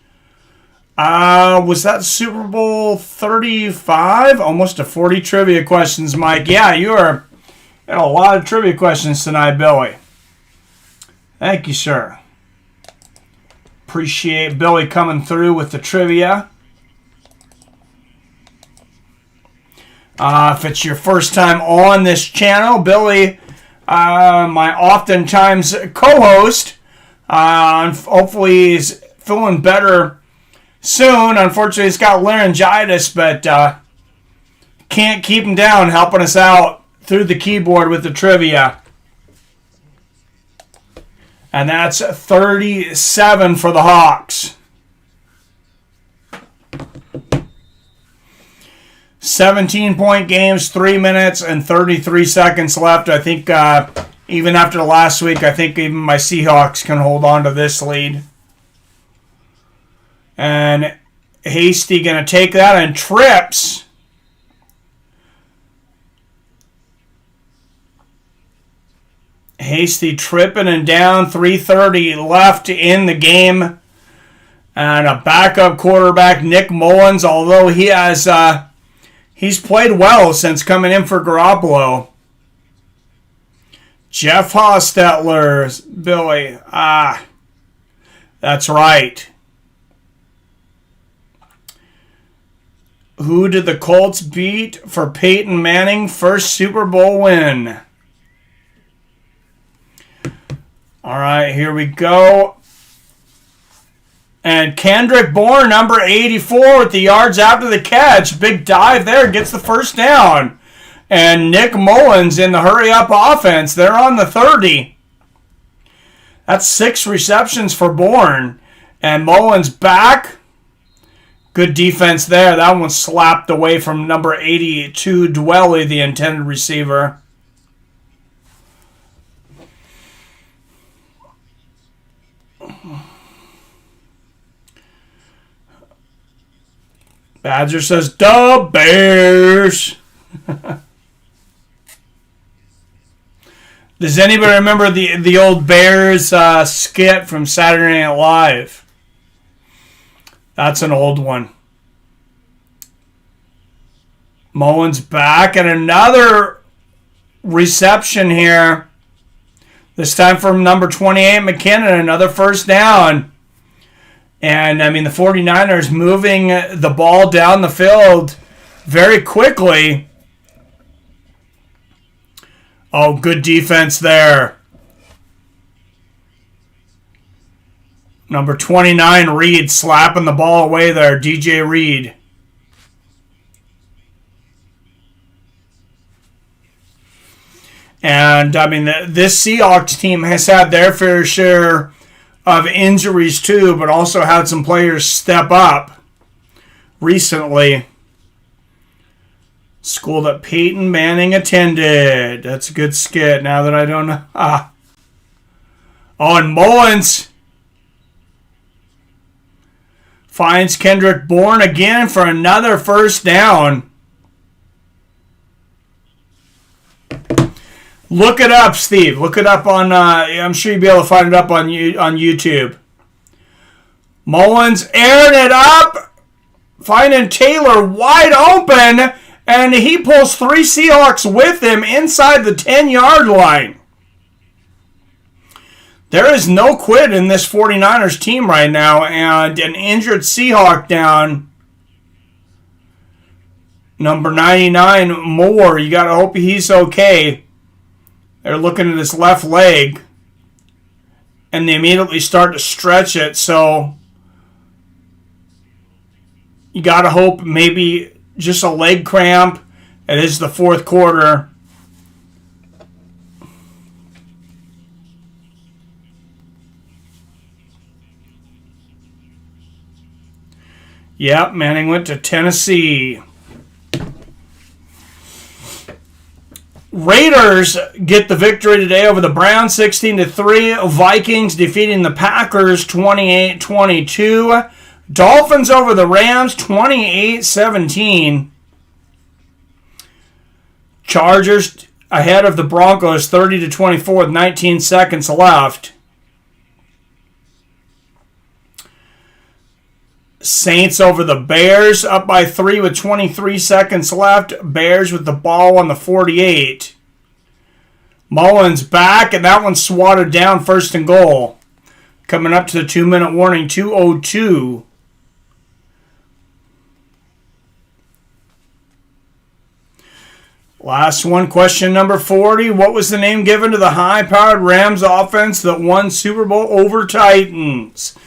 Was that Super Bowl 35? Almost to 40 trivia questions, Mike. Yeah, you had a lot of trivia questions tonight, Billy. Thank you, sir. Appreciate Billy coming through with the trivia. If it's your first time on this channel, Billy, my oftentimes co-host, hopefully he's feeling better soon. Unfortunately, he's got laryngitis, but can't keep him down, helping us out through the keyboard with the trivia. And that's 37 for the Hawks. 17-point games, 3 minutes and 33 seconds left. I think even after the last week, I think even my Seahawks can hold on to this lead. And Hasty going to take that and trips. Hasty tripping and down, 3:30 left in the game. And a backup quarterback, Nick Mullins, although he has he's played well since coming in for Garoppolo. Jeff Hostetler, Billy. That's right. Who did the Colts beat for Peyton Manning first Super Bowl win? All right, here we go. And Kendrick Bourne, number 84, with the yards after the catch. Big dive there, gets the first down. And Nick Mullins in the hurry-up offense. They're on the 30. That's 6 receptions for Bourne. And Mullins back. Good defense there. That one slapped away from number 82, Dwelly, the intended receiver. Badger says, "Duh, Bears." Does anybody remember the old Bears skit from Saturday Night Live? That's an old one. Mullins back, and another reception here. This time from number 28, McKinnon, another first down. And, I mean, the 49ers moving the ball down the field very quickly. Oh, good defense there. Number 29, Reed, slapping the ball away there. DJ Reed. And, I mean, this Seahawks team has had their fair share of injuries too, but also had some players step up recently. School that Peyton Manning attended. That's a good skit now that I don't know. Oh, and Mullins finds Kendrick Bourne again for another first down. Look it up, Steve. Look it up on, I'm sure you'll be able to find it up on YouTube. Mullins airing it up, finding Taylor wide open, and he pulls 3 Seahawks with him inside the 10-yard line. There is no quit in this 49ers team right now, and an injured Seahawk down. Number 99, Moore. You got to hope he's okay. They're looking at his left leg, and they immediately start to stretch it. So you got to hope maybe just a leg cramp. It is the fourth quarter. Yep, Manning went to Tennessee. Raiders get the victory today over the Browns 16-3. Vikings defeating the Packers 28-22. Dolphins over the Rams 28-17. Chargers ahead of the Broncos 30-24 with 19 seconds left. Saints over the Bears, up by 3 with 23 seconds left. Bears with the ball on the 48. Mullins back, and that one's swatted down, first and goal. Coming up to the 2-minute warning, 2:02. Last one, question number 40. What was the name given to the high-powered Rams offense that won Super Bowl over Titans?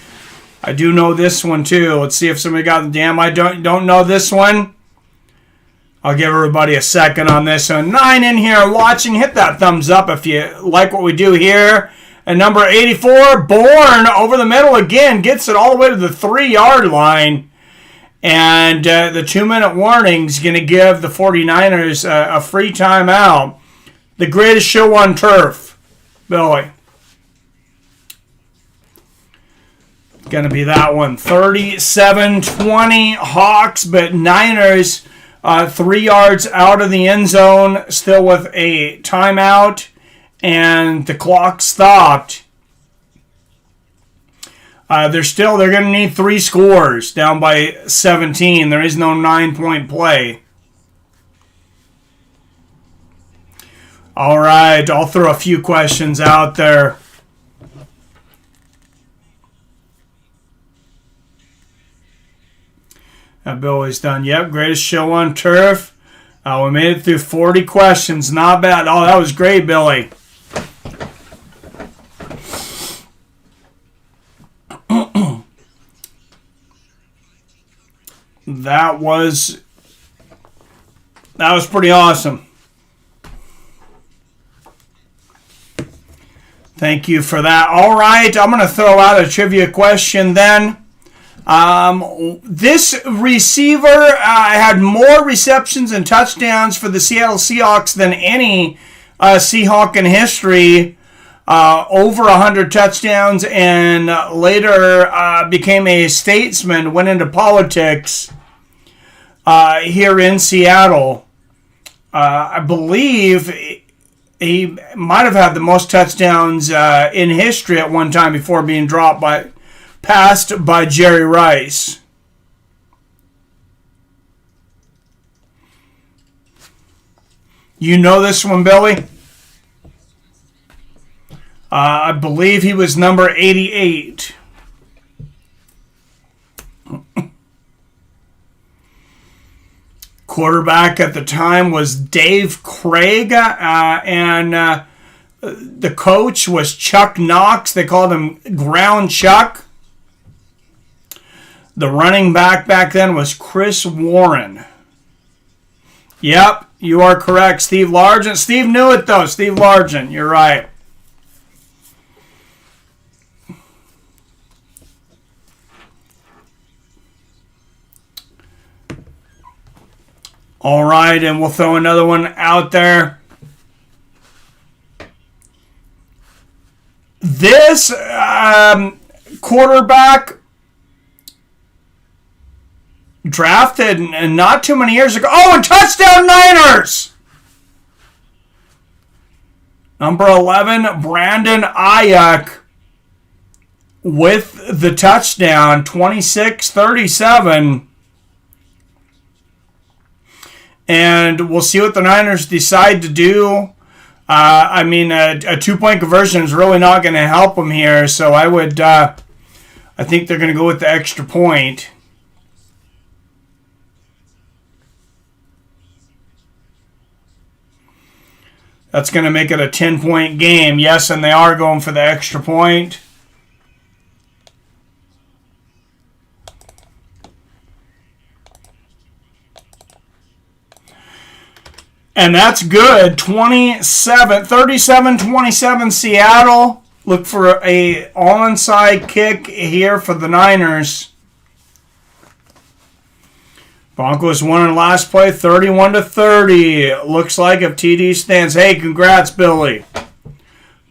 I do know this one, too. Let's see if somebody got the damn. I don't know this one. I'll give everybody a second on this one. 9 in here watching. Hit that thumbs up if you like what we do here. And number 84, Bourne over the middle again. Gets it all the way to the 3-yard line. And the 2-minute warning is going to give the 49ers a free timeout. The greatest show on turf, Billy. Going to be that one. 37-20 Hawks, but Niners 3 yards out of the end zone, still with a timeout, and the clock stopped. They're going to need 3 scores, down by 17. There is no 9-point play. All right, I'll throw a few questions out there. Billy's done. Yep, greatest show on turf. We made it through 40 questions. Not bad. Oh, that was great, Billy. That was pretty awesome. Thank you for that. All right, I'm going to throw out a trivia question then. This receiver had more receptions and touchdowns for the Seattle Seahawks than any Seahawk in history. Over 100 touchdowns, and later became a statesman, went into politics here in Seattle. I believe he might have had the most touchdowns in history at one time before being passed by Jerry Rice. You know this one, Billy? I believe he was number 88. Quarterback at the time was Dave Craig, and the coach was Chuck Knox. They called him Ground Chuck. The running back then was Chris Warren. Yep, you are correct, Steve Largent. Steve knew it, though. Steve Largent, you're right. All right, and we'll throw another one out there. This quarterback drafted not too many years ago. Oh, and touchdown Niners! Number 11, Brandon Ayuk with the touchdown, 26-37. And we'll see what the Niners decide to do. A 2-point conversion is really not going to help them here. So I think they're going to go with the extra point. That's going to make it a 10-point game. Yes, and they are going for the extra point. And that's good. 37-27 Seattle. Look for a onside kick here for the Niners. Broncos won in last play, 31-30. Looks like if TD stands. Hey, congrats, Billy.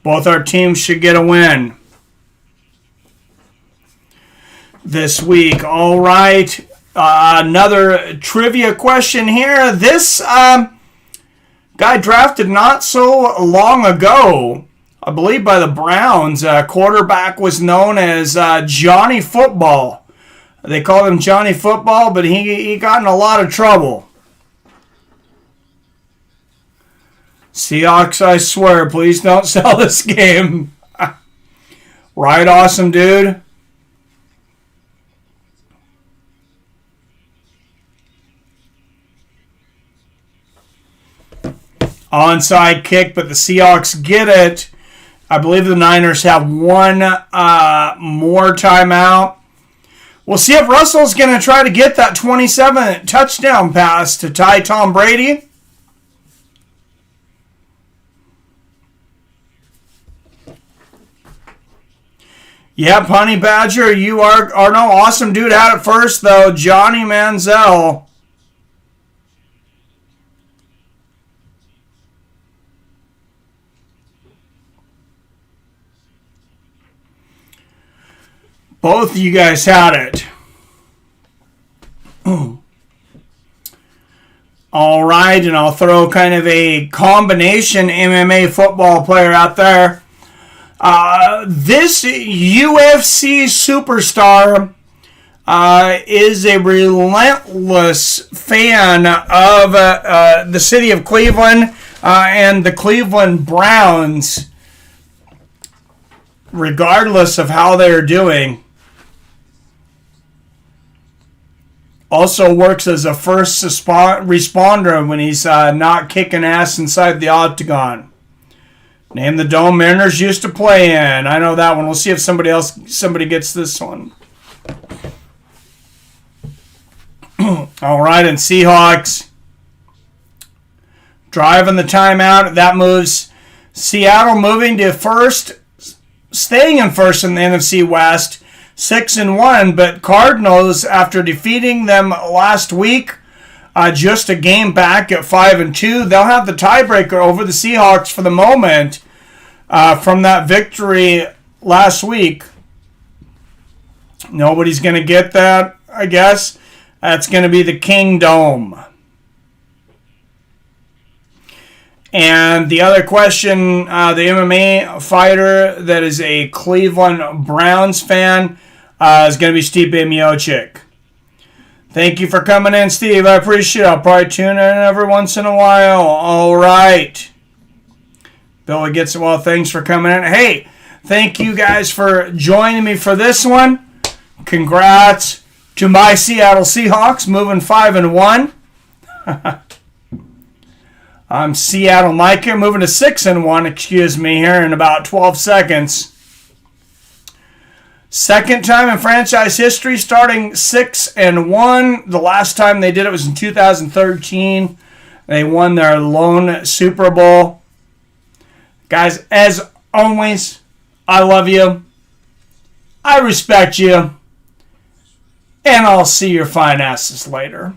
Both our teams should get a win this week. All right. Another trivia question here. This guy drafted not so long ago, I believe by the Browns. Quarterback was known as Johnny Football. They called him Johnny Football, but he got in a lot of trouble. Seahawks, I swear, please don't sell this game. Right, awesome dude. Onside kick, but the Seahawks get it. I believe the Niners have one more timeout. We'll see if Russell's going to try to get that 27 touchdown pass to tie Tom Brady. Yep, Honey Badger, you are no awesome dude had it first, though. Johnny Manziel. Both of you guys had it. All right, and I'll throw kind of a combination MMA football player out there. This UFC superstar is a relentless fan of the city of Cleveland and the Cleveland Browns, regardless of how they're doing. Also works as a first responder when he's not kicking ass inside the octagon. Name the dome Mariners used to play in. I know that one. We'll see if somebody gets this one. All right, and Seahawks driving the timeout. That moves Seattle moving to first, staying in first in the NFC West. 6-1, but Cardinals, after defeating them last week, just a game back at 5-2, they'll have the tiebreaker over the Seahawks for the moment from that victory last week. Nobody's going to get that, I guess. That's going to be the King Dome. And the other question, the MMA fighter that is a Cleveland Browns fan is going to be Stipe Miocic. Thank you for coming in, Steve. I appreciate it. I'll probably tune in every once in a while. All right. Billy gets it. Well, thanks for coming in. Hey, thank you guys for joining me for this one. Congrats to my Seattle Seahawks moving 5-1. I'm Seattle Mike here, moving to 6-1, excuse me, here in about 12 seconds. Second time in franchise history, starting 6-1. The last time they did it was in 2013. They won their lone Super Bowl. Guys, as always, I love you. I respect you. And I'll see your fine asses later.